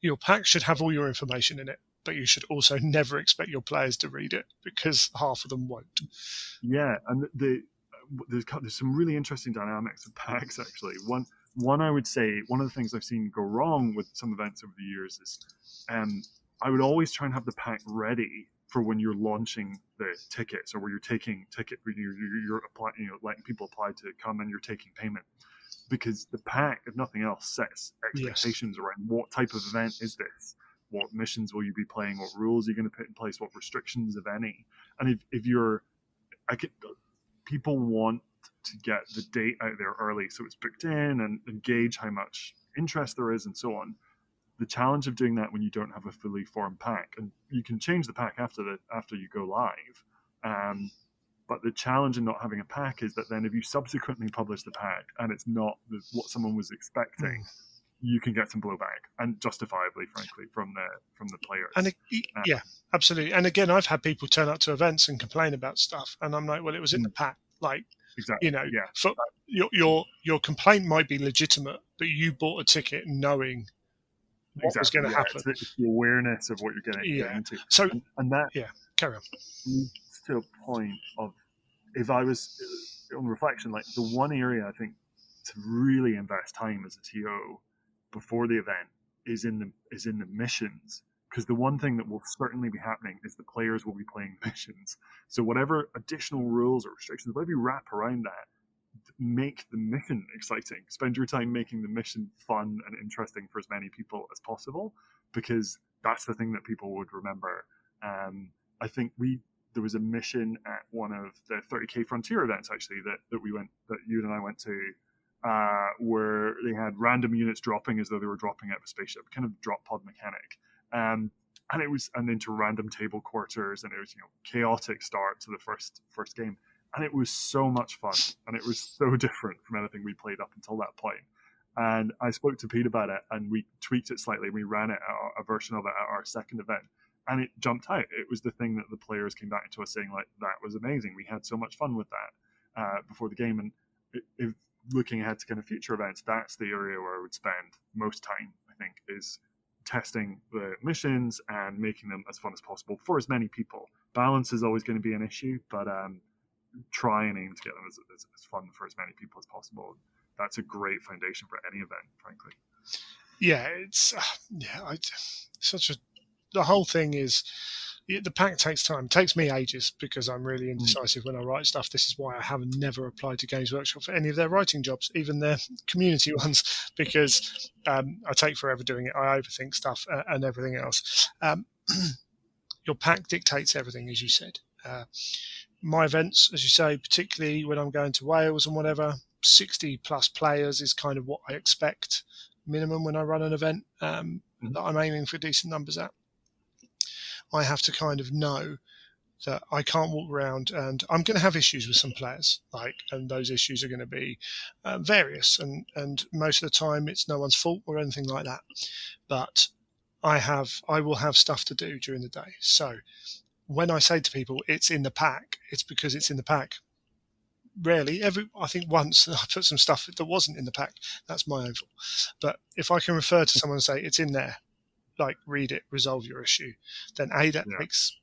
your pack should have all your information in it, but you should also never expect your players to read it, because half of them won't. Yeah, and there's some really interesting dynamics of packs, actually. One I would say, one of the things I've seen go wrong with some events over the years is, I would always try and have the pack ready for when you're launching the tickets, or where you're taking you're applying, letting people apply to come, and you're taking payment, because the pack, if nothing else, sets expectations around what type of event is this, what missions will you be playing, what rules are you going to put in place, what restrictions, if any. And people want to get the date out there early, so it's booked in, and gauge how much interest there is, and so on. The challenge of doing that when you don't have a fully formed pack, and you can change the pack after you go live, but the challenge in not having a pack is that then if you subsequently publish the pack and it's not what someone was expecting, you can get some blowback, and justifiably, frankly, from the players. And yeah, absolutely. And again, I've had people turn up to events and complain about stuff, and I'm like, well, it was in the pack. Like, exactly. For your complaint might be legitimate, but you bought a ticket knowing what was going to happen. It's the awareness of what you're getting into. So, and that carry on. Leads to a point of, if I was on reflection, like, the one area I think to really invest time as a TO before the event is in the missions, because the one thing that will certainly be happening is the players will be playing missions. So whatever additional rules or restrictions, whatever you wrap around that, make the mission exciting. Spend your time making the mission fun and interesting for as many people as possible, because that's the thing that people would remember. I think there was a mission at one of the 30k Frontier events actually that you and I went to, where they had random units dropping as though they were dropping out of a spaceship, kind of drop pod mechanic. And into random table quarters, and it was chaotic start to the first game, and it was so much fun, and it was so different from anything we played up until that point. And I spoke to Pete about it, and we tweaked it slightly. We ran it a version of it at our second event, and it jumped out. It was the thing that the players came back to us saying, like, that was amazing. We had so much fun with that before the game. And if looking ahead to kind of future events, that's the area where I would spend most time, I think, is testing the missions and making them as fun as possible for as many people. Balance is always going to be an issue, but try and aim to get them as fun for as many people as possible. That's a great foundation for any event, frankly. Yeah, it's the whole thing is, the pack takes time. It takes me ages because I'm really indecisive when I write stuff. This is why I have never applied to Games Workshop for any of their writing jobs, even their community ones, because I take forever doing it. I overthink stuff and everything else. Your pack dictates everything, as you said. My events, as you say, particularly when I'm going to Wales and whatever, 60 plus players is kind of what I expect minimum when I run an event that I'm aiming for decent numbers at. I have to kind of know that I can't walk around, and I'm going to have issues with some players, and those issues are going to be various, and most of the time it's no one's fault or anything like that. But I will have stuff to do during the day. So when I say to people it's in the pack, it's because it's in the pack. Rarely, I think once I put some stuff that wasn't in the pack. That's my own fault. But if I can refer to someone and say it's in there, like read it, resolve your issue, then that takes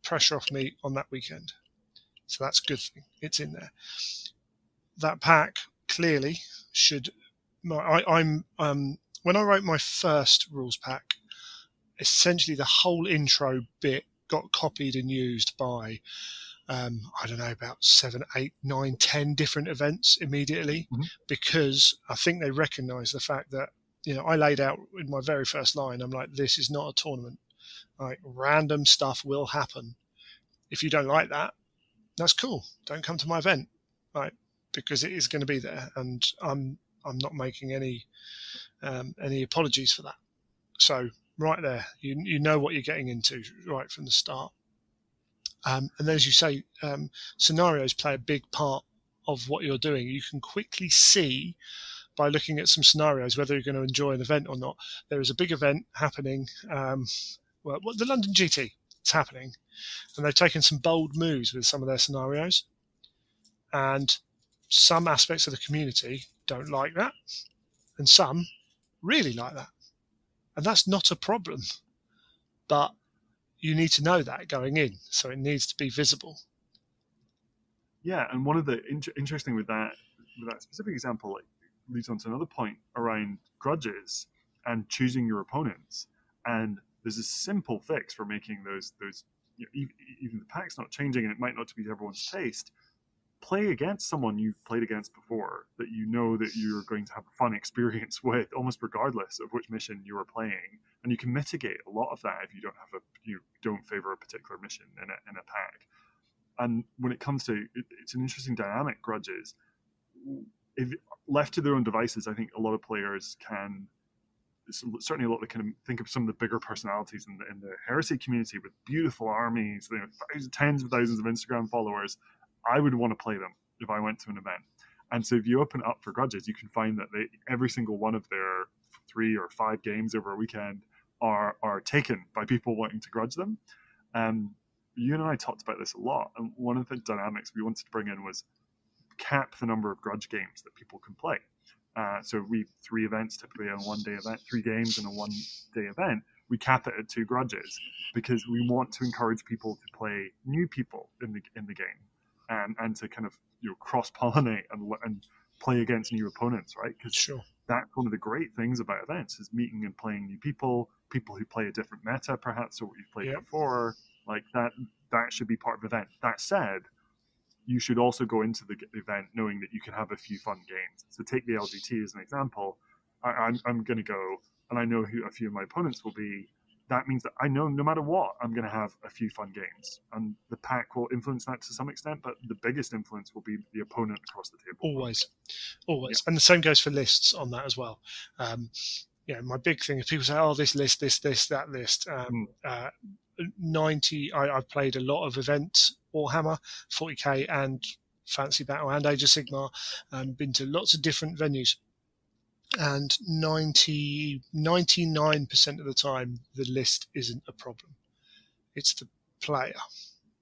pressure off me on that weekend. So that's a good thing. It's in there. That pack clearly should. When I wrote my first rules pack, essentially the whole intro bit got copied and used by I don't know, about 7, 8, 9, 10 different events immediately, because I think they recognise the fact that, I laid out in my very first line, I'm like, this is not a tournament. Like, random stuff will happen. If you don't like that, that's cool. Don't come to my event, right? Because it is going to be there, and I'm not making any apologies for that. So right there, you know what you're getting into right from the start. And then, as you say, scenarios play a big part of what you're doing. You can quickly see by looking at some scenarios whether you're going to enjoy an event or not. There is a big event happening, the London GT is happening, and they've taken some bold moves with some of their scenarios, and some aspects of the community don't like that, and some really like that, and that's not a problem, but you need to know that going in, so it needs to be visible. Yeah, and one of the interesting with that specific example, leads on to another point around grudges and choosing your opponents. And there's a simple fix for making those even the pack's not changing, and it might not be everyone's taste. Play against someone you've played against before that you know that you're going to have a fun experience with, almost regardless of which mission you are playing. And you can mitigate a lot of that if you don't favor a particular mission in a pack. And when it comes to it's an interesting dynamic, grudges. If left to their own devices, I think a lot of players can, certainly a lot that can think of some of the bigger personalities in the Heresy community with beautiful armies, tens of thousands of Instagram followers. I would want to play them if I went to an event. And so if you open up for grudges, you can find that every single one of their 3 or 5 games over a weekend are taken by people wanting to grudge them. You and I talked about this a lot, and one of the dynamics we wanted to bring in was cap the number of grudge games that people can play. So we 3 events typically on a 1-day event, 3 games in a 1-day event. We cap it at 2 grudges because we want to encourage people to play new people in the game. And to kind of cross-pollinate and play against new opponents, right? Because that's one of the great things about events is meeting and playing new people who play a different meta, perhaps, or what you've played before. Like that should be part of the event. That said, you should also go into the event knowing that you can have a few fun games. So take the LGT as an example. I'm going to go, and I know who a few of my opponents will be. That means that I know no matter what, I'm going to have a few fun games. And the pack will influence that to some extent, but the biggest influence will be the opponent across the table. Always. Yeah. And the same goes for lists on that as well. My big thing is people say, oh, this list, that list. 90, I've played a lot of events, Warhammer, 40k and Fantasy Battle and Age of Sigmar, been to lots of different venues. And 99% of the time, the list isn't a problem. It's the player.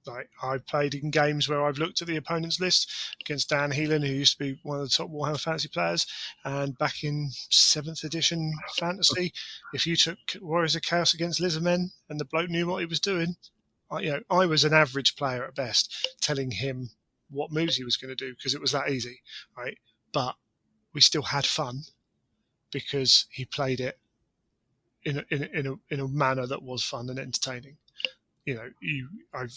Like, I've played in games where I've looked at the opponent's list against Dan Heelan, who used to be one of the top Warhammer Fantasy players, and back in 7th edition Fantasy, if you took Warriors of Chaos against Lizardmen and the bloke knew what he was doing, I was an average player at best, telling him what moves he was going to do because it was that easy, right? But we still had fun because he played it in a manner that was fun and entertaining. I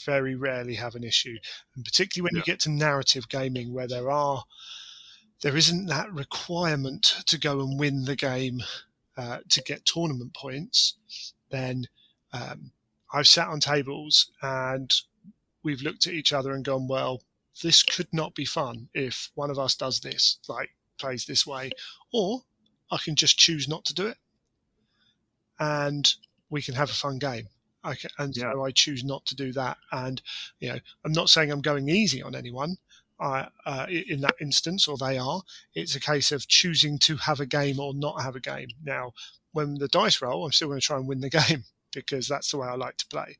very rarely have an issue, and particularly when you get to narrative gaming where there isn't that requirement to go and win the game to get tournament points. Then I've sat on tables and we've looked at each other and gone, well, this could not be fun if one of us does this, like plays this way, or I can just choose not to do it and we can have a fun game. So I choose not to do that. And, I'm not saying I'm going easy on anyone in that instance, or they are. It's a case of choosing to have a game or not have a game. Now, when the dice roll, I'm still going to try and win the game because that's the way I like to play.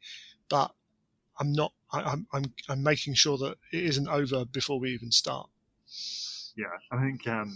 But I'm not. I'm making sure that it isn't over before we even start. Yeah, I think I've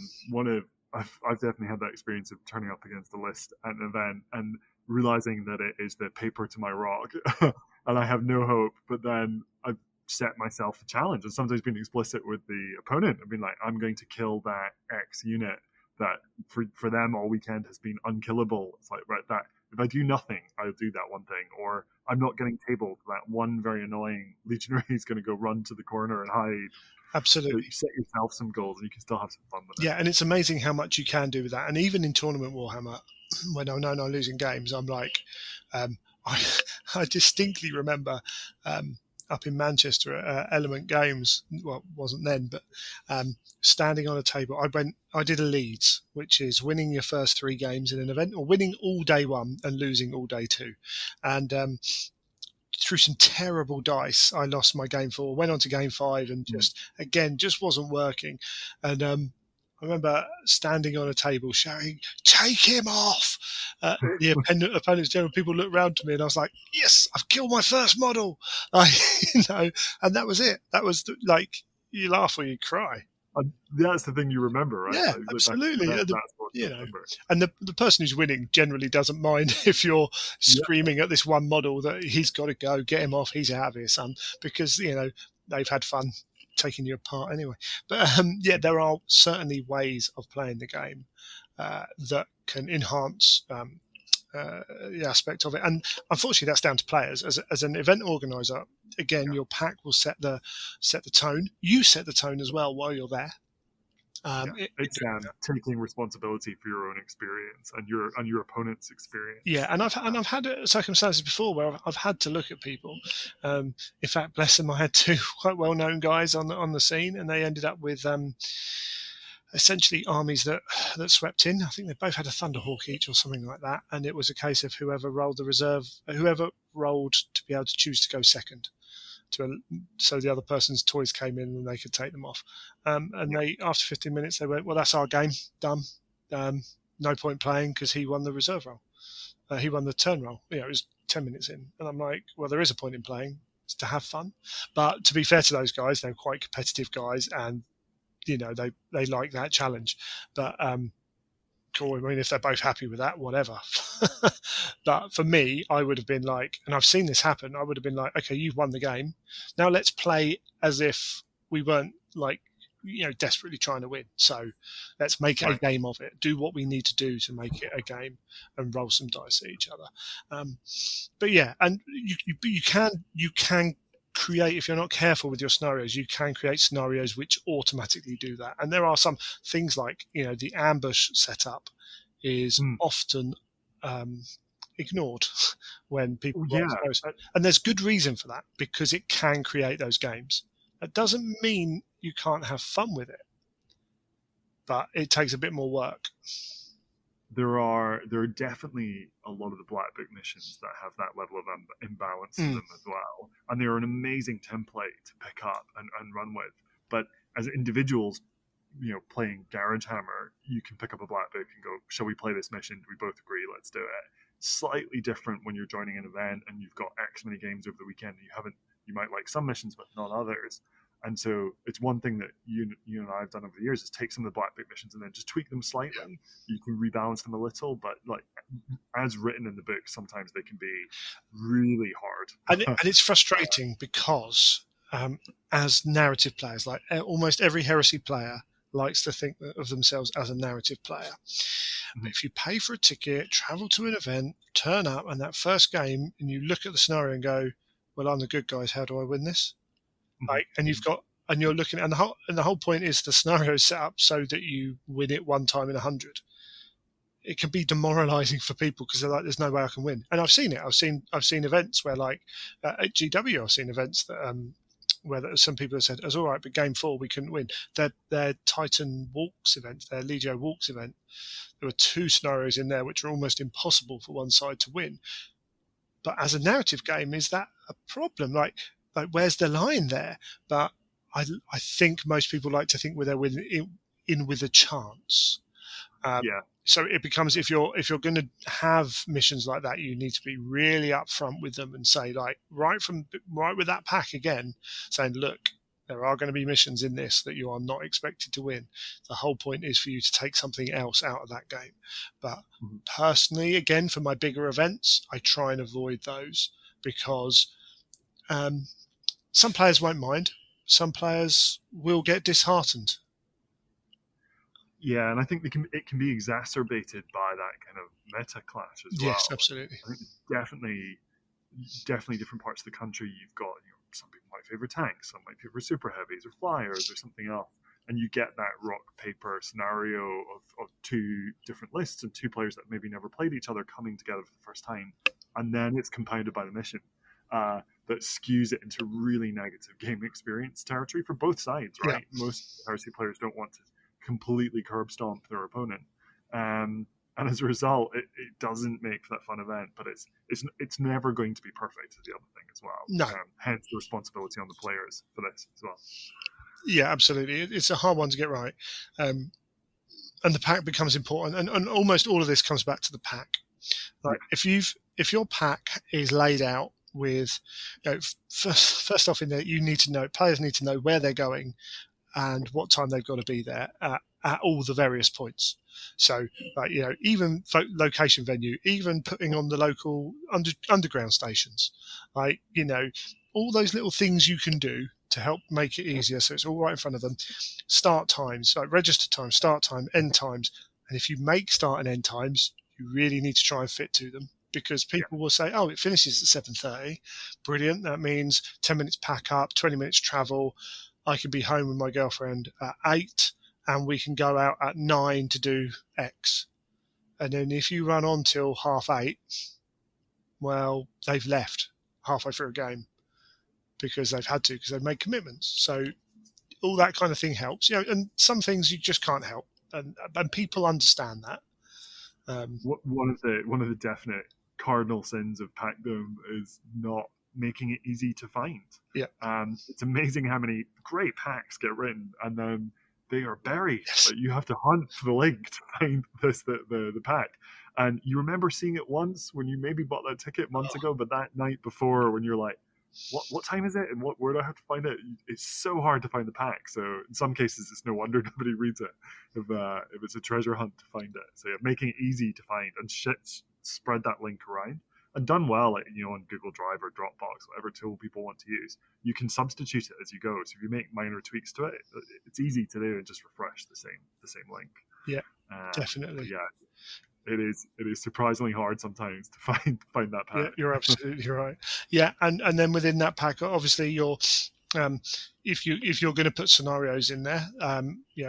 definitely had that experience of turning up against a list at an event and realizing that it is the paper to my rock and I have no hope, but then I've set myself a challenge and sometimes been explicit with the opponent. I've been like, I'm going to kill that X unit that for them all weekend has been unkillable. It's like, right, that if I do nothing, I'll do that one thing, or I'm not getting tabled. That one very annoying legionary is going to go run to the corner and hide. Absolutely. So you set yourself some goals and you can still have some fun with it. Yeah, and it's amazing how much you can do with that. And even in tournament Warhammer, when I know I'm losing games, I'm like, I distinctly remember up in Manchester at Element Games, well, it wasn't then, but standing on a table, I did a Leeds, which is winning your first 3 games in an event, or winning all day 1 and losing all day 2. And through some terrible dice, I lost my game 4, went on to game 5 and just wasn't working. And I remember standing on a table shouting, "Take him off!" The opponent's general, people looked around to me and I was like, yes, I've killed my first model. And that was it. That was like, you laugh or you cry. That's the thing you remember, right? Yeah, absolutely. That's what you remember. And the person who's winning generally doesn't mind if you're screaming at this one model that he's got to go, get him off, he's out of here, son, because they've had fun taking you apart anyway. But there are certainly ways of playing the game that can enhance the aspect of it, and unfortunately that's down to players. As an event organizer, again, your pack will set the tone. You set the tone as well while you're there. It's taking responsibility for your own experience and your opponent's experience. Yeah, and I've had circumstances before where I've had to look at people. In fact, bless them, I had 2 quite well-known guys on the scene, and they ended up with essentially armies that swept in. I think they both had a Thunderhawk each or something like that, and it was a case of whoever rolled to be able to choose to go second. So the other person's toys came in and they could take them off. They, after 15 minutes, they went, well, that's our game, done. No point playing because he won the reserve roll. He won the turn roll. It was 10 minutes in. And I'm like, well, there is a point in playing. It's to have fun. But to be fair to those guys, they're quite competitive guys and, they like that challenge. But cool, I mean, if they're both happy with that, whatever. But for me, I would have been like, and I've seen this happen, I would have been like, okay, you've won the game. Now let's play as if we weren't like, desperately trying to win. So let's make a game of it. Do what we need to do to make it a game and roll some dice at each other. But yeah, and you can create, if you're not careful with your scenarios, you can create scenarios which automatically do that. And there are some things like, the ambush setup is often ignored when people roll scenarios. And there's good reason for that, because it can create those games. That doesn't mean you can't have fun with it, but it takes a bit more work. There are definitely a lot of the Black Book missions that have that level of imbalance to them as well, and they're an amazing template to pick up and run with. But as individuals, playing Garage Hammer, you can pick up a Black Book and go, shall we play this mission? We both agree, let's do it. Slightly different when you're joining an event and you've got X many games over the weekend and you might like some missions but not others. And so it's one thing that you and I have done over the years is take some of the Black Book missions and then just tweak them slightly. You can rebalance them a little, but like as written in the book, sometimes they can be really hard. And it's frustrating because as narrative players, like almost every Heresy player likes to think of themselves as a narrative player. But if you pay for a ticket, travel to an event, turn up, and that first game, and you look at the scenario and go, well, I'm the good guys, how do I win this? And you're looking, and the whole point is the scenario is set up so that you win it one time in 100. It can be demoralizing for people because they're like, there's no way I can win. And I've seen it. I've seen events where, like at GW, I've seen events that where some people have said, "It's all right, but game 4 we couldn't win." Their Titan Walks event, their Legio Walks event, there were 2 scenarios in there which are almost impossible for one side to win. But as a narrative game, is that a problem? Like where's the line there? But I think most people like to think they're in with a chance. So it becomes, if you're going to have missions like that, you need to be really upfront with them and say, like, right with that pack again, saying, look, there are going to be missions in this that you are not expected to win. The whole point is for you to take something else out of that game. But personally, again, for my bigger events, I try and avoid those because some players won't mind. Some players will get disheartened. Yeah, and I think it can be exacerbated by that kind of meta clash as well. Yes, absolutely. I think definitely different parts of the country. You've got some people might favor tanks, some might favor super heavies or flyers or something else, and you get that rock paper scenario of 2 different lists and 2 players that maybe never played each other coming together for the first time, and then it's compounded by the mission that skews it into really negative game experience territory for both sides, right? Yeah. Most Heresy players don't want to completely curb stomp their opponent, and as a result, it doesn't make for that fun event. But it's never going to be perfect, is the other thing as well. No, hence the responsibility on the players for this as well. Yeah, absolutely. It's a hard one to get right, and the pack becomes important. And almost all of this comes back to the pack. Like if your pack is laid out with, first off in there, players need to know where they're going and what time they've got to be there at all the various points. So, even location venue, even putting on the local underground stations, all those little things you can do to help make it easier. So it's all right in front of them. Start times, like register time, start time, end times. And if you make start and end times, you really need to try and fit to them. Because people will say, oh, it finishes at 7:30. Brilliant. That means 10 minutes pack up, 20 minutes travel. I can be home with my girlfriend at 8 and we can go out at 9 to do X. And then if you run on till 8:30, well, they've left halfway through a game because they've had to, because they've made commitments. So all that kind of thing helps. And some things you just can't help. And people understand that. One of the definite cardinal sins of Packdom is not making it easy to find. Yeah. It's amazing how many great packs get written and then they are buried. Yes. Like you have to hunt for the link to find the pack. And you remember seeing it once when you maybe bought that ticket months ago, but that night before when you're like, what time is it and where do I have to find it? It's so hard to find the pack. So in some cases, it's no wonder nobody reads it if it's a treasure hunt to find it. So making it easy to find and spread that link around and done well, on Google Drive or Dropbox, whatever tool people want to use. You can substitute it as you go. So if you make minor tweaks to it, it's easy to do and just refresh the same link. Yeah, definitely. Yeah. it is surprisingly hard sometimes to find that pack. Yeah, you're absolutely right. Yeah, and then within that pack, obviously you're if you're going to put scenarios in there,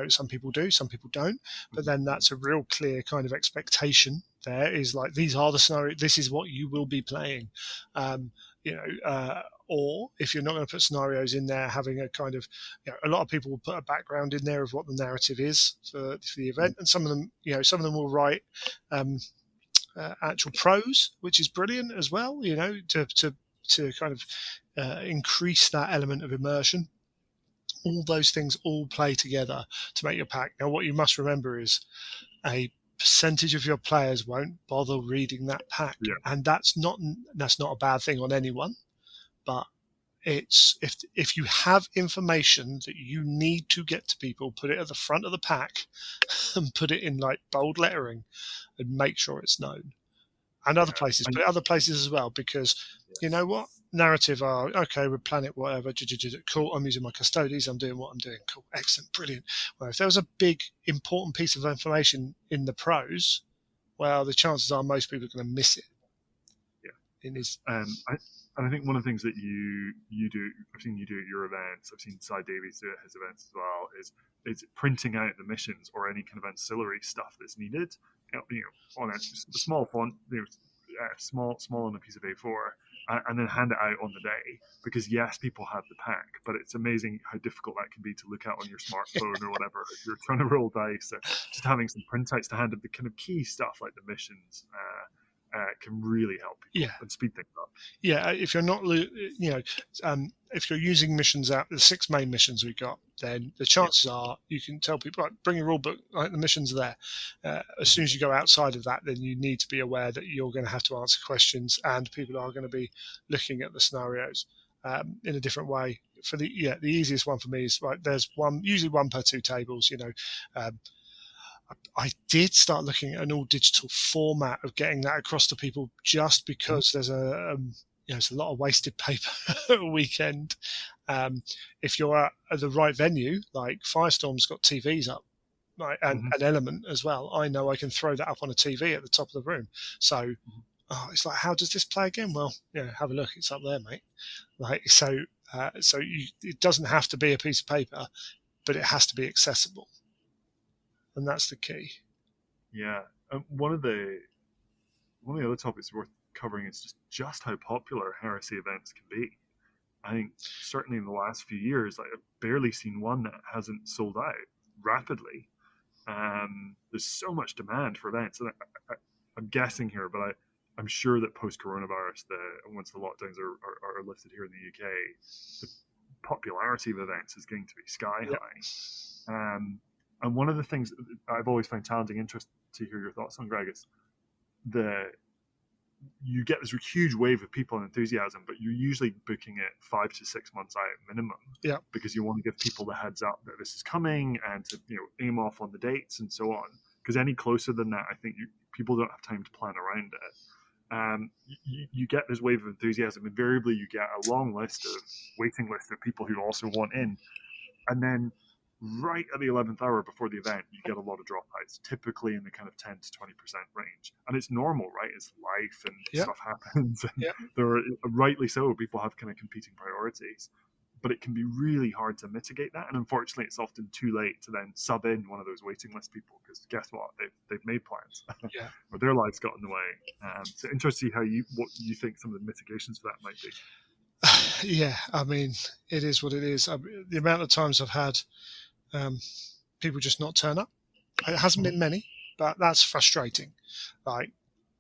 some people do, some people don't, but then that's a real clear kind of expectation. There is like, these are the scenarios. This is what you will be playing. Or if you're not going to put scenarios in there, having a kind of, a lot of people will put a background in there of what the narrative is for the event, and some of them will write actual prose, which is brilliant as well. To kind of increase that element of immersion. All those things all play together to make your pack. Now, what you must remember is a percentage of your players won't bother reading that pack, and that's not a bad thing on anyone. But it's if you have information that you need to get to people, put it at the front of the pack and put it in like bold lettering and make sure it's known. And other places, but other places as well, because you know what? Narrative are, okay, we're planet whatever, cool, I'm using my custodies, I'm doing what I'm doing, cool, excellent, brilliant. Well, if there was a big, important piece of information in the prose, well, the chances are most people are going to miss it. And I think one of the things that you do, I've seen you do at your events, I've seen Cy Davies do it at his events as well, is printing out the missions or any kind of ancillary stuff that's needed, on a small font, small on a piece of A4, and then hand it out on the day. Because yes, people have the pack, but it's amazing how difficult that can be to look at on your smartphone or whatever. If you're trying to roll dice, or just having some printouts to hand of the kind of key stuff like the missions. Can really help people and speed things up. Yeah, if you're not, if you're using missions out, the 6 main missions we got, then the chances are you can tell people, right, bring your rule book, like the missions are there. As soon as you go outside of that, then you need to be aware that you're going to have to answer questions, and people are going to be looking at the scenarios in a different way. For the easiest one for me is, right, there's usually one per 2 tables. I did start looking at an all digital format of getting that across to people, just because there's it's a lot of wasted paper at a weekend. If you're at the right venue, like Firestorm's got TVs up, right, and an element as well, I know I can throw that up on a TV at the top of the room. So it's like, how does this play again? Well, have a look, it's up there, mate. Like, it doesn't have to be a piece of paper, but it has to be accessible. And that's the key. Yeah. One of the other topics worth covering is just how popular heresy events can be. I think certainly in the last few years, I've barely seen one that hasn't sold out rapidly. There's so much demand for events, and I'm guessing here, but I'm sure that post-coronavirus, once the lockdowns are lifted here in the UK, the popularity of events is going to be sky high. And one of the things I've always found challenging, interesting to hear your thoughts on, Greg, is you get this huge wave of people and enthusiasm, but you're usually booking it 5 to 6 months out minimum. Yeah. Because you want to give people the heads up that this is coming, and to aim off on the dates and so on. Because any closer than that, I think people don't have time to plan around it. You get this wave of enthusiasm. Invariably, you get a long waiting list of people who also want in, and then right at the 11th hour before the event, you get a lot of dropouts, typically in the kind of 10 to 20% range. And it's normal, right? It's life, and stuff happens. And rightly so, people have kind of competing priorities. But it can be really hard to mitigate that. And unfortunately, it's often too late to then sub in one of those waiting list people, because guess what? They've made plans. Or their lives got in the way. So interesting to see what you think some of the mitigations for that might be. Yeah, I mean, it is what it is. The amount of times I've had people just not turn up. It hasn't been many, but that's frustrating. Like,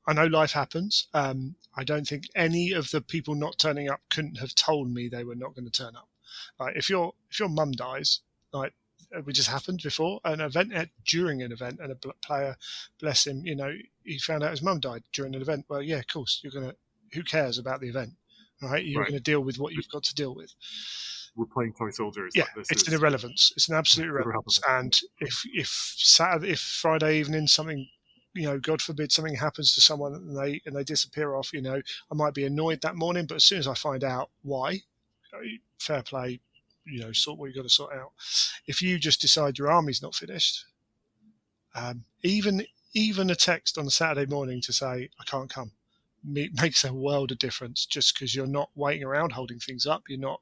I know life happens. I don't think any of the people not turning up couldn't have told me they were not going to turn up. Like, if your mum dies, like, it just happened before an event, during an event, and a player, bless him, he found out his mum died during an event. Well, yeah, of course, who cares about the event, right? You're going to deal with what you've got to deal with. We're playing toy soldiers. Yeah, it's an irrelevance. It's an absolute irrelevance. And if Friday evening something, God forbid, something happens to someone and they disappear off, I might be annoyed that morning. But as soon as I find out why, fair play, sort what you got to sort out. If you just decide your army's not finished, even even a text on a Saturday morning to say, I can't come, makes a world of difference, just because you're not waiting around holding things up. You're not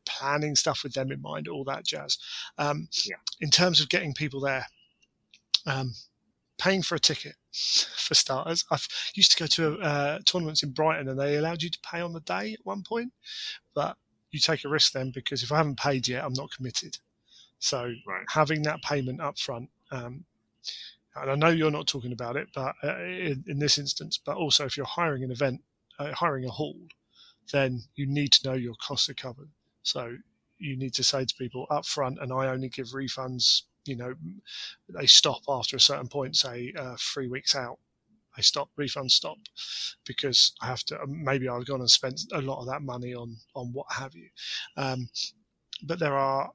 planning stuff with them in mind, all that jazz. In terms of getting people there, paying for a ticket, for starters. I used to go to tournaments in Brighton and they allowed you to pay on the day at one point, but you take a risk then, because if I haven't paid yet, I'm not committed. So having that payment up front, and I know you're not talking about it, but in this instance, but also if you're hiring an event, hiring a hall, then you need to know your costs are covered. So you need to say to people up front, and I only give refunds, they stop after a certain point, say 3 weeks out, refunds stop, because I have to, maybe I've gone and spent a lot of that money on what have you. But there are,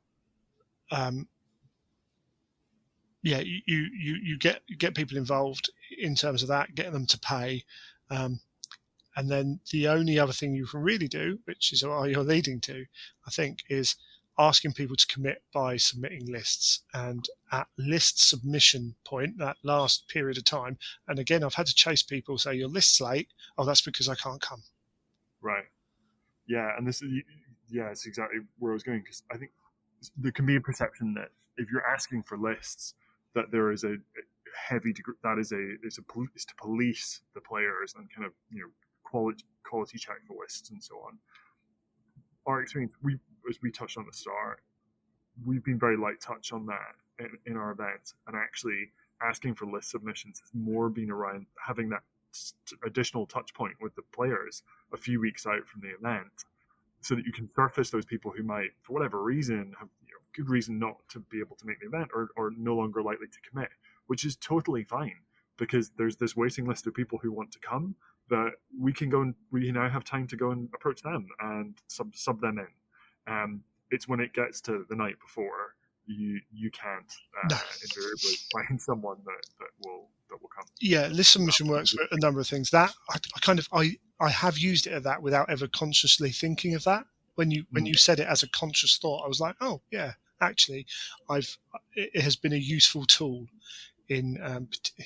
you get people involved in terms of that, getting them to pay. And then the only other thing you can really do, which is what you're leading to, I think, is asking people to commit by submitting lists. And at list submission point, that last period of time, and again, I've had to chase people, say, your list's late. Oh, that's because I can't come. Right. Yeah, and this is, it's exactly where I was going, because I think there can be a perception that if you're asking for lists, that there is a heavy degree, that is to police the players and kind of, quality check the lists and so on. Our experience, as we touched on at the start, we've been very light touch on that in our events, and actually asking for list submissions has more been around having that additional touch point with the players a few weeks out from the event, so that you can surface those people who might, for whatever reason, have good reason not to be able to make the event, or no longer likely to commit, which is totally fine, because there's this waiting list of people who want to come that we now have time to go and approach them and sub them in. It's when it gets to the night before, you can't invariably find someone that will come. Yeah, list submission works for a number of things. That I have used it at that without ever consciously thinking of that. When you said it as a conscious thought, I was like, oh yeah, actually, it has been a useful tool in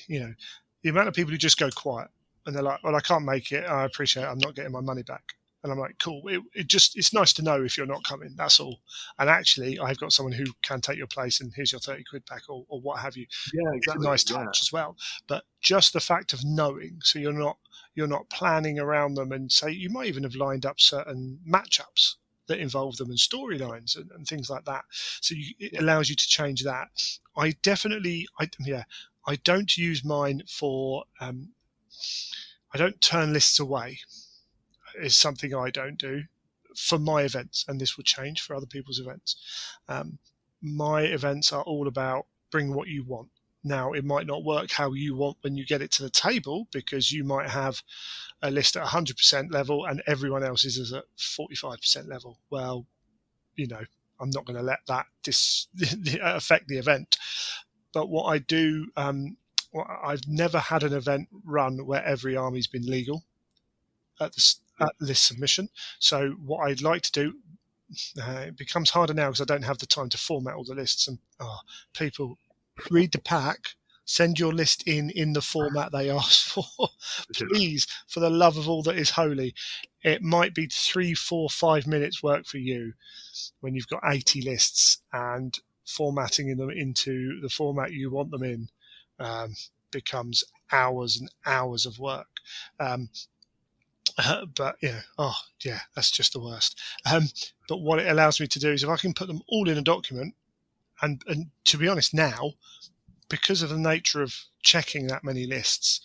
the amount of people who just go quiet and they're like, well, I can't make it. I appreciate it. I'm not getting my money back. And I'm like, cool. It's nice to know if you're not coming. That's all. And actually, I've got someone who can take your place, and here's your 30 quid back, or what have you. Yeah, exactly. It's a nice touch as well. But just the fact of knowing, so you're not planning around them, and say you might even have lined up certain matchups that involve them and storylines and things like that. So it allows you to change that. I don't use mine for. I don't turn lists away. Is something I don't do for my events, and this will change for other people's events. My events are all about bring what you want. Now, it might not work how you want when you get it to the table, because you might have a list at 100% level and everyone else is at 45% level. Well, I'm not going to let that affect the event. But what I do, I've never had an event run where every army's been legal at list submission. So what I'd like to do, it becomes harder now because I don't have the time to format all the lists, and people read the pack, send your list in the format they asked for. Please, for the love of all that is holy. It might be 3, 4, 5 minutes work for you when you've got 80 lists, and formatting them into the format you want them in becomes hours and hours of work. But that's just the worst. But what it allows me to do is, if I can put them all in a document, and to be honest now, because of the nature of checking that many lists,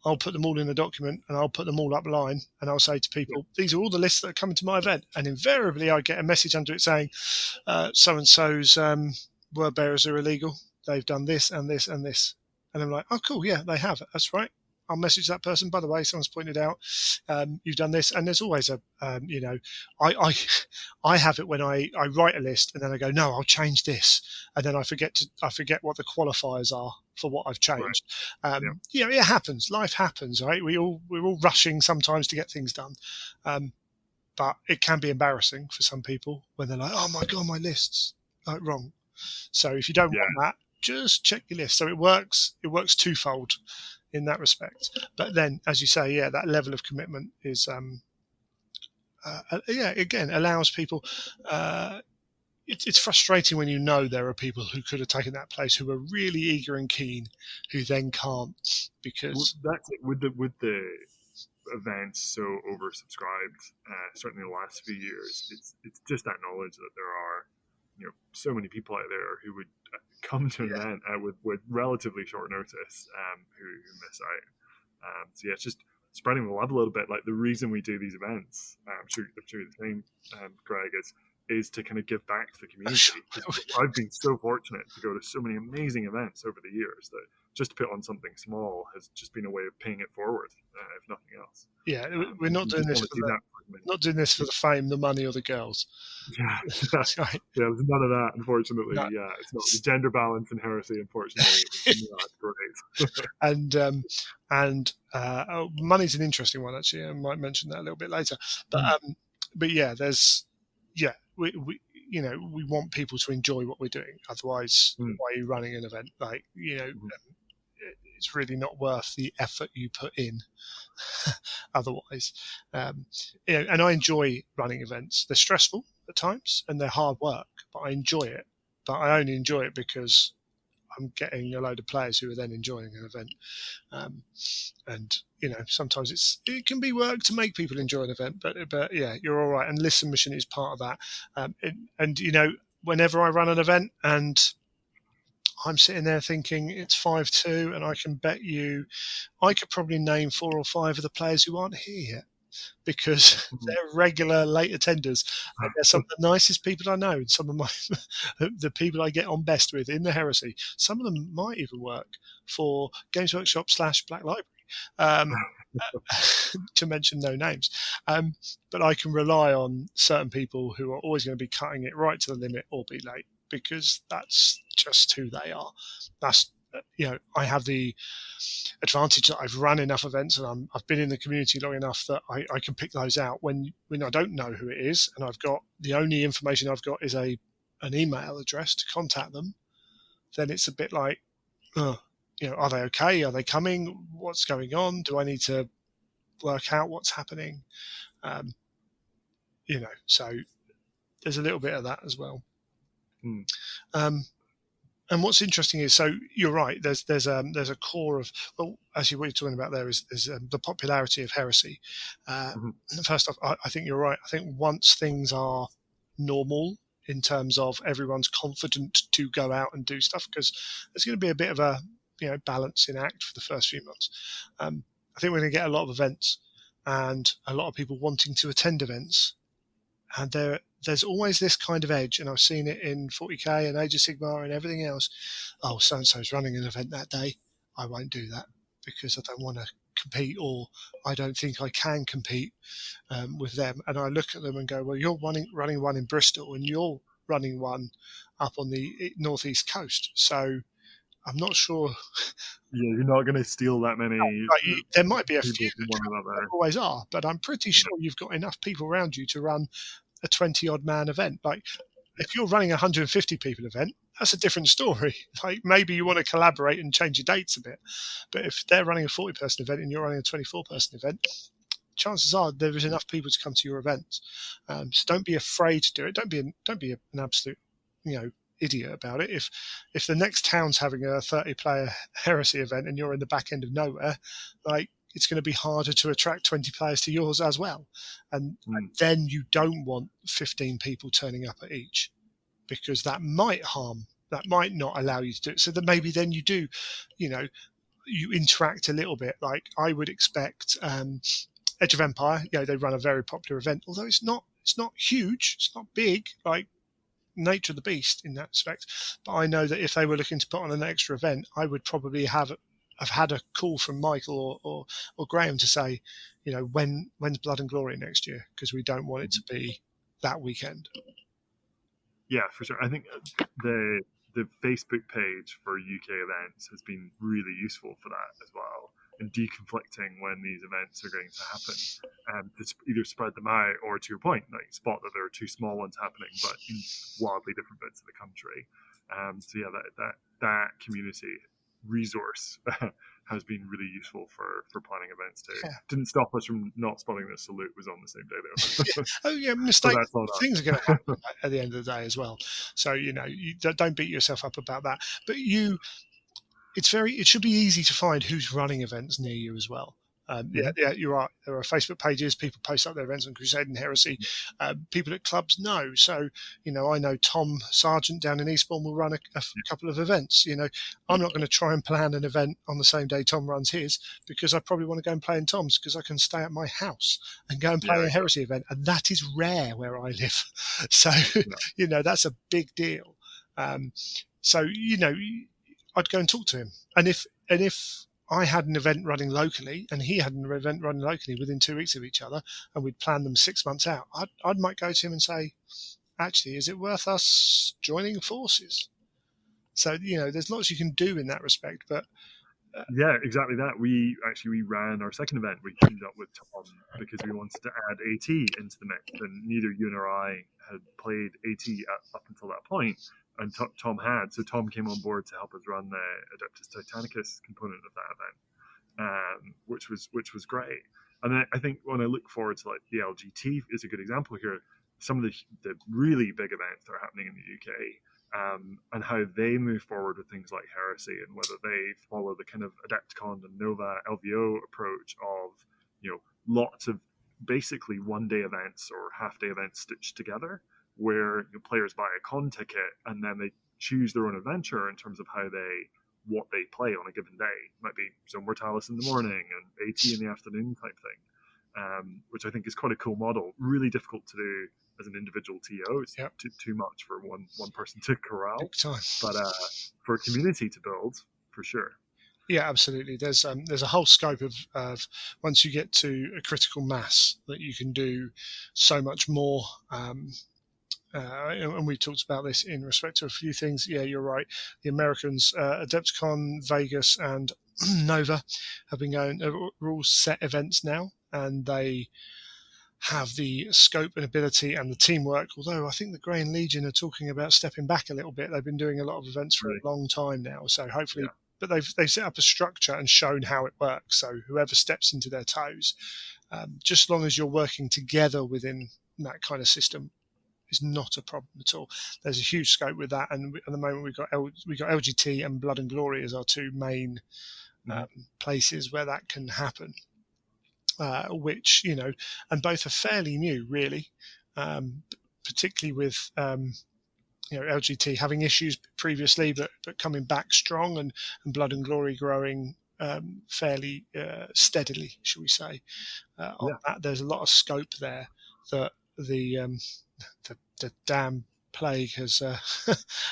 I'll put them all in a document and I'll put them all up line, and I'll say to people, these are all the lists that are coming to my event. And invariably I get a message under it saying, so-and-so's word bearers are illegal. They've done this and this and this. And I'm like, oh, cool. Yeah, they have. That's right. I'll message that person. By the way, someone's pointed out you've done this, and there's always a, I have it when I write a list and then I go, no, I'll change this, and then I forget what the qualifiers are for what I've changed. Right. It happens. Life happens, right? We're all rushing sometimes to get things done, but it can be embarrassing for some people when they're like, oh my god, my list's wrong. So if you don't want that, just check your list. So it works twofold in that respect. But then, as you say, yeah, that level of commitment is again allows people. It's frustrating when you know there are people who could have taken that place who are really eager and keen, who then can't because that's it with the events so oversubscribed. Certainly the last few years, it's just that knowledge that there are so many people out there who would come to an event with relatively short notice who miss out. So yeah, it's just spreading the love a little bit. Like the reason we do these events, I'm sure you're the same, Greg, is to kind of give back to the community. I've been so fortunate to go to so many amazing events over the years that just to put on something small has just been a way of paying it forward, if nothing else. Yeah, we're not doing this for the fame, the money, or the girls. Yeah, there's none of that, unfortunately. No. Yeah, it's not the gender balance in heresy, unfortunately. Not great. And money's an interesting one, actually. I might mention that a little bit later. But yeah, we want people to enjoy what we're doing. Otherwise, why are you running an event? Like, it's really not worth the effort you put in. Otherwise, and I enjoy running events. They're stressful at times and they're hard work, but I enjoy it. But I only enjoy it because I'm getting a load of players who are then enjoying an event. And sometimes it can be work to make people enjoy an event, but yeah, you're all right. And Listen Mission is part of that. And whenever I run an event and I'm sitting there thinking it's 5-2, and I can bet you I could probably name 4 or 5 of the players who aren't here yet because they're regular late attenders. And they're some of the nicest people I know, and some of the people I get on best with in the Heresy. Some of them might even work for Games Workshop / Black Library. To mention no names, but I can rely on certain people who are always going to be cutting it right to the limit or be late, because that's just who they are. That's I have the advantage that I've run enough events and I've been in the community long enough that I can pick those out when I don't know who it is, and I've got the only information I've got is an email address to contact them. Then it's a bit like, are they okay? Are they coming? What's going on? Do I need to work out what's happening? So there's a little bit of that as well. And what's interesting is, so you're right. There's a core of, well, actually, what you're talking about there is the popularity of heresy. First off, I think you're right. I think once things are normal in terms of everyone's confident to go out and do stuff, because there's going to be a bit of a balancing act for the first few months. I think we're going to get a lot of events and a lot of people wanting to attend events, and there's always this kind of edge, and I've seen it in 40k and Age of Sigmar and everything else. Oh, so-and-so's running an event that day. I won't do that because I don't want to compete, or I don't think I can compete with them. And I look at them and go, well, you're running one in Bristol and you're running one up on the northeast coast. So I'm not sure. Yeah, you're not going to steal that many. There might be a few that there always are, but I'm pretty sure you've got enough people around you to run a 20-odd man event. Like, if you're running a 150 people event, that's a different story. Like, maybe you want to collaborate and change your dates a bit. But if they're running a 40-person event and you're running a 24-person event, chances are there is enough people to come to your events. So don't be afraid to do it. Don't be an absolute, idiot about it. If the next town's having a 30-player heresy event and you're in the back end of nowhere, like, it's going to be harder to attract 20 players to yours as well. And then you don't want 15 people turning up at each, because that might not allow you to do it. So that maybe then you do, you interact a little bit. Like, I would expect Edge of Empire, they run a very popular event, although it's not huge, it's not big, like Nature of the Beast in that respect. But I know that if they were looking to put on an extra event, I would probably have had a call from Michael or Graham to say, when's Blood and Glory next year, because we don't want it to be that weekend. Yeah, for sure. I think the Facebook page for UK events has been really useful for that as well, and deconflicting when these events are going to happen, to either spread them out or, to your point, like spot that there are 2 small ones happening but in wildly different bits of the country. So yeah, that community resource has been really useful for planning events too. Yeah. Didn't stop us from not spotting that Salute was on the same day though. Oh yeah, mistakes. Things are going to happen at the end of the day as well. So you don't beat yourself up about that. But it should be easy to find who's running events near you as well. Yeah, you're right. There are Facebook pages. People post up their events on Crusade and Heresy. People at clubs know. So, I know Tom Sargent down in Eastbourne will run a couple of events. I'm not going to try and plan an event on the same day Tom runs his, because I probably want to go and play in Tom's, because I can stay at my house and go and play a Heresy event. And that is rare where I live. So, that's a big deal. So, I'd go and talk to him. And if I had an event running locally and he had an event running locally within 2 weeks of each other, and we'd planned them 6 months out, I might go to him and say, actually, is it worth us joining forces? So, there's lots you can do in that respect. But yeah, exactly that. We ran our second event. We teamed up with Tom because we wanted to add AT into the mix, and neither you nor I had played AT up until that point. And Tom had. So Tom came on board to help us run the Adeptus Titanicus component of that event, which was great. And I think when I look forward to the LGT is a good example here. Some of the really big events that are happening in the UK, and how they move forward with things like Heresy, and whether they follow the kind of Adepticon and Nova LVO approach of lots of basically one-day events or half-day events stitched together, where players buy a con ticket and then they choose their own adventure in terms of what they play on a given day. It might be Zone Mortalis in the morning and AT in the afternoon type thing, which I think is quite a cool model. Really difficult to do as an individual TO. It's too much for one person to corral. But for a community to build, for sure. Yeah, absolutely. There's a whole scope of once you get to a critical mass that you can do so much more. And we talked about this in respect to a few things. Yeah, you're right. The Americans, Adepticon, Vegas, and Nova have been going. Are all set events now, and they have the scope and ability and the teamwork. Although I think the Grey and Legion are talking about stepping back a little bit. They've been doing a lot of events for a long time now, so hopefully. Yeah. But they've set up a structure and shown how it works. So whoever steps into their toes, just as long as you're working together within that kind of system, is not a problem at all. There's a huge scope with that, and at the moment we've got LGT and Blood and Glory as our two main places where that can happen. Which and both are fairly new, really, particularly with LGT having issues previously, but coming back strong, and Blood and Glory growing fairly steadily, shall we say? On that, there's a lot of scope there that the damn plague has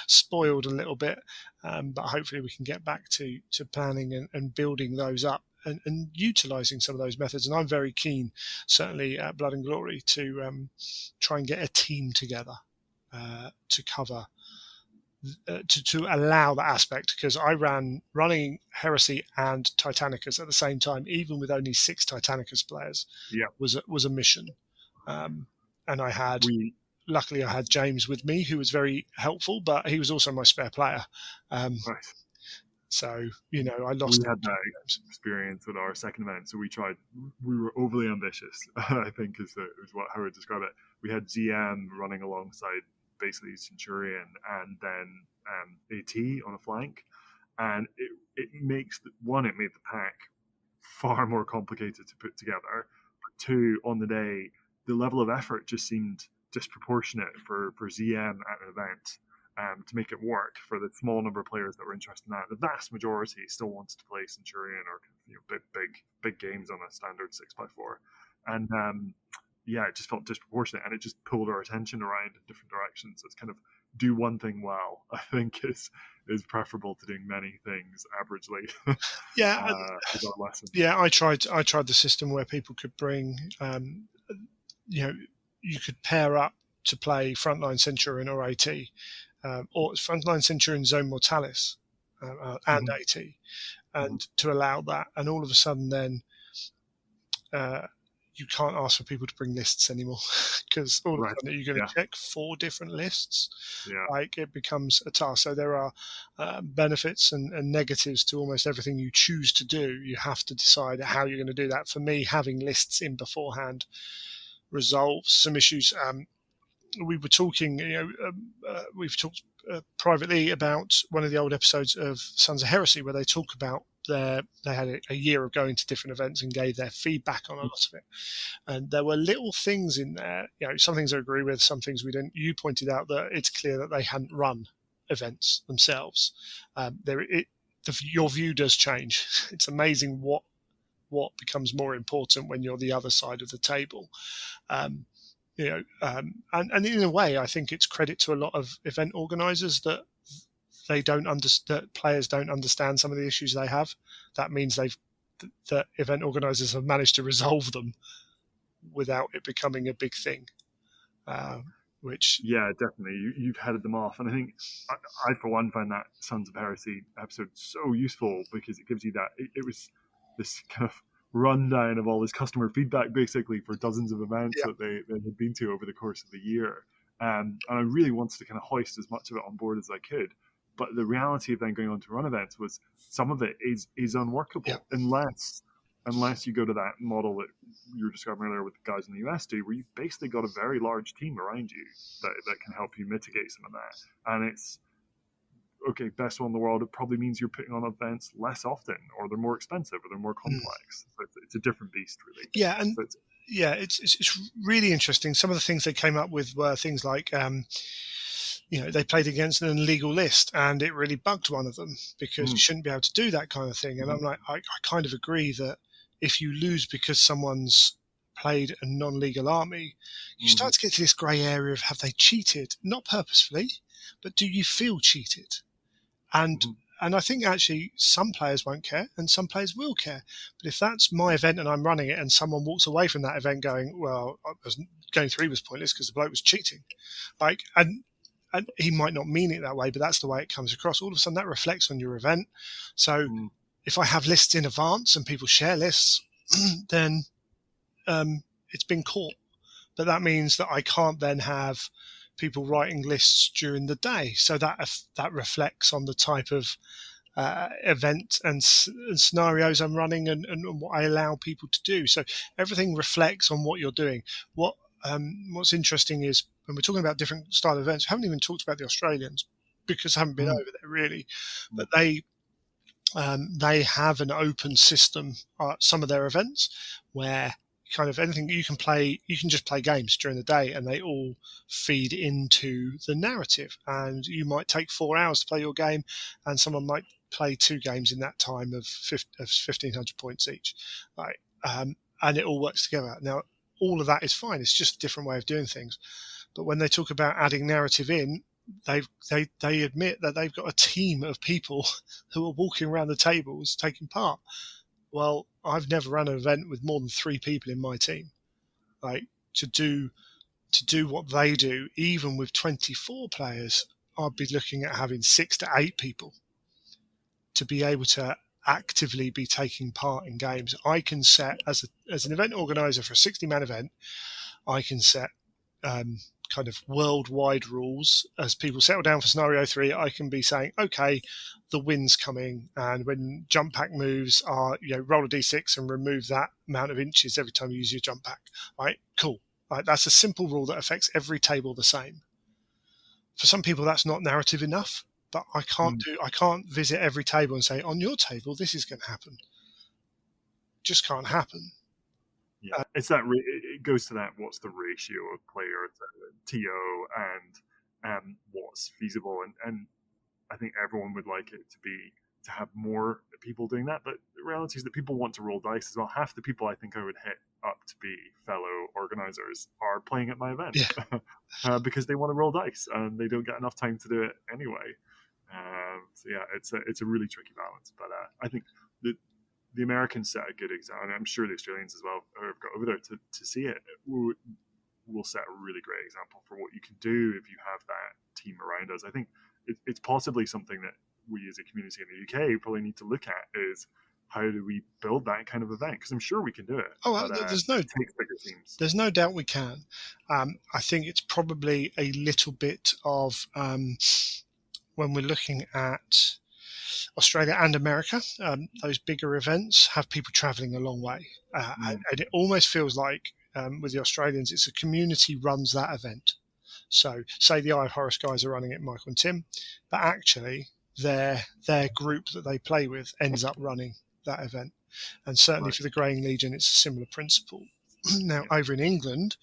spoiled a little bit, but hopefully we can get back to planning and building those up and utilising some of those methods. And I'm very keen, certainly at Blood and Glory, to try and get a team together to cover to allow that aspect, because I running Heresy and Titanicus at the same time, even with only 6 Titanicus players, was a mission. And I had luckily I had James with me, who was very helpful, but he was also my spare player. Right. So I lost. We had that experience with our second event, so we were overly ambitious. I think is what how I would describe it. We had ZM running alongside basically Centurion and then AT on a flank, and it made the pack far more complicated to put together. But 2, on the day, the level of effort just seemed disproportionate for ZM at an event to make it work for the small number of players that were interested in that. The vast majority still wanted to play Centurion or big games on a standard 6x4, and it just felt disproportionate, and it just pulled our attention around in different directions. So it's kind of do one thing well, I think, is preferable to doing many things averagely. Is our lesson. Yeah, I tried the system where people could bring, you could pair up to play Frontline Centurion or AT, or Frontline Centurion Zone Mortalis and AT, and to allow that, and all of a sudden then you can't ask for people to bring lists anymore because all of a sudden you're going to check 4 different lists. Like it becomes a task. So there are benefits and negatives to almost everything you choose to do. You have to decide how you're going to do that. For me, having lists in beforehand resolves some issues. We were talking, we've talked privately about one of the old episodes of Sons of Heresy where they talk about they had a year of going to different events and gave their feedback on a lot of it. And there were little things in there, some things I agree with, some things we didn't. You pointed out that it's clear that they hadn't run events themselves. Your view does change. It's amazing what becomes more important when you're the other side of the table. And in a way, I think it's credit to a lot of event organisers that that players don't understand some of the issues they have. That means that event organisers have managed to resolve them without it becoming a big thing. Definitely, you've headed them off, and I think I for one find that Sons of Heresy episode so useful because it gives you that. It was this kind of rundown of all this customer feedback basically for dozens of events that they had been to over the course of the year, and I really wanted to kind of hoist as much of it on board as I could. But the reality of then going on to run events was some of it is unworkable unless you go to that model that you were describing earlier with the guys in the US do, where you've basically got a very large team around you that can help you mitigate some of that. And it's, okay, best one in the world, it probably means you're putting on events less often, or they're more expensive, or they're more complex. So it's a different beast, really. Yeah, and it's really interesting. Some of the things they came up with were things like... they played against an illegal list and it really bugged one of them because you shouldn't be able to do that kind of thing. And I'm like, I kind of agree that if you lose because someone's played a non-legal army, you start to get to this grey area of have they cheated? Not purposefully, but do you feel cheated? And I think actually some players won't care and some players will care. But if that's my event and I'm running it and someone walks away from that event going, well, going 3 was pointless because the bloke was cheating. And he might not mean it that way, but that's the way it comes across. All of a sudden, that reflects on your event. So if I have lists in advance and people share lists, then it's been caught. But that means that I can't then have people writing lists during the day. So that reflects on the type of event and scenarios I'm running and what I allow people to do. So everything reflects on what you're doing. What's interesting is when we're talking about different style of events, we haven't even talked about the Australians because I haven't been over there really, but they have an open system some of their events where kind of anything you can just play games during the day and they all feed into the narrative, and you might take 4 hours to play your game and someone might play 2 games in that time of 1,500 points each, right? And it all works together. Now all of that is fine, it's just a different way of doing things. But when they talk about adding narrative in, they admit that they've got a team of people who are walking around the tables taking part. Well, I've never run an event with more than 3 people in my team. Like to do what they do, even with 24 players, I'd be looking at having 6 to 8 people to be able to actively be taking part in games. I can set as an event organizer for a 60-man event, I can set kind of worldwide rules. As people settle down for scenario 3, I can be saying, okay, the wind's coming, and when jump pack moves, roll a d6 and remove that amount of inches every time you use your jump pack. Right, cool. Right, that's a simple rule that affects every table the same. For some people, that's not narrative enough, but I can't visit every table and say, on your table, this is going to happen. Just can't happen. Yeah, it's that it goes to that. What's the ratio of player to TO and what's feasible? And I think everyone would like it to have more people doing that. But the reality is that people want to roll dice as well. Half the people I think I would hit up to be fellow organizers are playing at my event because they want to roll dice and they don't get enough time to do it anyway. It's a really tricky balance. But I think the Americans set a good example, and I'm sure the Australians as well who have got over there to see it will set a really great example for what you can do if you have that team around us. I think it's possibly something that we as a community in the UK probably need to look at is how do we build that kind of event? Because I'm sure we can do it. Oh, but, there's it takes bigger teams. There's no doubt we can. I think it's probably a little bit of when we're looking at Australia and America, those bigger events have people travelling a long way. And it almost feels like with the Australians, it's a community runs that event. So say the Eye of Horus guys are running it, Michael and Tim, but actually their group that they play with ends up running that event. And certainly for the Greying Legion, it's a similar principle. Now, over in England,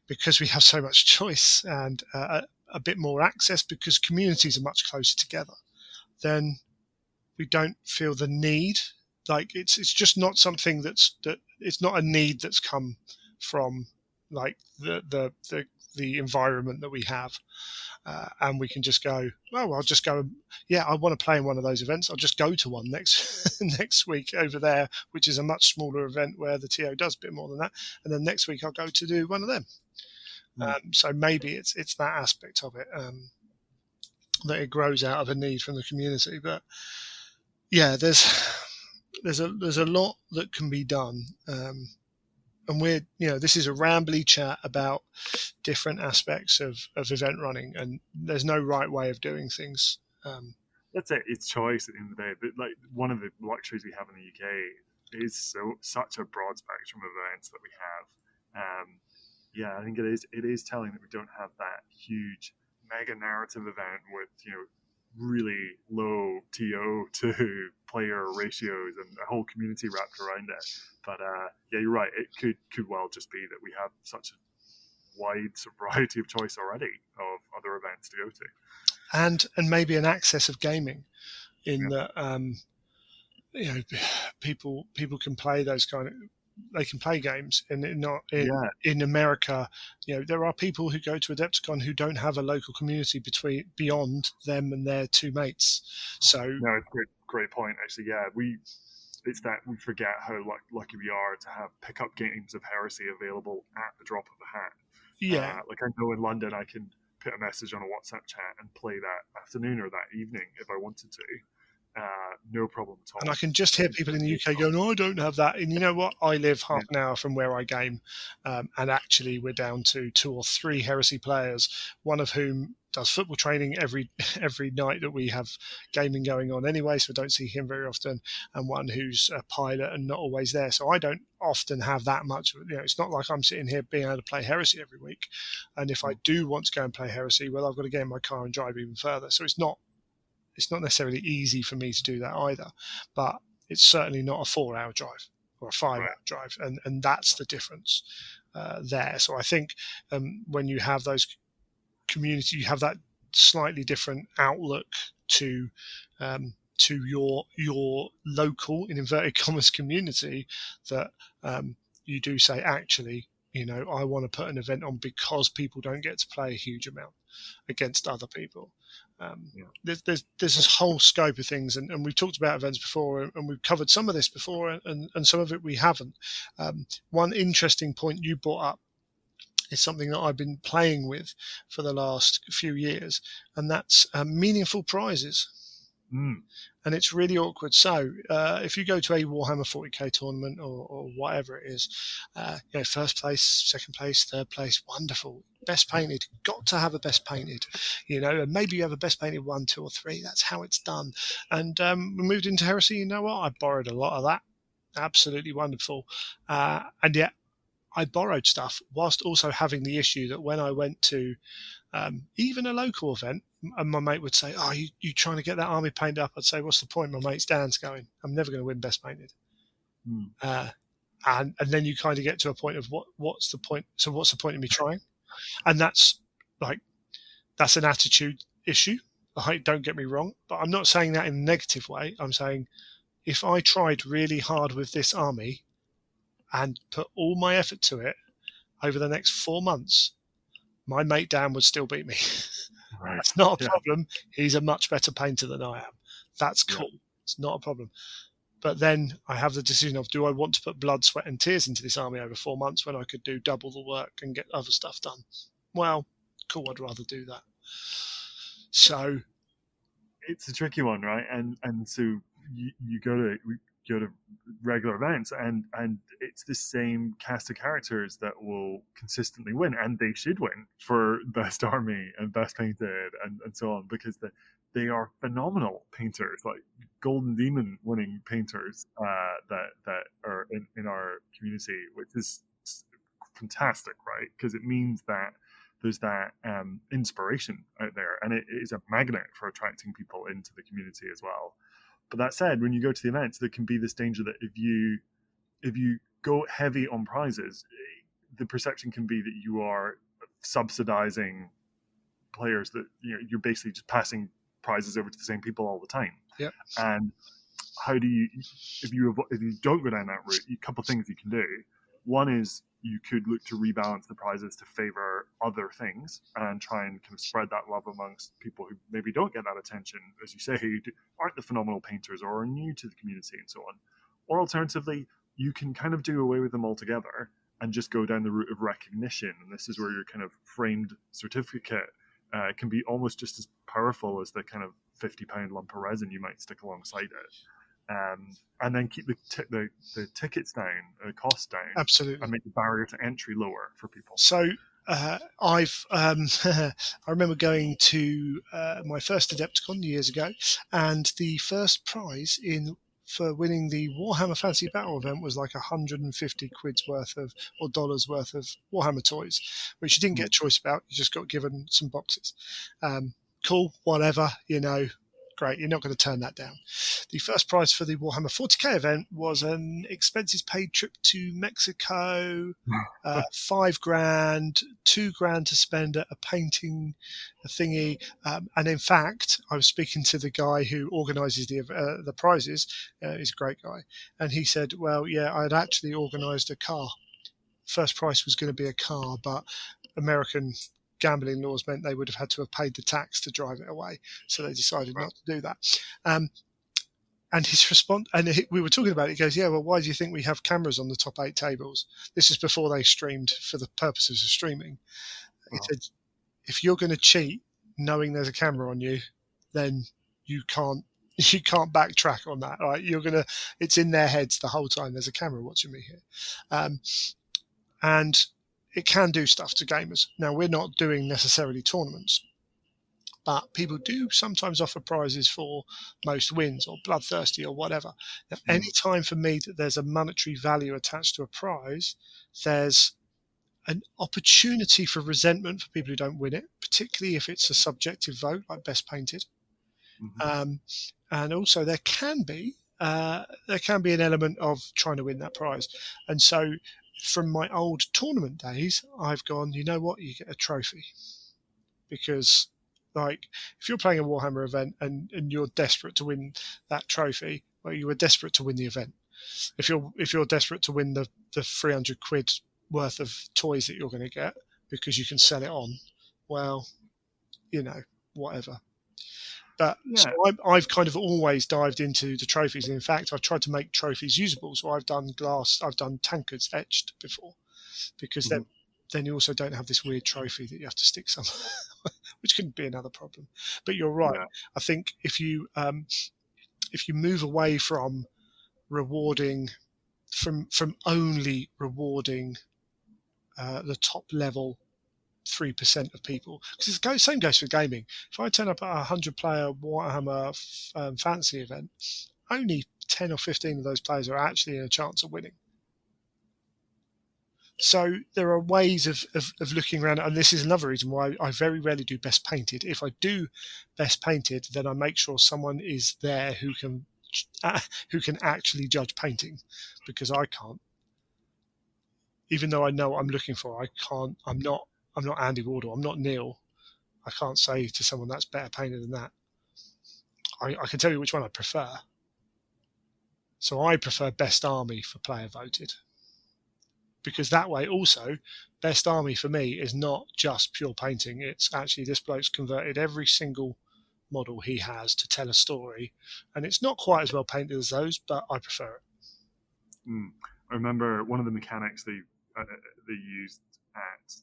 because we have so much choice and a bit more access, because communities are much closer together, then we don't feel the need. Like it's just not something that it's not a need that's come from like the environment that we have. And we can just go, well, I'll just go. Yeah, I want to play in one of those events. I'll just go to one next week over there, which is a much smaller event where the TO does a bit more than that. And then next week I'll go to do one of them. So maybe it's that aspect of it that it grows out of a need from the community. But yeah, there's a lot that can be done. And we're, this is a rambly chat about different aspects of event running, and there's no right way of doing things. That's it. It's choice at the end of the day. But like one of the luxuries we have in the UK is such a broad spectrum of events that we have. Yeah, I think it is telling that we don't have that huge mega narrative event with really low TO to player ratios and a whole community wrapped around it. But yeah, you're right. It could well just be that we have such a wide variety of choice already of other events to go to, and maybe an access of gaming in that people can play those they can play games, and in America, there are people who go to Adepticon who don't have a local community beyond them and their two mates. So no, it's a great point actually. Yeah, it's that we forget how lucky we are to have pickup games of Heresy available at the drop of a hat. Yeah, like I know in London I can put a message on a WhatsApp chat and play that afternoon or that evening if I wanted to. No problem at all. And I can just hear people in the UK going, "Oh, I don't have that." And you know what? I live half an hour from where I game, and actually we're down to 2 or 3 Heresy players, one of whom does football training every night that we have gaming going on anyway, so I don't see him very often, and one who's a pilot and not always there. So I don't often have that much. It's not like I'm sitting here being able to play Heresy every week. And if I do want to go and play Heresy, well, I've got to get in my car and drive even further. So it's not necessarily easy for me to do that either, but it's certainly not a 4-hour drive or a 5-hour drive, and that's the difference there. So I think when you have those community, you have that slightly different outlook to your local, in inverted commas, community, that you do say, actually, I want to put an event on because people don't get to play a huge amount against other people. There's this whole scope of things, and we've talked about events before, and we've covered some of this before, and some of it we haven't. One interesting point you brought up is something that I've been playing with for the last few years, and that's meaningful prizes. And it's really awkward. So if you go to a Warhammer 40k tournament or whatever it is, first place, second place, third place, wonderful. Best painted, got to have a best painted, and maybe you have a best painted 1, 2, or 3. That's how it's done. And we moved into Heresy. You know what? I borrowed a lot of that. Absolutely wonderful. And yet I borrowed stuff whilst also having the issue that when I went to even a local event, and my mate would say, "Oh, you trying to get that army painted up?" I'd say, "What's the point? My mate Dan's going. I'm never going to win best painted." And then you kind of get to a point of what's the point? So what's the point of me trying? And that's an attitude issue. Don't get me wrong, but I'm not saying that in a negative way. I'm saying if I tried really hard with this army and put all my effort to it over the next 4 months, my mate Dan would still beat me. That's not a problem. He's a much better painter than I am. That's cool. It's not a problem. But then I have the decision of, do I want to put blood, sweat and tears into this army over 4 months when I could do double the work and get other stuff done? Well, cool, I'd rather do that. So it's a tricky one, right? And so you go to, go to regular events, and it's the same cast of characters that will consistently win, and they should win for best army and best painted and so on, because they are phenomenal painters, like Golden Demon winning painters that are in our community, which is fantastic, right? Because it means that there's that inspiration out there, and it is a magnet for attracting people into the community as well. But that said, when you go to the events, there can be this danger that if you go heavy on prizes, the perception can be that you are subsidizing players, that you're basically just passing prizes over to the same people all the time. Yep. And how do you, if you don't go down that route, a couple of things you can do. One is you could look to rebalance the prizes to favor other things and try and kind of spread that love amongst people who maybe don't get that attention, as you say, who aren't the phenomenal painters or are new to the community and so on. Or alternatively, you can kind of do away with them altogether and just go down the route of recognition. And this is where your kind of framed certificate can be almost just as powerful as the kind of £50 lump of resin you might stick alongside it. And then keep the tickets down, the costs down. Absolutely. And make the barrier to entry lower for people. So I've I remember going to my first Adepticon years ago, and the first prize for winning the Warhammer Fantasy Battle event was like 150 quid's worth of, or dollars worth of Warhammer toys, which you didn't get a choice about. You just got given some boxes. Cool, whatever, great. You're not going to turn that down. The first prize for the Warhammer 40k event was an expenses paid trip to Mexico, $5,000, $2,000 to spend at a painting thingy. And in fact, I was speaking to the guy who organises the prizes. He's a great guy. And he said, well, yeah, I had actually organised a car. First prize was going to be a car, but American gambling laws meant they would have had to have paid the tax to drive it away, so they decided not to do that. And his response, we were talking about it, he goes, yeah, well, why do you think we have cameras on the top 8 tables? This is before they streamed for the purposes of streaming. He said, if you're going to cheat knowing there's a camera on you, then you can't backtrack on that, right? It's in their heads the whole time there's a camera watching me here. And it can do stuff to gamers. Now, we're not doing necessarily tournaments, but people do sometimes offer prizes for most wins or bloodthirsty or whatever. Now, any time for me that there's a monetary value attached to a prize, there's an opportunity for resentment for people who don't win it, particularly if it's a subjective vote like best painted. And also there can be an element of trying to win that prize. And so from my old tournament days, I've gone, you know what, you get a trophy. Because, like, if you're playing a Warhammer event and you're desperate to win that trophy, well, you were desperate to win the event. If you're desperate to win the 300 quid worth of toys that you're going to get because you can sell it on, well, whatever. But so I've kind of always dived into the trophies. And in fact, I've tried to make trophies usable. So I've done tankards etched before, because then you also don't have this weird trophy that you have to stick somewhere, which can be another problem. But you're right. Yeah. I think if you move away from rewarding, from only rewarding the top level 3% of people, because the same goes for gaming. If I turn up at a 100-player Warhammer fantasy event, only 10 or 15 of those players are actually in a chance of winning. So there are ways of looking around, and this is another reason why I very rarely do best painted. If I do best painted, then I make sure someone is there who can actually judge painting, because I can't. Even though I know what I'm looking for, I can't. I'm not Andy Wardle. I'm not Neil. I can't say to someone that's better painted than that. I can tell you which one I prefer. So I prefer best army for player voted, because that way also best army for me is not just pure painting. It's actually this bloke's converted every single model he has to tell a story, and it's not quite as well painted as those, but I prefer it. I remember one of the mechanics they used at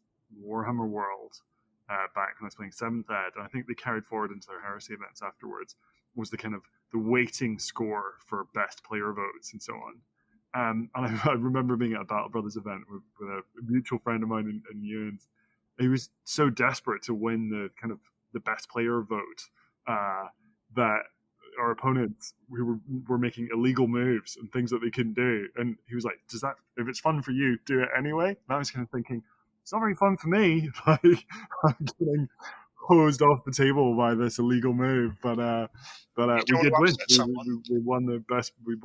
Warhammer World back when I was playing 7th Ed, and I think they carried forward into their Heresy events afterwards, was the kind of the weighting score for best player votes and so on. And I remember being at a Battle Brothers event with a mutual friend of mine in Ewan. He was so desperate to win the kind of the best player vote that our opponents were making illegal moves and things that they couldn't do. And he was like, "Does that, if it's fun for you, do it anyway?" And I was kind of thinking, it's not very fun for me. Like, I'm getting hosed off the table by this illegal move, but we did win. We won the best. We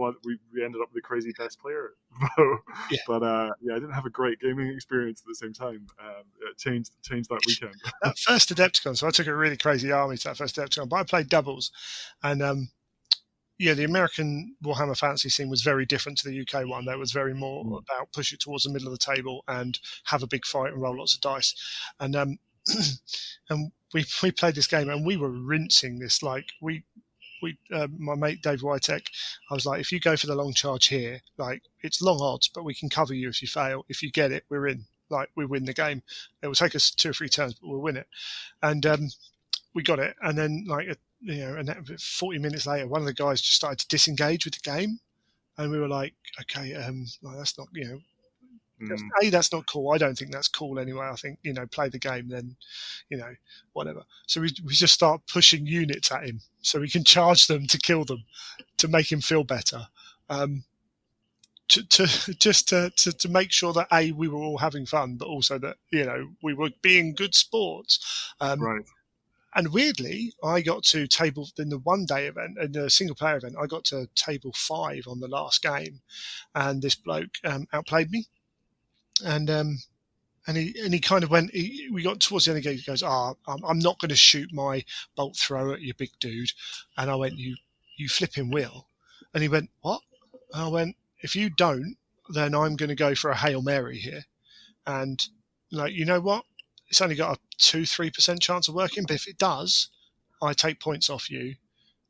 ended up with the crazy best player vote. Yeah. But I didn't have a great gaming experience at the same time. It changed that weekend. That first Adepticon, so I took a really crazy army to that first Adepticon, but I played doubles, and the American Warhammer Fantasy scene was very different to the UK one. That was very more about push it towards the middle of the table and have a big fight and roll lots of dice, and and we played this game and we were rinsing this. Like my mate Dave Witek, I was like, if you go for the long charge here, like it's long odds, but we can cover you if you fail. If you get it, we're in. Like we win the game. It will take us 2 or 3 turns, but we'll win it. And we got it. And then and 40 minutes later, one of the guys just started to disengage with the game, and we were like, okay, that's not that's not cool. I don't think that's cool anyway. I think, play the game, then, whatever. So we just start pushing units at him so we can charge them to kill them, to make him feel better. To make sure that we were all having fun, but also that, we were being good sports. Right. And weirdly, I got to table in the 1-day event, in the single player event, I got to table 5 on the last game, and this bloke outplayed me. And he kind of went. We got towards the end of the game. He goes, I'm not going to shoot my bolt thrower at you, big dude." And I went, "You flipping will." And he went, "What?" And I went, "If you don't, then I'm going to go for a Hail Mary here." And you know what? It's only got a 2-3% chance of working, but if it does, I take points off you,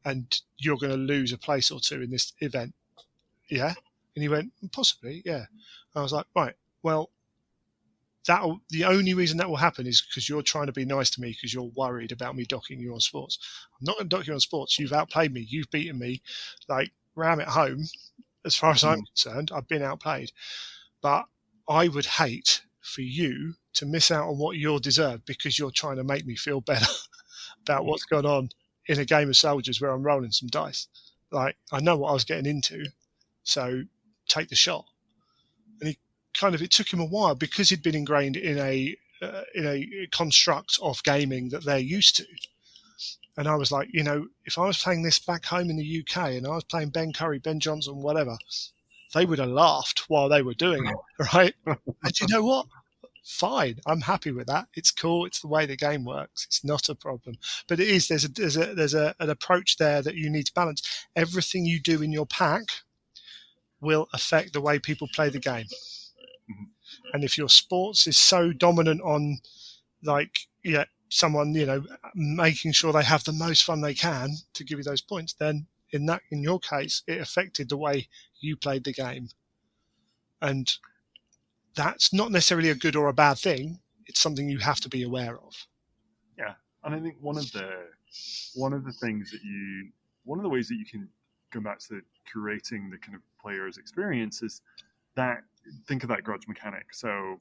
and you're going to lose a place or 2 in this event. Yeah. And he went, "Possibly, yeah." I was like, "Right. Well, the only reason that will happen is because you're trying to be nice to me because you're worried about me docking you on sports. I'm not going to dock you on sports. You've outplayed me. You've beaten me. Like, ram it home. As far as I'm concerned, I've been outplayed. But I would hate for you to miss out on what you're deserved because you're trying to make me feel better about what's going on in a game of soldiers where I'm rolling some dice. Like, I know what I was getting into, so take the shot." And it took him a while because he'd been ingrained in a construct of gaming that they're used to. And I was like, if I was playing this back home in the UK and I was playing Ben Curry, Ben Johnson, whatever, they would have laughed while they were doing it, right? And you know what? Fine, I'm happy with that. It's cool. It's the way the game works. It's not a problem. But it is. There's an approach there that you need to balance. Everything you do in your pack will affect the way people play the game. And if your sports is so dominant on, someone, making sure they have the most fun they can to give you those points, then in your case, it affected the way you played the game. And that's not necessarily a good or a bad thing. It's something you have to be aware of. Yeah, and I think one of the ways that you can go back to curating the kind of player's experience is that, think of that grudge mechanic. So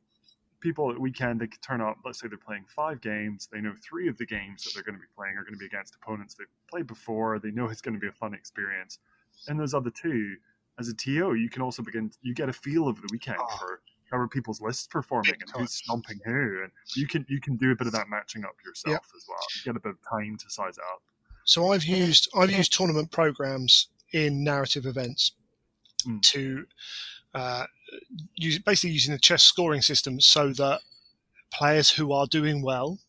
people at weekend, they could turn up, let's say they're playing 5 games, they know 3 of the games that they're going to be playing are going to be against opponents they've played before, they know it's going to be a fun experience. And those other 2, as a TO, you can also you get a feel of the weekend for how are people's lists performing and who's stomping who, and you can do a bit of that matching up yourself as well. You get a bit of time to size it up. So I've used tournament programs in narrative events to basically using the chess scoring system so that players who are doing well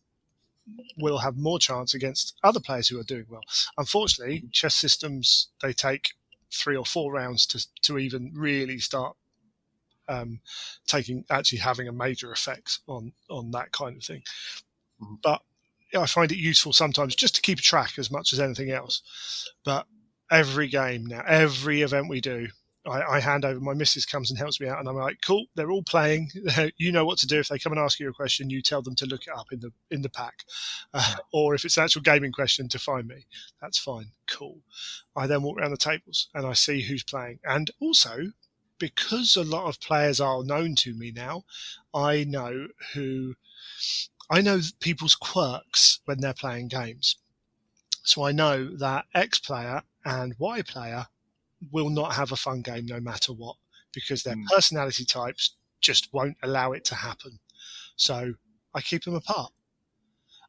will have more chance against other players who are doing well. Unfortunately, chess systems, they take 3 or 4 rounds to even really start having a major effect on that kind of thing. But I find it useful sometimes just to keep track as much as anything else. But every game now, every event we do, I hand over. My missus comes and helps me out, and I'm like, cool, they're all playing. You know what to do. If they come and ask you a question, you tell them to look it up in the pack, or if it's an actual gaming question, to find me. That's fine. Cool. I then walk around the tables and I see who's playing, and also because a lot of players are known to me now, I know people's quirks when they're playing games. So I know that X player and Y player will not have a fun game no matter what, because their personality types just won't allow it to happen. So I keep them apart.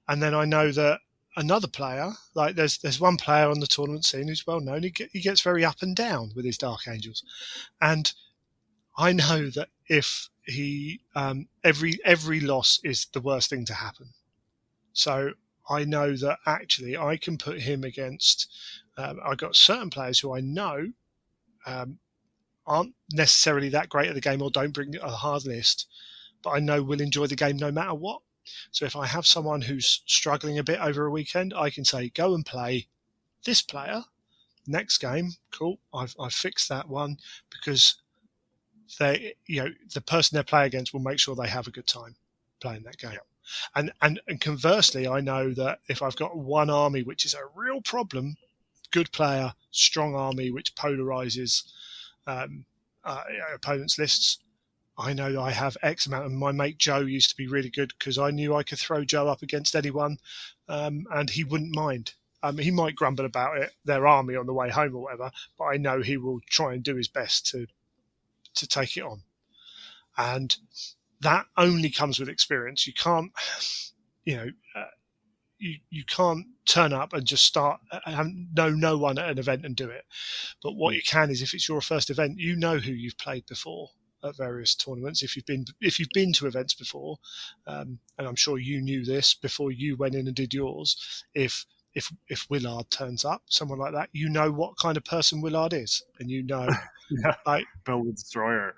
And then I know that another player, like there's one player on the tournament scene who's well known. He gets very up and down with his Dark Angels, and I know that if he every loss is the worst thing to happen. So I know that actually I can put him against. I've got certain players who I know aren't necessarily that great at the game or don't bring a hard list, but I know will enjoy the game no matter what. So if I have someone who's struggling a bit over a weekend, I can say, go and play this player. Next game, cool. I've fixed that one, because the person they play against will make sure they have a good time playing that game. Yeah. And conversely, I know that if I've got one army which is a real problem, good player, strong army which polarizes opponents' lists, I know that I have X amount. And my mate Joe used to be really good because I knew I could throw Joe up against anyone, and he wouldn't mind. He might grumble about their army on the way home or whatever, but I know he will try and do his best to take it on. And that only comes with experience. You can't, you can't turn up and just start know no one at an event and do it. But what you can is, if it's your first event, you know who you've played before at various tournaments. If you've been to events before, and I'm sure you knew this before you went in and did yours. If Willard turns up, someone like that, you know what kind of person Willard is, and you know, like Bill the Destroyer,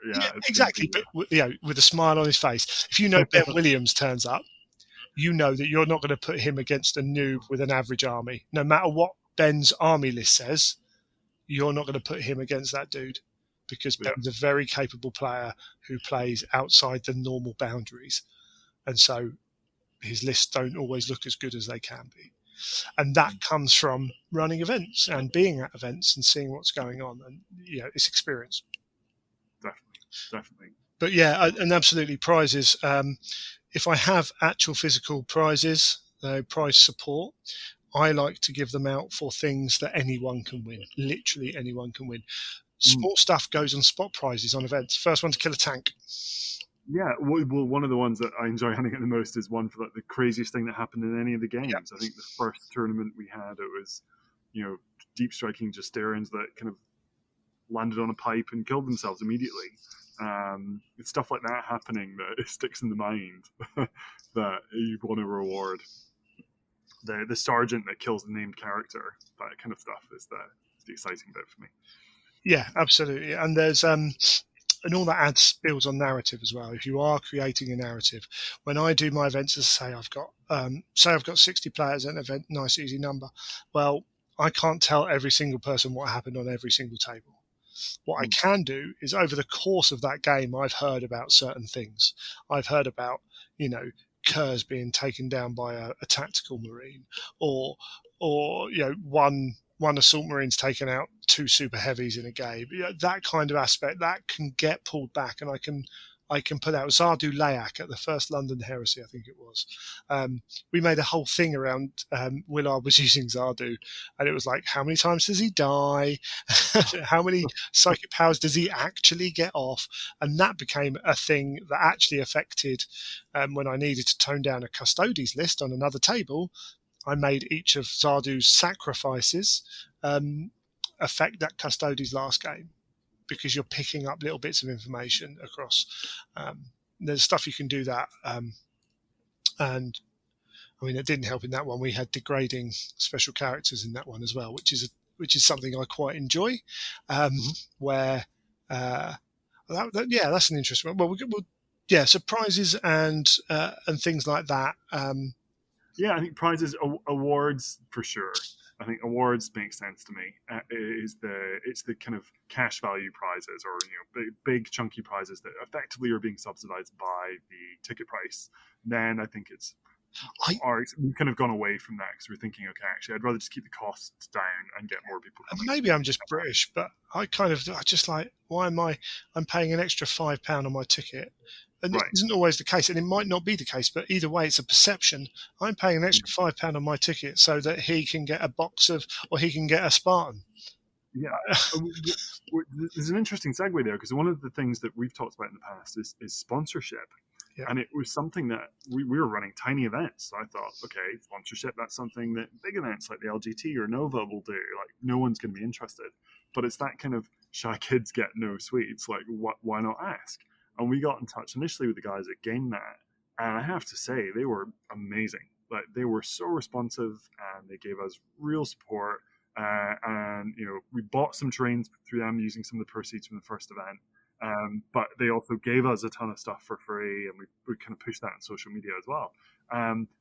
exactly. But with a smile on his face. If you know Ben Williams turns up, you know that you're not going to put him against a noob with an average army. No matter what Ben's army list says, you're not going to put him against that dude, because Ben's a very capable player who plays outside the normal boundaries, and so his lists don't always look as good as they can be. And that comes from running events and being at events and seeing what's going on, and it's experience. Definitely. But and absolutely, prizes. If I have actual physical prizes, prize support, I like to give them out for things that anyone can win. Literally anyone can win. Sport stuff goes on spot prizes on events. First one to kill a tank. Yeah, well, one of the ones that I enjoy hunting at the most is one for the craziest thing that happened in any of the games. Yep. I think the first tournament we had, it was, deep striking Justerians that kind of landed on a pipe and killed themselves immediately. It's stuff like that happening that it sticks in the mind that you want to reward. The sergeant that kills the named character, that kind of stuff is the exciting bit for me. Yeah, absolutely. And there's and all that builds on narrative as well. If you are creating a narrative, when I do my events, as I say, I've got 60 players at an event, nice easy number. Well, I can't tell every single person what happened on every single table. What I can do is, over the course of that game, I've heard about certain things. I've heard about, Kurz being taken down by a tactical marine, or one assault marine's taken out 2 super heavies in a game. That kind of aspect that can get pulled back, and I can put out Zardu Layak at the first London Heresy, I think it was. We made a whole thing around Willard was using Zardu, and it was like, how many times does he die? How many psychic powers does he actually get off? And that became a thing that actually affected when I needed to tone down a Custodes list on another table. I made each of Zardu's sacrifices affect that Custodes last game, because you're picking up little bits of information across. There's stuff you can do that. And I mean, it didn't help in that one. We had degrading special characters in that one as well, which is something I quite enjoy. Where, that's an interesting one. Well, so prizes and things like that. I think prizes, awards for sure. I think awards make sense to me. It's the kind of cash value prizes, or big chunky prizes that effectively are being subsidized by the ticket price. Then I think we've kind of gone away from that because we're thinking, okay, actually, I'd rather just keep the costs down and get more people coming. Maybe I'm just British, but I just like, why am I'm paying an extra £5 on my ticket? And this isn't always the case, and it might not be the case, but either way, it's a perception. I'm paying an extra £5 on my ticket so that he can get a box or he can get a Spartan. Yeah, there's an interesting segue there, because one of the things that we've talked about in the past is sponsorship. Yeah. And it was something that we were running tiny events. So I thought, okay, sponsorship, that's something that big events like the LGT or Nova will do. Like, no one's going to be interested. But it's that kind of shy kids get no sweets. Like, why not ask? And we got in touch initially with the guys at GameNet. And I have to say, they were amazing. Like, they were so responsive, and they gave us real support. And we bought some trains through them using some of the proceeds from the first event. But they also gave us a ton of stuff for free, and we kind of pushed that on social media as well.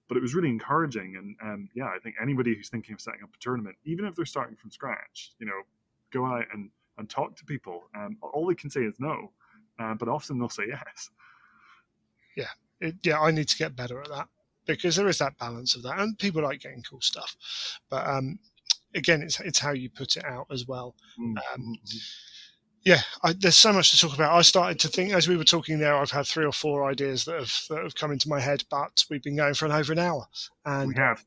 But it was really encouraging, and yeah, I think anybody who's thinking of setting up a tournament, even if they're starting from scratch, go out and talk to people. All they can say is no, but often they'll say yes. Yeah, I need to get better at that, because there is that balance of that, and people like getting cool stuff. But again, it's how you put it out as well. Yeah, there's so much to talk about. I started to think, as we were talking there, I've had 3 or 4 ideas that have come into my head, but we've been going for over an hour, and we have.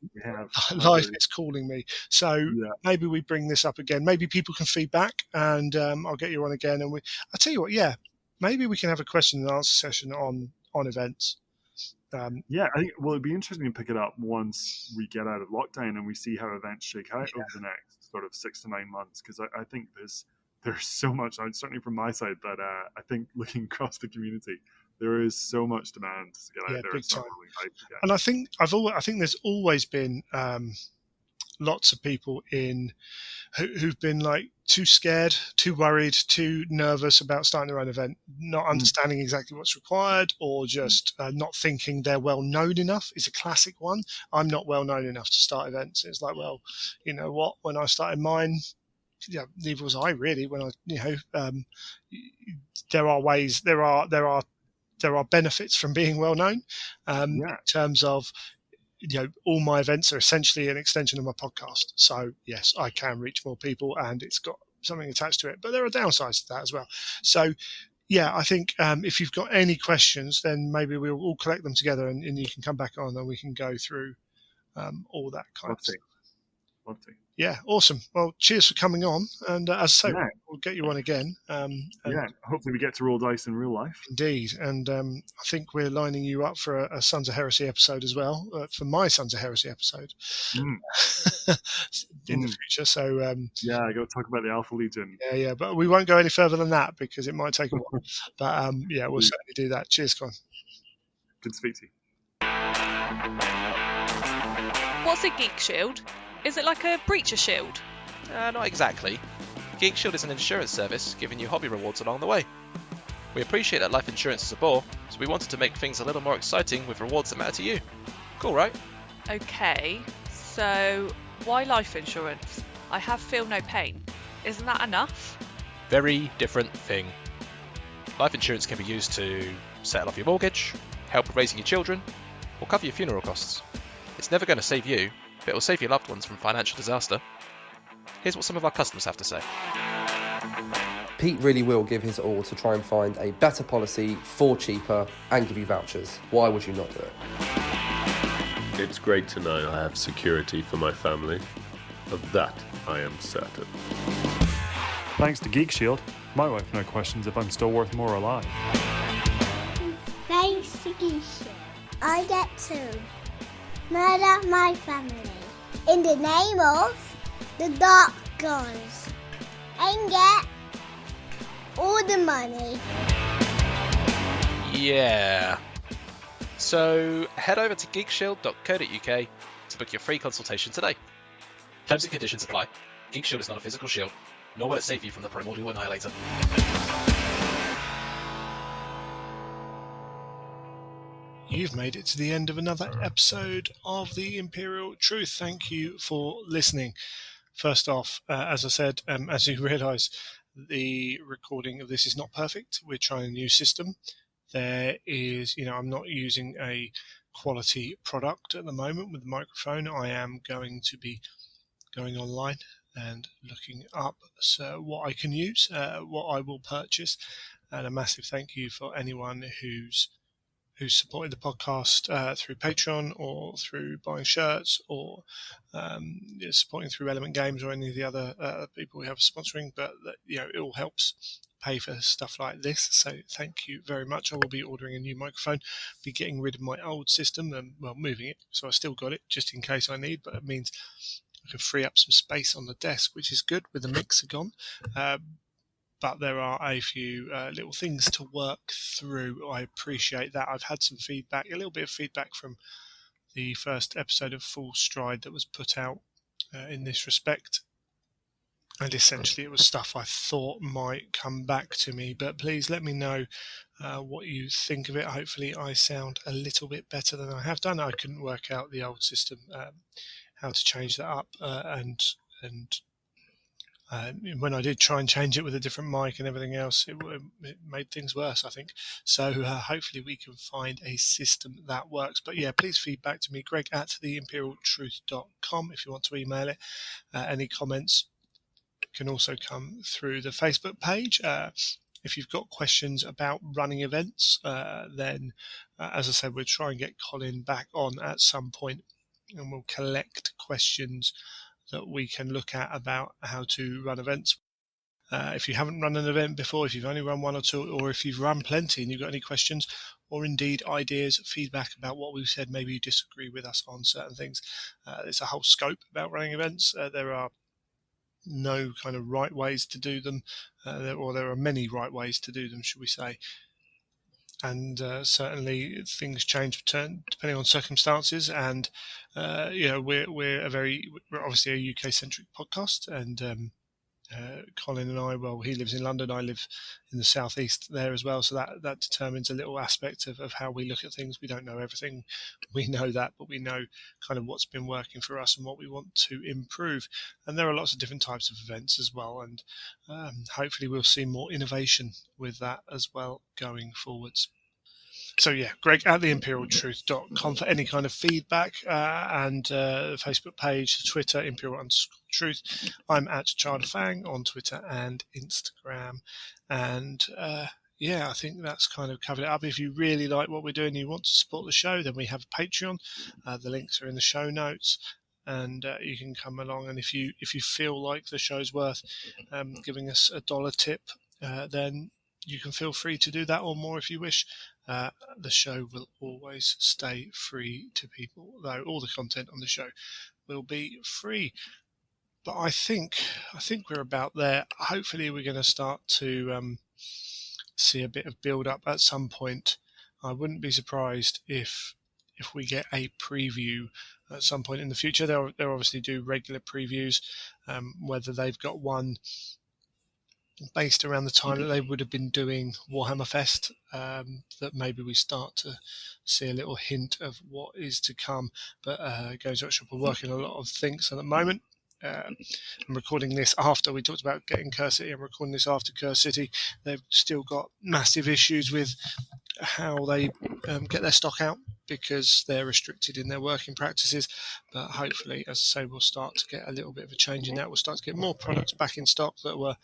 Life is calling me. So maybe we bring this up again. Maybe people can feedback, and I'll get you on again. And I'll tell you what, maybe we can have a question and answer session on events. I think it'd be interesting to pick it up once we get out of lockdown and we see how events shake out over the next sort of 6 to 9 months, because I think there's so much, certainly from my side, that I think looking across the community, there is so much demand to get out there. Big time. And I think there's always been lots of people who've been like too scared, too worried, too nervous about starting their own event, not understanding exactly what's required, or just not thinking they're well known enough. Is a classic one. I'm not well known enough to start events. It's like, well, you know what? When I started mine, neither was I really. When I, there are ways, there are benefits from being well known, in terms of, all my events are essentially an extension of my podcast. So yes, I can reach more people, and it's got something attached to it. But there are downsides to that as well. So I think if you've got any questions, then maybe we'll all collect them together, and you can come back on, and we can go through all that kind of stuff. Love to. Yeah, awesome. Well, cheers for coming on, and as I say, we'll get you on again. Hopefully we get to roll dice in real life. Indeed, and I think we're lining you up for a Sons of Heresy episode as well, for my Sons of Heresy episode in the future. So I got to talk about the Alpha Legion. Yeah, but we won't go any further than that because it might take a while. But we'll certainly do that. Cheers, Colin. Good to speak to you. What's a Geek Shield? Is it like a Breacher Shield? Not exactly. Geek Shield is an insurance service giving you hobby rewards along the way. We appreciate that life insurance is a bore, so we wanted to make things a little more exciting with rewards that matter to you. Cool, right? Okay, so why life insurance? I have feel no pain. Isn't that enough? Very different thing. Life insurance can be used to settle off your mortgage, help with raising your children, or cover your funeral costs. It's never going to save you, but it will save your loved ones from financial disaster. Here's what some of our customers have to say. Pete really will give his all to try and find a better policy for cheaper and give you vouchers. Why would you not do it? It's great to know I have security for my family. Of that, I am certain. Thanks to Geek Shield, my wife now questions if I'm still worth more alive. Thanks to Geek Shield, I get to murder my family in the name of the dark gods and get all the money. Yeah. So head over to geekshield.co.uk to book your free consultation today. Terms and conditions apply. Geek Shield is not a physical shield, nor will it save you from the primordial annihilator. you've made it to the end of another episode of The Imperial Truth. Thank you for listening. First off, as I said, as you realise, the recording of this is not perfect. We're trying a new system. There is, I'm not using a quality product at the moment with the microphone. I am going to be going online and looking up what I can use, what I will purchase. And a massive thank you for anyone who's supported the podcast through Patreon or through buying shirts or supporting through Element Games or any of the other people we have sponsoring. But it all helps pay for stuff like this. So thank you very much. I will be ordering a new microphone, be getting rid of my old system and moving it. So I still got it just in case I need, but it means I can free up some space on the desk, which is good with the mixer gone. But there are a few little things to work through. I appreciate that. I've had some feedback, a little bit of feedback from the first episode of Full Stride that was put out in this respect. And essentially it was stuff I thought might come back to me. But please let me know what you think of it. Hopefully I sound a little bit better than I have done. I couldn't work out the old system, how to change that up. And when I did try and change it with a different mic and everything else, it made things worse, I think. So hopefully we can find a system that works. But yeah, please feedback to me, greg@theimperialtruth.com if you want to email it. Any comments can also come through the Facebook page. If you've got questions about running events, then, as I said, we'll try and get Colin back on at some point and we'll collect questions that we can look at about how to run events. If you haven't run an event before, if you've only run one or two, or if you've run plenty and you've got any questions or indeed ideas, feedback about what we've said, maybe you disagree with us on certain things. There's a whole scope about running events. There are no kind of right ways to do them, or there are many right ways to do them, should we say. And certainly things change depending on circumstances. And we're obviously a UK-centric podcast, and Colin and I, well, he lives in London, I live in the southeast there as well, so that determines a little aspect of how we look at things. We don't know everything, we know that, but we know kind of what's been working for us and what we want to improve. And there are lots of different types of events as well, and hopefully we'll see more innovation with that as well going forwards. So yeah, greg@theimperialtruth.com for any kind of feedback, and the Facebook page, Twitter, Imperial_Truth. I'm @ChildFang on Twitter and Instagram. And I think that's kind of covered it up. If you really like what we're doing and you want to support the show, then we have a Patreon. The links are in the show notes. And you can come along, and if you feel like the show's worth giving us $1 tip, then you can feel free to do that or more if you wish. The show will always stay free to people, though all the content on the show will be free. But I think we're about there. Hopefully we're going to start to see a bit of build up at some point. I wouldn't be surprised if we get a preview at some point in the future. They'll obviously do regular previews, whether they've got one based around the time that they would have been doing Warhammer Fest, that maybe we start to see a little hint of what is to come. But Games Workshop are working on a lot of things at the moment. I'm recording this after we talked about getting Curse City. I'm recording this after Curse City. They've still got massive issues with how they get their stock out because they're restricted in their working practices. But hopefully, as I say, we'll start to get a little bit of a change in that. We'll start to get more products back in stock that were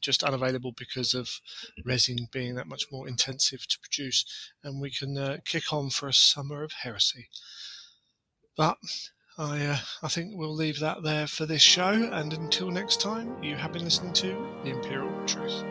just unavailable because of resin being that much more intensive to produce, and we can kick on for a summer of heresy. But I think we'll leave that there for this show, and until next time, you have been listening to The Imperial Truth.